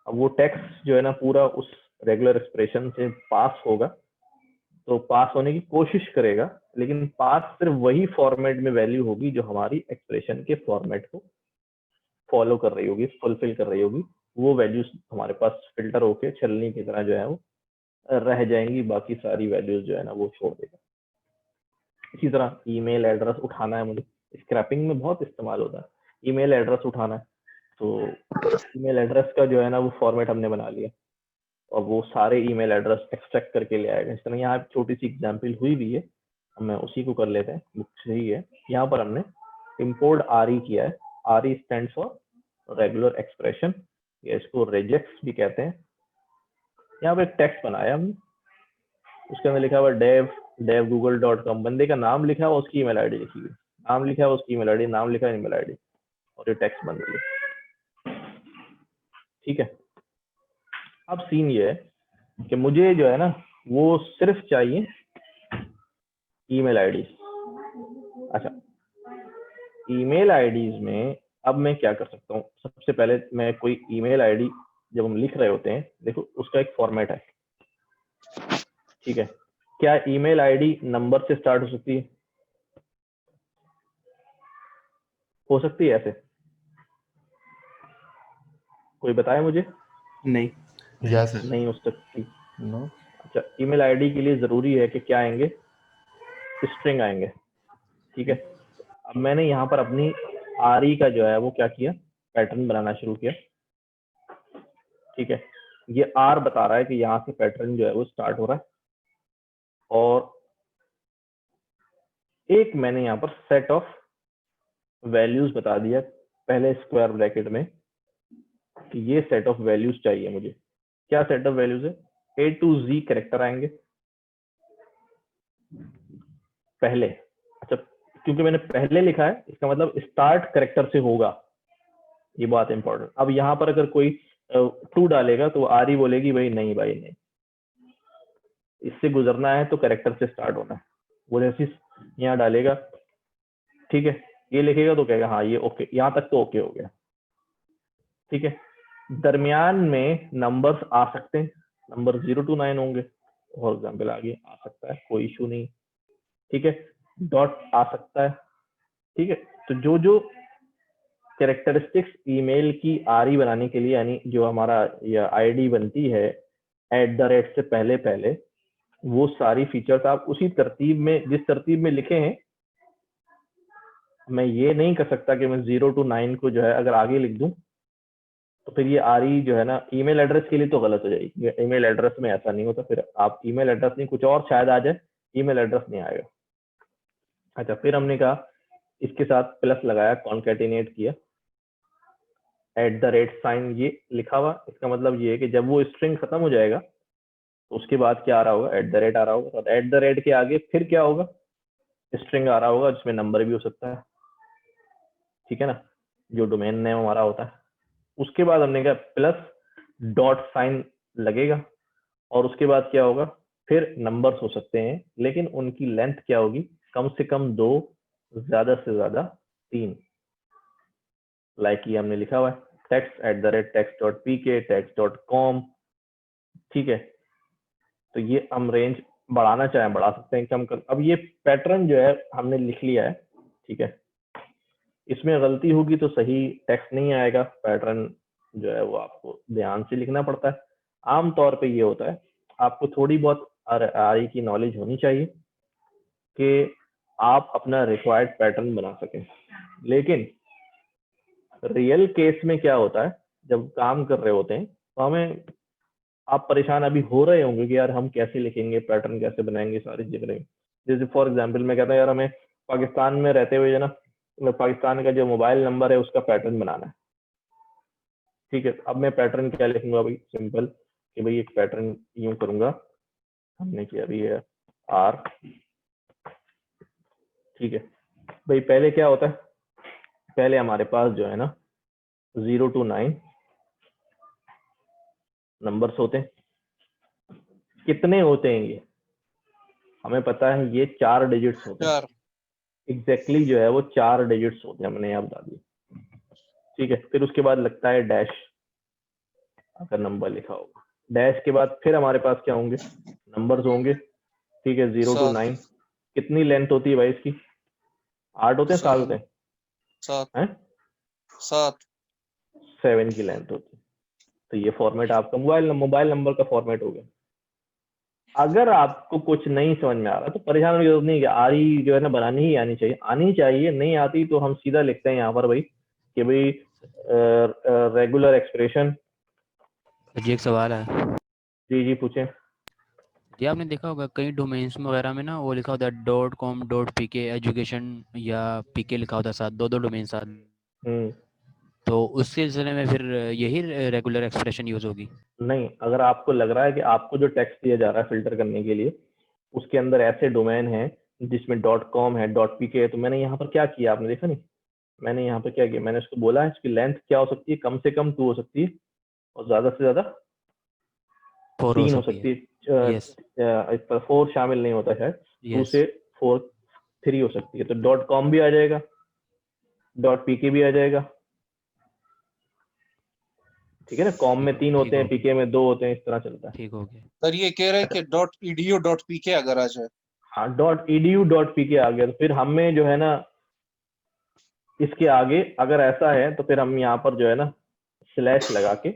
अब वो टेक्स्ट जो है ना पूरा उस रेगुलर एक्सप्रेशन से पास होगा, तो पास होने की कोशिश करेगा, लेकिन पास सिर्फ वही फॉर्मेट में वैल्यू होगी जो हमारी एक्सप्रेशन के फॉर्मेट को फॉलो कर रही होगी, फुलफिल कर रही होगी। वो वैल्यूज हमारे पास फिल्टर होके छलनी की तरह जो है वो रह जाएंगी, बाकी सारी वैल्यूज जो है ना वो छोड़ देगा। इसी तरह ईमेल एड्रेस उठाना है मुझे, स्क्रैपिंग में बहुत इस्तेमाल होता है। ईमेल एड्रेस उठाना है तो ईमेल एड्रेस का जो है ना वो फॉर्मेट हमने बना लिया और वो सारे ईमेल एड्रेस एक्सट्रैक्ट करके ले आएगा। इस तरह यहाँ छोटी सी एग्जांपल हुई भी है, हमें उसी को कर लेते हैं, बुक से ही है। यहाँ पर हमने इम्पोर्ट आरई किया है। आरई स्टैंड फॉर रेगुलर एक्सप्रेशन, या इसको रेजेक्स भी कहते हैं। यहाँ पे एक टेक्स्ट बनाया हमने, उसके अंदर लिखा हुआ dev@google.com, बंदे का नाम लिखा हुआ, उसकी ईमेल आईडी लिखी हुई, नाम लिखा हुआ उसकी ईमेल आईडी, नाम लिखा है ईमेल आईडी, और ये टेक्स्ट बन गई। ठीक है, अब सीन ये है कि मुझे जो है ना वो सिर्फ चाहिए ईमेल आईडी। अच्छा, ईमेल आईडीज में अब मैं क्या कर सकता हूँ, सबसे पहले मैं कोई ईमेल आईडी जब हम लिख रहे होते हैं, देखो उसका एक फॉर्मेट है। ठीक है, क्या ईमेल आईडी नंबर से स्टार्ट हो सकती है? हो सकती है ऐसे? कोई बताए मुझे? नहीं। यस नहीं हो सकती। नो। अच्छा, ईमेल आईडी के लिए जरूरी है कि क्या आएंगे, स्ट्रिंग आएंगे। ठीक है, अब मैंने यहाँ पर अपनी आरई का जो है वो क्या किया, पैटर्न बनाना शुरू किया। ठीक है, ये आर बता रहा है कि यहाँ से पैटर्न जो है वो स्टार्ट हो रहा है, और एक मैंने यहाँ पर सेट ऑफ वैल्यूज बता दिया पहले स्क्वायर ब्रैकेट में कि ये सेट ऑफ वैल्यूज चाहिए मुझे। क्या सेट ऑफ वैल्यूज है? A to Z कैरेक्टर आएंगे पहले। अच्छा, क्योंकि मैंने पहले लिखा है इसका मतलब स्टार्ट कैरेक्टर से होगा, ये बात इंपॉर्टेंट। अब यहाँ पर अगर कोई 2 डालेगा तो आरई बोलेगी भाई नहीं भाई नहीं, इससे गुजरना है तो कैरेक्टर से स्टार्ट होना है। वो जैसे यहाँ डालेगा, ठीक है, ये लिखेगा तो कहेगा हाँ ये ओके, यहाँ तक तो ओके हो गया। ठीक है, दरमियान में नंबर्स आ सकते हैं, नंबर 0 to 9 होंगे, फॉर एग्जाम्पल आगे आ सकता है, कोई इशू नहीं। ठीक है, डॉट आ सकता है। ठीक है, तो जो जो कैरेक्टरिस्टिक्स ईमेल की आरई बनाने के लिए, यानी जो हमारा या आईडी बनती है @ से पहले पहले, वो सारी फीचर्स आप उसी तरतीब में, जिस तरतीब में लिखे हैं। मैं ये नहीं कर सकता कि मैं 0 to 9 को जो है अगर आगे लिख दूं तो फिर ये आरई जो है ना ईमेल एड्रेस के लिए तो गलत हो जाएगी। ईमेल एड्रेस में ऐसा नहीं होता, फिर आप ईमेल एड्रेस नहीं, कुछ और शायद आ जाए, ईमेल एड्रेस नहीं आएगा। अच्छा, फिर हमने कहा इसके साथ प्लस लगाया, कॉन्कैटिनेट किया, @ ये लिखा हुआ। इसका मतलब ये है कि जब वो स्ट्रिंग खत्म हो जाएगा तो उसके बाद क्या आ रहा होगा, @ आ रहा होगा, और @ के आगे फिर क्या होगा, स्ट्रिंग आ रहा होगा जिसमें नंबर भी हो सकता है। ठीक है ना, जो डोमेन नेम हमारा होता है। उसके बाद हमने कहा प्लस $, लगेगा, और उसके बाद क्या होगा, फिर नंबर्स हो सकते हैं, लेकिन उनकी लेंथ क्या होगी, कम से कम 2, ज्यादा से ज्यादा 3। लाइक ये हमने लिखा हुआ है text @text.pk, text.com। ठीक है, तो ये हम रेंज बढ़ाना चाहें बढ़ा सकते हैं, कम कर। अब ये पैटर्न जो है हमने लिख लिया है। ठीक है, इसमें गलती होगी तो सही टेक्स्ट नहीं आएगा, पैटर्न जो है वो आपको ध्यान से लिखना पड़ता है। आमतौर पे ये होता है, आपको थोड़ी बहुत आरई की नॉलेज होनी चाहिए कि आप अपना रिक्वायर्ड पैटर्न बना सकें। लेकिन रियल केस में क्या होता है, जब काम कर रहे होते हैं तो हमें आप परेशान अभी हो रहे होंगे कि यार हम कैसे लिखेंगे, पैटर्न कैसे बनाएंगे, सारी चीजें करेंगे। जैसे फॉर एग्जांपल मैं कहता हूँ यार हमें पाकिस्तान में रहते हुए जो ना पाकिस्तान का जो मोबाइल नंबर है उसका पैटर्न बनाना है। ठीक है, अब मैं पैटर्न क्या लिखूंगा भाई, सिंपल कि भाई एक पैटर्न यूं करूंगा, हमने किया अभी है आर। ठीक है भाई, पहले क्या होता है, पहले हमारे पास जो है ना 0 to 9 नंबर्स होते हैं। कितने होते हैं ये हमें पता है, ये 4 डिजिट्स होते हैं। एग्जैक्टली जो है वो 4 डिजिट्स होते हैं, हमने यहाँ बता दिया। ठीक है, फिर उसके बाद लगता है डैश, अगर नंबर लिखा होगा। डैश के बाद फिर हमारे पास क्या होंगे, नंबर्स होंगे। ठीक है, 0 to 9। कितनी लेंथ होती है भाई इसकी? 8 होते हैं, 7 होते हैं? 7 की लेंथ होती है। तो ये फॉर्मेट आपका मोबाइल नंबर का फॉर्मेट हो गया। अगर आपको कुछ नहीं समझ में आ रहा तो परेशान होने की जरूरत नहीं है, आरी जो है ना बनानी ही आनी चाहिए। नहीं आती तो हम सीधा लिखते हैं यहाँ पर भाई कि भाई रेगुलर एक्सप्रेशन। जी एक सवाल है। जी पूछें। जी आपने देखा होगा कई डोमेन्स वगैरह में ना वो लिखा होता है .com.pk एजुकेशन या pk लिखा होता है साथ, दो डोमेन साथ। तो उस सिलसिले में फिर यही रेगुलर एक्सप्रेशन यूज होगी? नहीं, अगर आपको लग रहा है कि आपको जो टेक्स्ट दिया जा रहा है फिल्टर करने के लिए उसके अंदर ऐसे डोमेन है जिसमें .com है, .pk है, तो मैंने यहाँ पर क्या किया, आपने देखा नहीं? मैंने यहाँ पर क्या किया, मैंने उसको बोला है इसकी लेंथ क्या हो सकती है, कम से कम 2 हो सकती है और ज्यादा से ज्यादा 3 हो सकती है। इस पर 4 शामिल नहीं होता शायद। 2 से 4 3 हो सकती है। तो .com भी आ जाएगा, .pk भी आ जाएगा। ठीक है ना, कॉम में 3 होते हैं, पीके में 2 होते हैं, इस तरह चलता है। ठीक हो गया सर। ये कह रहे हैं कि .edu.pk अगर आ जाए। हाँ, .edu.pk आ गया तो फिर हमें जो है ना इसके आगे अगर ऐसा है तो फिर हम यहाँ पर जो है ना स्लैश लगा के,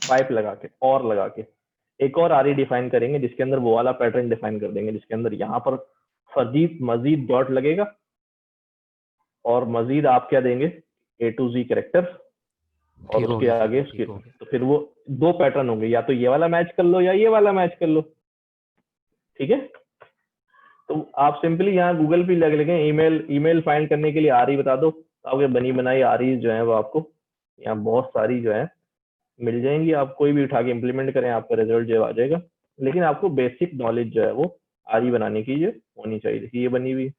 पाइप लगा के, और लगा के एक और आरी डिफाइन करेंगे जिसके अंदर वो वाला पैटर्न डिफाइन कर देंगे जिसके अंदर यहाँ पर मजीद डॉट लगेगा और मजीद आप क्या देंगे, A to Z कैरेक्टर और उसके आगे उसके। तो फिर वो 2 पैटर्न होंगे, या तो ये वाला मैच कर लो या ये वाला मैच कर लो। ठीक है, तो आप सिंपली यहाँ गूगल पे लग लेंगे ईमेल फाइंड करने के लिए आरी बता दो, आपके बनी बनाई आरी जो है वो आपको यहाँ बहुत सारी जो है मिल जाएंगी। आप कोई भी उठा के इम्प्लीमेंट करें, आपका रिजल्ट जो आ जाएगा। लेकिन आपको बेसिक नॉलेज जो है वो आरी बनाने की जो होनी चाहिए। देखिए ये बनी हुई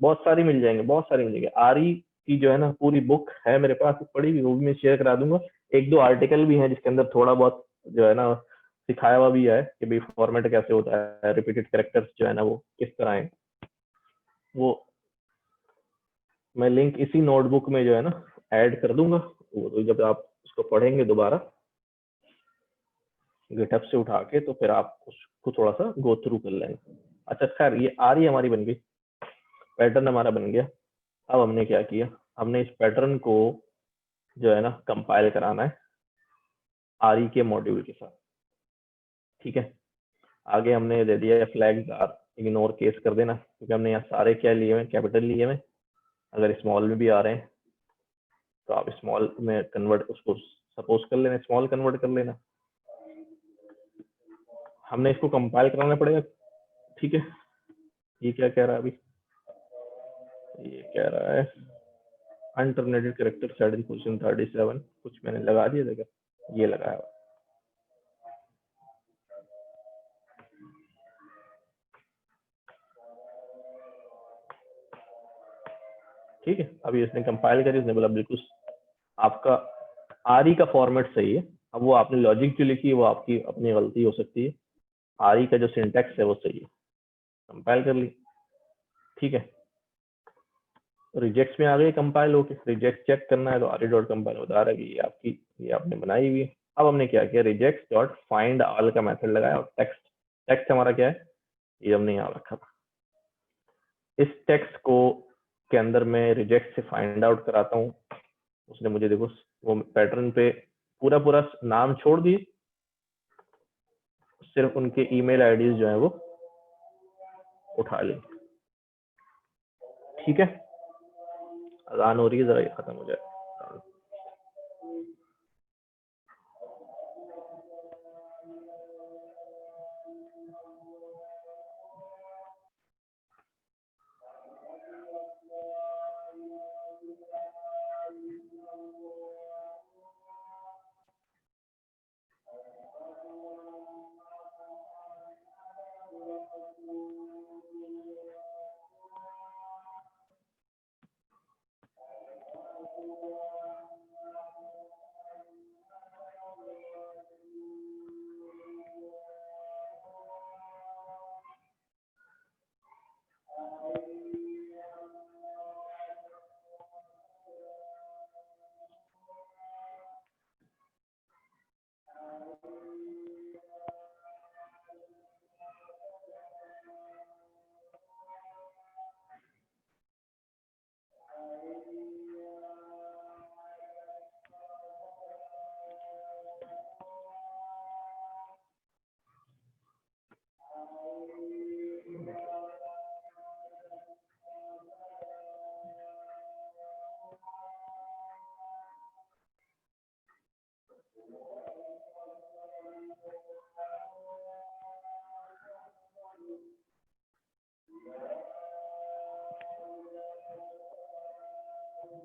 बहुत सारी मिल जाएंगे। आरी की जो है ना पूरी बुक है मेरे पास पड़ी हुई, वो भी मैं शेयर करा दूंगा। 1-2 आर्टिकल भी हैं जिसके अंदर थोड़ा बहुत जो है ना सिखाया हुआ भी है कि भाई फॉर्मेट कैसे होता है, रिपीटेड कैरेक्टर्स जो है ना वो किस तरह है। वो मैं लिंक इसी नोटबुक में जो है ना ऐड कर दूंगा। वो तो जब आप उसको पढ़ेंगे दोबारा गिटहब से उठा के तो फिर आप उसको थोड़ा सा गो थ्रू कर लेंगे। अच्छा खैर, ये आरी हमारी बन गई, पैटर्न हमारा बन गया। अब हमने क्या किया, हमने इस पैटर्न को जो है ना कंपाइल कराना है आरी के मॉड्यूल के साथ। ठीक है, आगे हमने दे दिया फ्लैग्स आर इग्नोर केस कर देना, क्योंकि हमने यहाँ सारे क्या लिए हुए, कैपिटल लिए हुए। अगर स्मॉल में भी आ रहे हैं तो आप स्मॉल में कन्वर्ट, उसको सपोज कर लेना, स्मॉल कन्वर्ट कर लेना। हमने इसको कंपाइल कराना पड़ेगा। ठीक है, ये क्या कह रहा है अभी, ये कह रहा है अनटर्मिनेटेड कैरेक्टर सेट इन पोजीशन 37, कुछ मैंने लगा दिया देखा, ये लगाया। ठीक है, अभी इसने कंपाइल करी, उसने बोला बिल्कुल आपका आरी का फॉर्मेट सही है। अब वो आपने लॉजिक जो लिखी है वो आपकी अपनी गलती हो सकती है, आरी का जो सिंटैक्स है वो सही है। कंपाइल कर ली, ठीक है, रिजेक्ट्स में आ गई कंपाइल होके। रिजेक्ट चेक करना है तो आरी डॉट कंपाइल बता रहा है कि ये आपकी, ये आपने बनाई हुई है। अब हमने क्या किया, रिजेक्ट डॉट फाइंड ऑल का मेथड लगाया और टेक्स्ट हमारा क्या है, ये हमने यहाँ रखा था। इस टेक्स्ट को के अंदर मैं रिजेक्ट से फाइंड आउट कराता हूँ। उसने मुझे देखो वो पैटर्न पे पूरा नाम छोड़ दिए, सिर्फ उनके ईमेल आईडीज जो है वो उठा ली। ठीक है, अजान हो रही है, जरा ये खत्म हो जाए।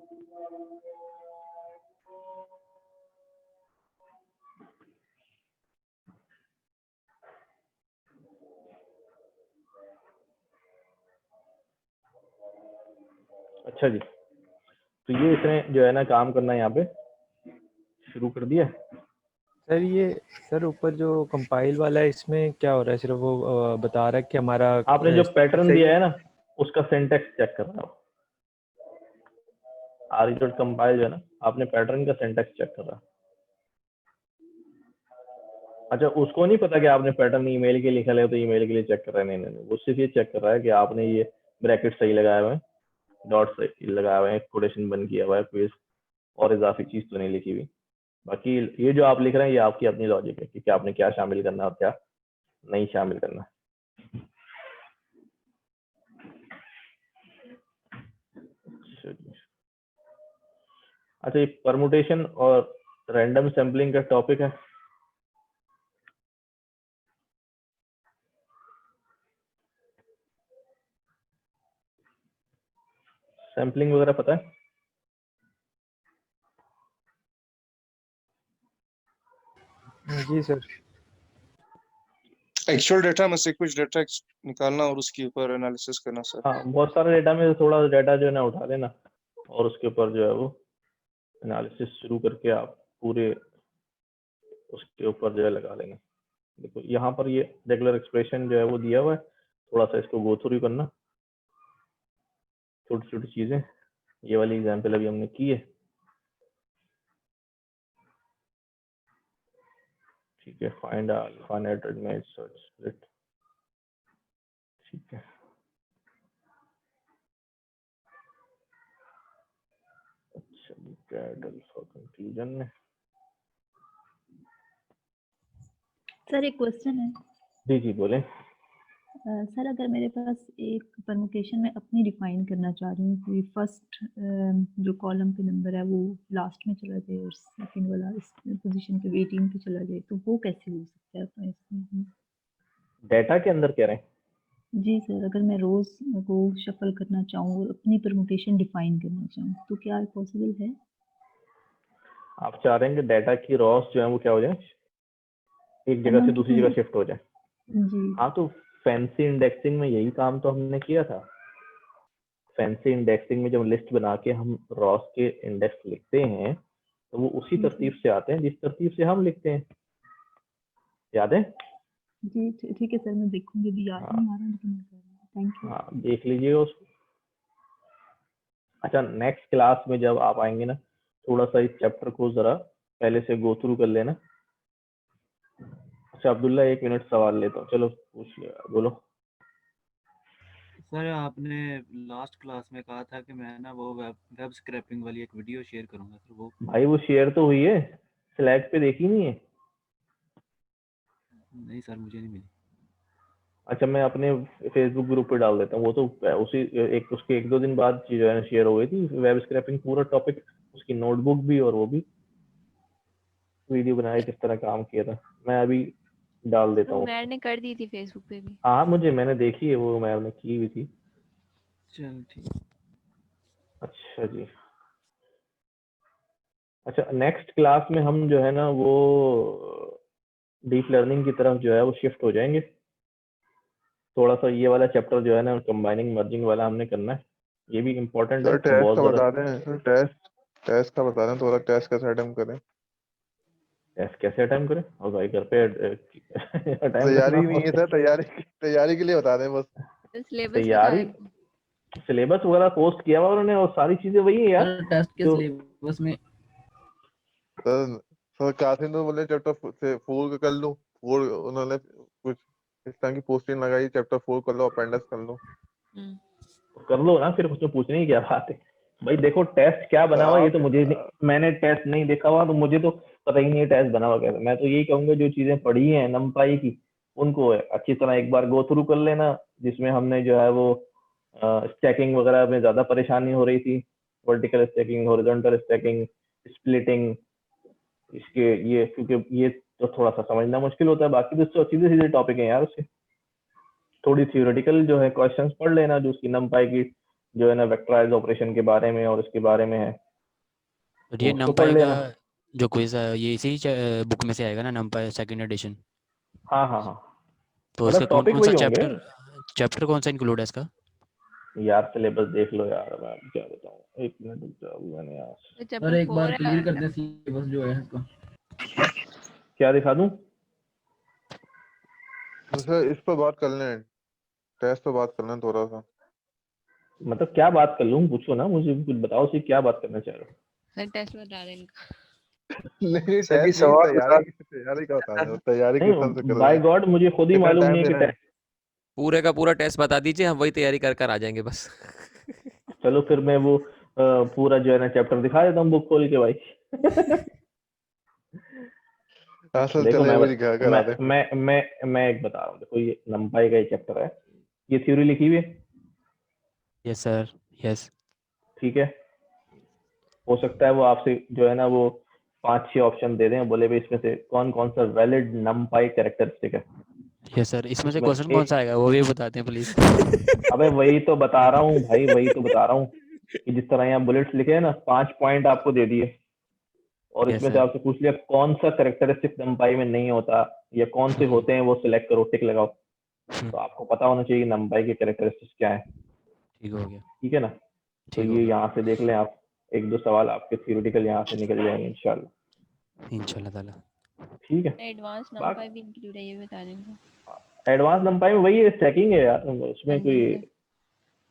अच्छा जी, तो ये इसने जो है ना काम करना यहाँ पे शुरू कर दिया। सर ये सर ऊपर जो कंपाइल वाला है इसमें क्या हो रहा है? सिर्फ वो बता रहा है कि हमारा आपने जो पैटर्न सही दिया है ना उसका सिंटैक्स चेक कर रहा हो। आर कंपाइल जो है ना, आपने पैटर्न का सिंटैक्स चेक कर रहा। अच्छा, उसको नहीं पता कि आपने पैटर्न ईमेल के लिखा है तो ईमेल के लिए चेक कर रहा है। नहीं नहीं, वो सिर्फ ये चेक कर रहा है कि आपने ये ब्रैकेट सही लगाए हुए हैं, डॉट सही लगाया हुआ है, कोटेशन बंद किया हुआ है, कोई और इजाफी चीज तो नहीं लिखी हुई। बाकी ये जो आप लिख रहे हैं ये आपकी अपनी लॉजिक है कि क्या आपने क्या शामिल करना है और क्या नहीं शामिल करना। अच्छा, ये परमुटेशन और रैंडम सैम्पलिंग का टॉपिक है। सैम्पलिंग वगैरह पता है? जी सर। एक्चुअल डेटा में से कुछ डेटा निकालना और उसके ऊपर एनालिसिस करना सर। हाँ, बहुत सारे डेटा में थोड़ा डेटा जो है ना उठा लेना और उसके ऊपर जो है वो एनालिसिस शुरू करके आप पूरे उसके ऊपर जो है लगा लेंगे। देखो यहाँ पर ये रेगुलर एक्सप्रेशन जो है वो दिया हुआ है, थोड़ा सा इसको गो थ्रू करना, छोटी छोटी चीजें। ये वाली एग्जांपल अभी हमने की है, ठीक है। फाइंड अल्फानेट इमेज सर्च स्प्लिट, ठीक है। अच्छा, कैड अल्फा कंक्लूजन में सर एक क्वेश्चन है। जी जी बोलें। सर अगर मेरे पास एक परमुटेशन में अपनी डिफाइन करना चाह रही हूँ कि फर्स्ट जो कॉलम पे नंबर है वो लास्ट में चला जाए और सेकंड वाला इस पोजीशन पे 18 पे चला जाए, तो वो कैसे हो सकता है? तो इसमें डेटा के अंदर कह रहे हैं? जी सर, अगर मैं रोज को शफल करना चाहूँ और अपनी परमुटेशन डिफाइन करना चाहूँ तो क्या पॉसिबल है? आप चाह रहे हैं कि डेटा की रॉस जो है वो क्या हो जाए, एक जगह से दूसरी जगह शिफ्ट हो जाए? जी हाँ, तो फैंसी इंडेक्सिंग में यही काम तो हमने किया था। फैंसी इंडेक्सिंग में जब लिस्ट बना के हम रॉस के इंडेक्स लिखते हैं तो वो उसी तरतीब से आते हैं जिस तरतीब से हम लिखते हैं, याद है? जी ठीक है सर, मैं देखूंगी भी, याद नहीं आ रहा लेकिन थैंक यू। हाँ, देख लीजिएगा उसको। अच्छा, नेक्स्ट क्लास में जब आप आएंगे ना, थोड़ा सा इस चैप्टर को जरा पहले से गो थ्रू कर लेना। अच्छा अब्दुल्ला, 1 मिनट सवाल लेता हूँ, चलो पूछ लिया, बोलो। सर आपने लास्ट क्लास में कहा था कि मैं ना वो वेब स्क्रैपिंग वाली एक वीडियो शेयर करूंगा, तो वो भाई वो शेयर तो हुई है, स्लैक पे देखी नहीं है? नहीं सर, मुझे नहीं मिली। अच्छा, मैं अपने फेसबुक ग्रुप पे डाल देता हूँ, वो तो उसी उसके 1-2 दिन बाद जो है शेयर हो गई थी वेब स्क्रैपिंग पूरा टॉपिक, उसकी नोटबुक भी और वो भी वीडियो बनाया किस तरह काम किया था। मैं अभी डाल देता हूँ। उमैर ने कर दी थी फेसबुक पे भी। हाँ, मैंने देखी है वो, मैंने की हुई थी। चल ठीक। अच्छा जी। अच्छा, नेक्स्ट क्लास में हम जो है ना वो डीप लर्निंग की तरफ जो है वो शिफ्ट हो जाएंगे। थोड़ा सा ये वाला चैप्टर जो है ना कंबाइनिंग मर्जिंग वाला हमने करना है, ये भी इम्पोर्टेंट है। टेस्ट बहुत का ज़्यादा बता दें सर, टेस्ट का बता दें थोड़ा, टेस्ट कैसे अटेम्प्ट करें? टेस्ट कैसे अटेम्प्ट करें? और भाई घर पे अटेम्प्ट तैयारी नहीं है सर, तैयारी के लिए बता दें बस। तैयारी सिलेबस वगैरह पोस्ट किया हुआ उन्होंने और सारी चीजें वही है यार। टेस्ट के सिलेबस में सर कासिम तो बोले चैप्टर 4 कर लूं, 4 उन्होंने कुछ इस तरह की पोस्टिंग लगाई, चैप्टर 4 कर लो, अपेंडिक्स कर लो। कर लो ना, फिर उसमें पूछने की क्या बात है भाई। देखो टेस्ट क्या बना हुआ ये तो मुझे मैंने टेस्ट नहीं देखा हुआ, तो मुझे तो पता ही नहीं है टेस्ट बना हुआ कैसे। मैं तो यही कहूंगा जो चीजें पढ़ी हैं नंपाई की उनको अच्छी तरह एक बार गो थ्रू कर लेना, जिसमें हमने जो है वो स्टैकिंग वगैरह में ज्यादा परेशानी हो रही थी, vertical stacking, horizontal stacking, splitting, इसके ये क्योंकि ये तो थोड़ा सा समझना मुश्किल होता है। बाकी तो सीधे सीधे टॉपिक है यार, उससे थोड़ी थियोरेटिकल जो है क्वेश्चंस पढ़ लेना, जो उसकी नंपाई की जो है ना वेक्टराइज ऑपरेशन के बारे में और उसके बारे में है, और ये तो उसको पढ़ नमपाई का लेना। जो क्विज है ये इसी बुक में से आएगा ना, नमपाई सेकंड एडिशन? हाँ हाँ हाँ, तो मतलब इसका कौन टॉपिक कौन सा वही होंगे चैप्टर कौन सा इंक्लूड है इसका? यार। सिलेबस देख लो यार, मैं अब क्या बताऊँ, एक मिनट रुक जाओ, मैंने यार तो सर चैप्टर एक बार 4 क्लियर है। कर दें सिलेबस जो है इसका। क्या दिखा दूं? तो सर इस पर बात कर लें, टेस्ट पे बात कर लें थोड़ा सा। मतलब क्या बात कर लूं, पूछो ना मुझे, कुछ बताओ सी क्या बात करना चाह रहे हो। सर टेस्ट बता रहे हैं इनका। नहीं सर जी टेस्ट नहीं, सवाल बता तैयारी का बता रहे हो, तैयारी किस तरह से नहीं कर रहे बाय हैं, गॉड मुझे खुद ही कितना मालूम टाइम नहीं है दे कि रहे हैं। पूरे का पूरा टेस्ट बता दीजिए, हम वही तैयारी कर कर आ जाएंगे बस। चलो फिर मैं वो पूरा जो है ना चैप्टर दिखा देता हूँ बुक खोल के भाई। असल देखो चले मैं मेरी घर करा दे। मैं एक बता रहा हूँ। देखो ये नंपाई का एक चैप्टर है, ये थ्योरी लिखी हुई है। Yes sir, yes. ठीक है, हो सकता है वो आपसे जो है ना वो 5-6 ऑप्शन दे दें, बोले भाई इसमें से कौन कौन सा वैलिड नंपाई कैरेक्टरिस्टिक है। यस सर, इसमें से उसमें क्वेश्चन कौन सा आएगा वो भी बताते हैं प्लीज। अबे वही तो बता रहा हूँ भाई, वही तो बता रहा हूँ कि जिस तरह यहाँ बुलेट्स लिखे हैं ना, 5 पॉइंट आपको दे दिए और Yes, इसमें से sir. आपसे पूछ लिया कौन सा कैरेक्टरिस्टिक नंपाई में नहीं होता या कौन से होते हैं, वो सिलेक्ट करो, टिक लगाओ। तो आपको पता होना चाहिए कि नंपाई के कैरेक्टरिस्टिक्स क्या है। ठीक हो गया। ठीक है ना, तो ठीक हो ये गया यहाँ से देख लें आप, 1-2 सवाल आपके थियोरेटिकल यहाँ से निकल जाएंगे इंशाल्लाह। इंशाल्लाह ताला। ठीक है, एडवांस नंपाई भी इंक्लूड है, ये बता रहे हैं। एडवांस नंपाई में वही स्टैकिंग है यार, उसमें कोई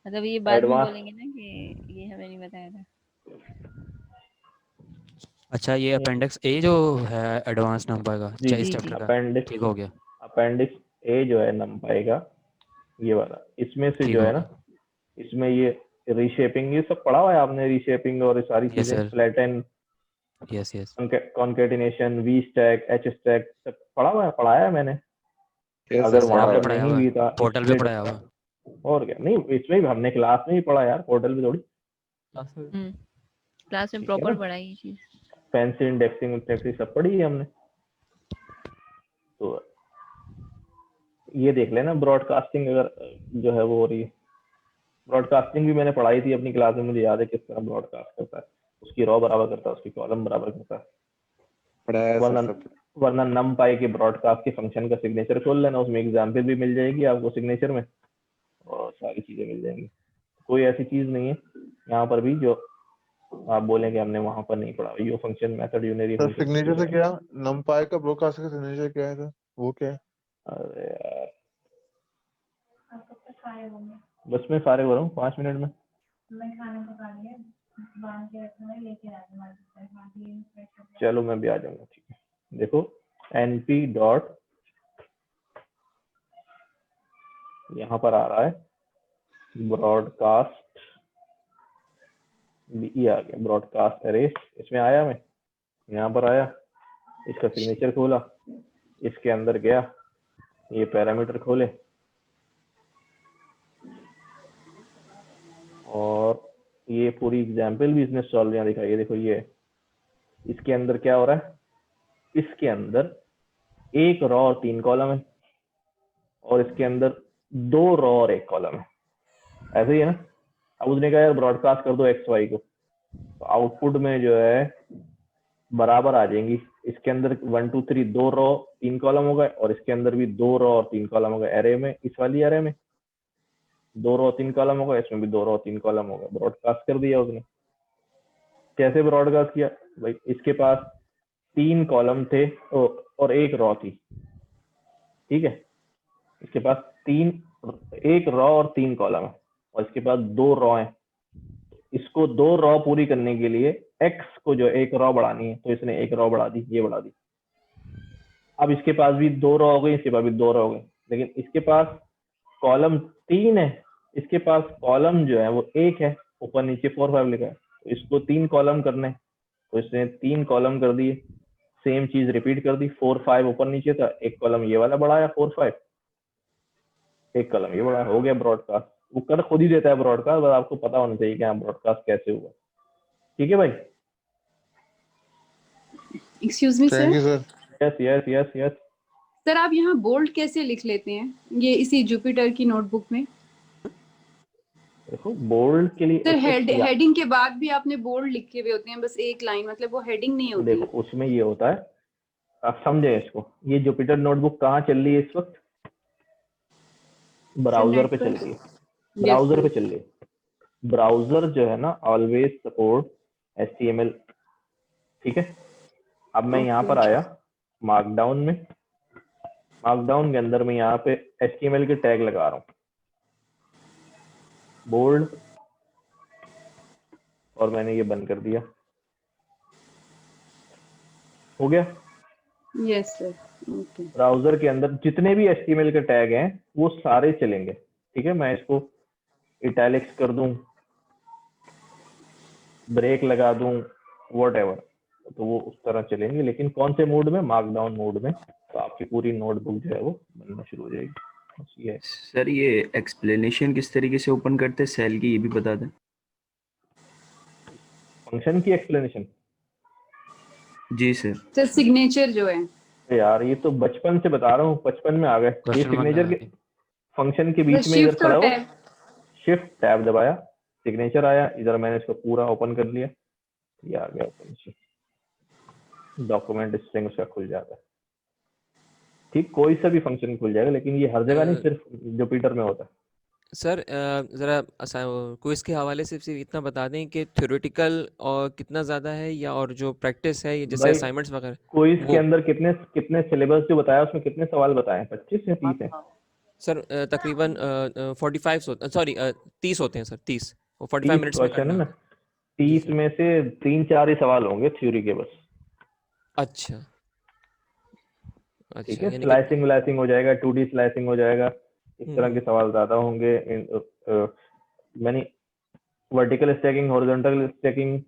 मतलब ये बाद में advance- बोलेंगे ना कि ये हमें नहीं बताया था। अच्छा ये अपेंडिक्स ए जो है एडवांस नंपाई का, जी इस चैप्टर का, अपेंडिक्स, ठीक हो गया। अपेंडिक्स ए जो है नंपाई का ये वाला, इसमें से ठीक जो हो है ना, इसमें ये रीशेपिंग ये सब पढ़ा हुआ है आपने, रीशेपिंग और ये सारी Yes, चीजें, sir. Flatten, yes yes concatenation, V stack, H stack, सब पढ़ाया है मैंने। Yes, अगर sir, वहां पढ़ा पे है। नहीं भी था पोर्टल पे पढ़ाया हुआ। और क्या, नहीं इसमें भी हमने क्लास में ही पढ़ा यार, पोर्टल पे थोड़ी। क्लास में प्रॉपर पढ़ाई ये चीज। फैंसी इंडेक्सिंग सब पढ़ी है हमने। तो ये देख लेना, ब्रॉडकास्टिंग अगर जो है वो हो रही है, ब्रॉडकास्टिंग भी मैंने पढ़ाई थी अपनी क्लास में, मुझे याद है किस तरह ब्रॉडकास्ट करता है, उसकी रॉ बराबर करता है, उसकी कॉलम बराबर करता है। वरना नमपाई के ब्रॉडकास्ट के फंक्शन का सिग्नेचर खोल लेना, उसमें एग्जाम्पल भी मिल जाएगी आपको सिग्नेचर में और सारी चीजें मिल जाएंगी। कोई ऐसी चीज नहीं है यहाँ पर भी जो आप बोलेंगे हमने वहां पर नहीं पढ़ा। यो function method unary sir signature से क्या, नमपाई का ब्रॉडकास्ट का सिग्नेचर क्या है सर, वो क्या है? अरे यार बस मैं फारिग हो रहा हूँ 5 मिनट में। चलो मैं भी आ जाऊंगा, ठीक है। देखो np डॉट यहाँ पर आ रहा है ब्रॉडकास्ट, ये आ गया ब्रॉडकास्ट अरेस, इसमें आया, मैं यहाँ पर आया, इसका सिग्नेचर खोला, इसके अंदर गया, ये पैरामीटर खोले और ये पूरी एग्जाम्पल भी इसने सॉल्व यहाँ दिखाई है। देखो ये इसके अंदर क्या हो रहा है, इसके अंदर 1 रॉ और 3 कॉलम है और इसके अंदर 2 रॉ और 1 कॉलम है, ऐसे ही है ना। अब उसने कहा यार ब्रॉडकास्ट कर दो एक्स वाई को, तो आउटपुट में जो है बराबर आ जाएंगी। इसके अंदर 1 2 3 2 रॉ 3 कॉलम हो गए और इसके अंदर भी 2 रॉ और 3 कॉलम हो गए। एरे में, इस वाली एरे में 2 रॉ 3 कॉलम हो गए, इसमें भी 2 रॉ 3 कॉलम हो गए। ब्रॉडकास्ट कर दिया उसने। कैसे ब्रॉडकास्ट किया भाई, इसके पास 3 कॉलम थे और 1 रॉ थी, ठीक है। इसके पास 1 रॉ और 3 कॉलम है और इसके पास 2 रॉ है। इसको 2 रॉ पूरी करने के लिए x को जो 1 रॉ बढ़ानी है, तो इसने 1 रॉ बढ़ा दी, ये बढ़ा दी। अब इसके पास भी 2 रॉ हो गई, इसके पास भी 2 रॉ हो गई, लेकिन इसके पास कॉलम 3 है, इसके पास कॉलम जो है वो 1 है, ऊपर नीचे 4 5 लिखा है, तो इसको 3 कॉलम करने, तो इसने 3 कॉलम कर दिए। सेम चीज रिपीट कर दी, 4 5 ऊपर नीचे था, एक कॉलम ये वाला बढ़ाया 4 5, एक कॉलम ये बढ़ाया, हो गया ब्रॉडकास्ट। वो कर खुद ही देता है ब्रॉडकास्ट, बस आपको पता होना चाहिए कि हाँ ब्रॉडकास्ट कैसे हुआ। ठीक है भाई, excuse me sir. Yes yes yes yes. Sir आप यहाँ बोल्ड कैसे लिख लेते हैं, ये इसी जुपिटर की नोटबुक में? देखो बोल्ड के लिए सर हेडिंग के बाद भी आपने बोल्ड लिखे हुए होते हैं, बस एक लाइन, मतलब वो हेडिंग नहीं होती। देखो उसमें ये होता है, आप समझे इसको, ये जुपिटर नोटबुक कहाँ चल रही है इस वक्त? ब्राउजर पे चल रही है, ब्राउजर पे चल रही है। ब्राउजर जो है ना ऑलवेज सपोर्ट HTML, ठीक है। अब मैं यहाँ पर आया मार्कडाउन में, मार्कडाउन के अंदर मैं यहाँ पे HTML के टैग लगा रहा हूँ, बोल्ड, और मैंने ये बंद कर दिया, हो गया। Yes sir, okay. ब्राउजर के अंदर जितने भी HTML के टैग हैं वो सारे चलेंगे, ठीक है। मैं इसको इटैलिक्स कर दूं, ब्रेक लगा दूं, व्हाटएवर, तो वो उस तरह चलेंगे, लेकिन कौन से मोड में? मार्कडाउन मोड में। तो आपकी पूरी नोटबुक जो है वो बनना शुरू हो जाएगी। ये सर ये एक्सप्लेनेशन किस तरीके से ओपन करते हैं सेल की, ये भी बता दें। फंक्शन की एक्सप्लेनेशन? जी सर। सर सिग्नेचर जो है यार ये तो बचपन से बता रहा हूँ, बचपन में आ गए। ये सिग्नेचर के फंक्शन के बीच में इधर खड़ा हो, शिफ्ट टैब दबाया, सिग्नेचर आया, इधर मैंने इसको पूरा ओपन कर लिया, ये आ गया ओपन से, डॉक्यूमेंट स्ट्रिंग उसका खुल जाता है, ठीक। कोई सा भी फंक्शन खुल जाएगा, लेकिन ये हर जगह नहीं, सिर्फ जुपिटर में होता है। सर ज़रा क्विज के हवाले से सिर्फ इतना बता दें कि थ्योरेटिकल और कितना ज़्यादा है, या और जो प्रैक्टिस है जैसे असाइनमेंट्स वगैरह, क्विज के अंदर कितने सिलेबस जो बताया उसमें कितने सवाल बताए? 25 या 30 है सर? तकरीबन 45 सॉरी 30 होते हैं सर, 30। वो 45 मिनट्स में करना है ना। 30 में से 3-4 ही सवाल होंगे थ्योरी के बस। अच्छा ठीक है, स्लाइसिंग व्लाइसिंग हो जाएगा, 2D स्लाइसिंग हो जाएगा, इस तरह के सवाल ज्यादा होंगे। मैंने vertical stacking, horizontal stacking,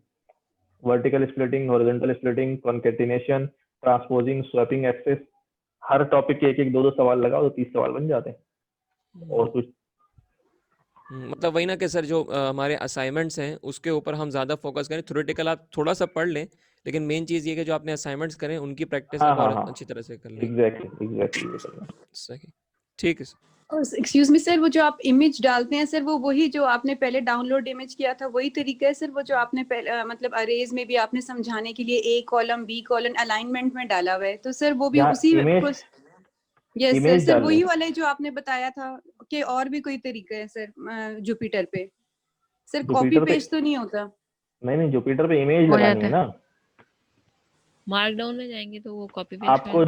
vertical splitting, horizontal splitting, concatenation, transposing, swapping axes, हर टॉपिक के एक 2 सवाल लगाओ तो 30 सवाल बन जाते हैं। और कुछ मतलब वही ना कि सर जो हमारे असाइनमेंट्स हैं उसके ऊपर हम ज़्यादा फोकस करें। थ्योरेटिकल आप थोड़ा सा पढ़ लें, लेकिन मेन चीज़ ये कि जो आपने असाइनमेंट्स करें उनकी प्रैक्टिस आप और अच्छी तरह से कर लें। एग्जैक्टली सही, ठीक है सर। एक्सक्यूज मी सर, वो जो आप इमेज डालते हैं सर, वो वही जो आपने पहले डाउनलोड इमेज किया था वही तरीका है सर? वो जो आपने पहले मतलब अरेज में भी आपने समझाने के लिए ए कॉलम बी कॉलम अलाइनमेंट में डाला हुआ है, तो सर वो भी उसी यस सर, सर वही वाला जो आपने बताया था कि और भी कोई तरीका है सर जुपिटर पे? सर कॉपी पेस्ट तो नहीं होता? नहीं, जुपिटर पे इमेज लगानी है ना। मार्कडाउन में जाएंगे तो वो कॉपी पेस्ट आपको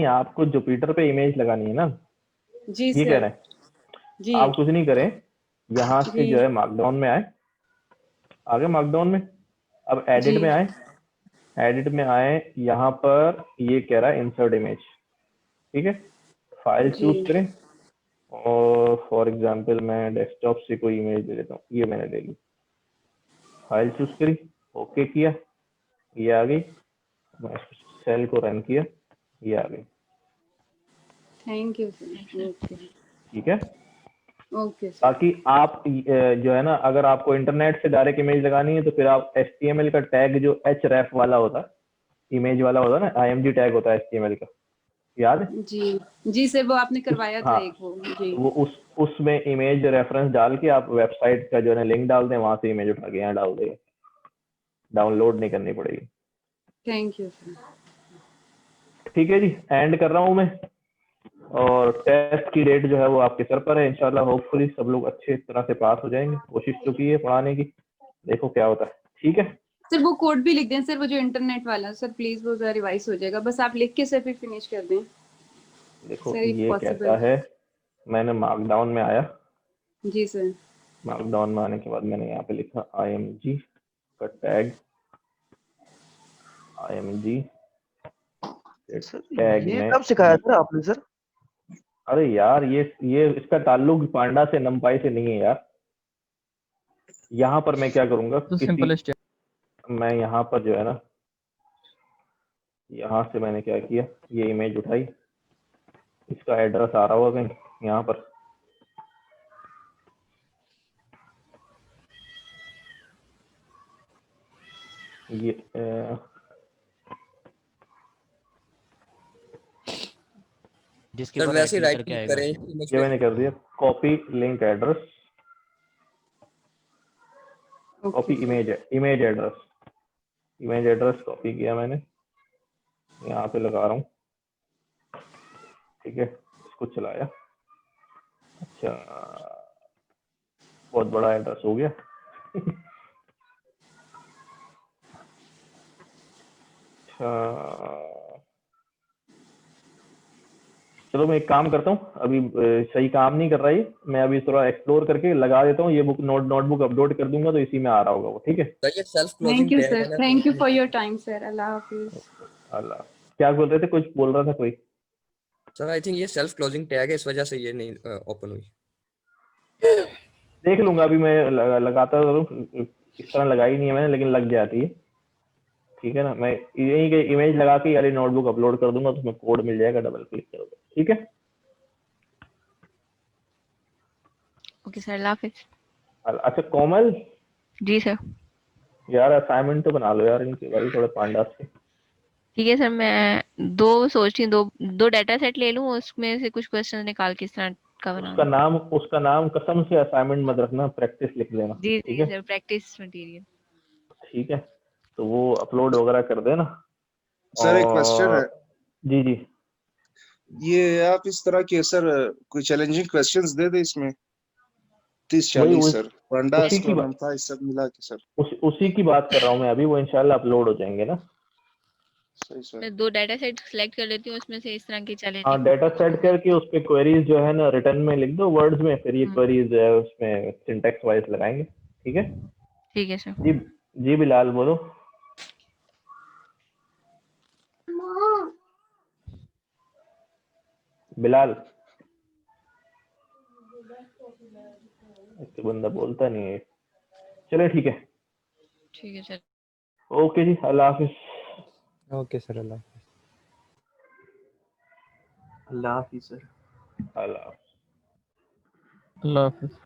आपको जुपिटर पे इमेज लगानी है ना। जी ये कह रहे हैं जी। आप कुछ नहीं करें, यहाँ से जो है मार्कडाउन में आए, आगे मार्कडाउन में, अब एडिट में आए, एडिट में आए, यहाँ पर ये कह रहा है इंसर्ट इमेज, ठीक है। फाइल चूज करें, और फॉर एग्जांपल मैं डेस्कटॉप से कोई इमेज ले लेता हूँ, ये मैंने ले ली, फाइल चूज करी, ओके किया, ये आ गई, मैं सेल को रन किया, ये आ गई। Thank you sir. ठीक है, ओके। बाकी आप जो है ना, अगर आपको इंटरनेट से डायरेक्ट इमेज लगानी है तो फिर आप HTML का टैग जो href वाला होता है, इमेज वाला होता है ना, IMG टैग होता है HTML का, याद है? जी सर, वो आपने करवाया था एक वो जी। वो उसमें इमेज रेफरेंस डाल के आप वेबसाइट का जो है ना लिंक डाल दें, वहां से इमेज उठा के यहाँ डाल दें, डाउनलोड नहीं करनी पड़ेगी। Thank you sir. ठीक है जी, एंड कर रहा हूँ मैं, और टेस्ट की डेट जो है वो आपके सर पर है। इंशाल्लाह होपफुली सब लोग अच्छे तरह से पास हो जाएंगे। कोशिश तो की है पढ़ाने की, देखो क्या होता है। ठीक है सर, वो कोड भी लिख दें सर, वो जो इंटरनेट वाला सर, प्लीज वो जरा रिवाइज हो जाएगा, बस आप लिख के सर फिर फिनिश कर दें। देखो ये कहता है, मैंने मार्कडाउन में आया। जी सर। मार्कडाउन में आने के बाद मैंने यहाँ पे लिखा IMG का टैग, IMG टैग ये में। कब सिखाया था आपने सर? अरे यार ये इसका ताल्लुक पांडा से नंपाई से नहीं है यार। यहाँ पर मैं क्या करूंगा, तो मैं यहाँ पर जो है ना, यहाँ से मैंने क्या किया, ये इमेज उठाई, इसका एड्रेस आ रहा होगा कहीं यहाँ पर, ये सर वैसे राइट क्लिक करें, ये मैंने कर दिया, copy link address, copy image address copy किया मैंने, यहाँ पे लगा रहा हूँ, ठीक है, इसको चलाया। अच्छा, बहुत बड़ा एड्रेस हो गया। अच्छा, चलो मैं एक काम करता हूँ, अभी सही काम नहीं कर रहा है, मैं अभी थोड़ा एक्सप्लोर करके लगा देता हूँ, ये बुक नोटबुक अपलोड कर दूंगा तो इसी में आ रहा होगा वो, ठीक है। Thank you sir, thank you for your time sir. अल्लाह हाफिज। अल्लाह, क्या बोल रहे थे, कुछ बोल रहा था कोई? सर आई थिंक ये सेल्फ क्लोजिंग टैग है, इस वजह से ये नहीं ओपन हुई। देख लूंगा, अभी मैं लगाता जरूर, इस तरह लगाई नहीं है मैंने, लेकिन लग जाती है, ठीक है ना। मैं यही के इमेज लगा के यार नोटबुक अपलोड कर दूंगा, तो उसमें कोड मिल जाएगा, डबल क्लिक करोगे, ठीक है। ओके सर, अल्लाह हाफिज। अच्छा कोमल जी सर। यार असाइनमेंट तो बना लो यार इनके भाई, थोड़े पांडा से। ठीक है सर, मैं दो सोचती हूँ, दो डाटा सेट ले लूँ, उसमें से कुछ क्वेश्चन निकाल के इस तरह का बना उसका नाम कसम से असाइनमेंट मत रखना, प्रैक्टिस लिख लेना, जी ठीक जी है सर, प्रैक्टिस मटेरियल। ठीक है, तो वो अपलोड वगैरह कर देना। सर एक क्वेश्चन है। जी जी, ये आप इस तरह के सर कोई चैलेंजिंग क्वेश्चंस दे दे इसमें 30-40 सर, पांडास को नमता इस सब मिला के सर। उसी की बात कर रहा हूँ मैं अभी, वो इंशाल्लाह अपलोड हो जाएंगे ना। सही सर। मैं दो डाटा सेट सिलेक्ट कर लेती हूँ, उसमें से इस तरह के हाँ, चैलेंजिंग डाटा सेट करके उस पे क्वेरीज जो है ना रिटर्न में लिख दो वर्ड्स में, फिर ये क्वेरीज जो है उसमें सिंटेक्स वाइज लगाएंगे, ठीक है। ठीक है सर। जी बिलाल बोलो। बिलाल, एक बंदा बोलता नहीं है, चलो ठीक है। ठीक है सर। ओके जी, अल्लाह हाफिज। ओके सर, अल्लाह अल्लाह हाफिज सर। अल्लाह अल्लाह हाफिज।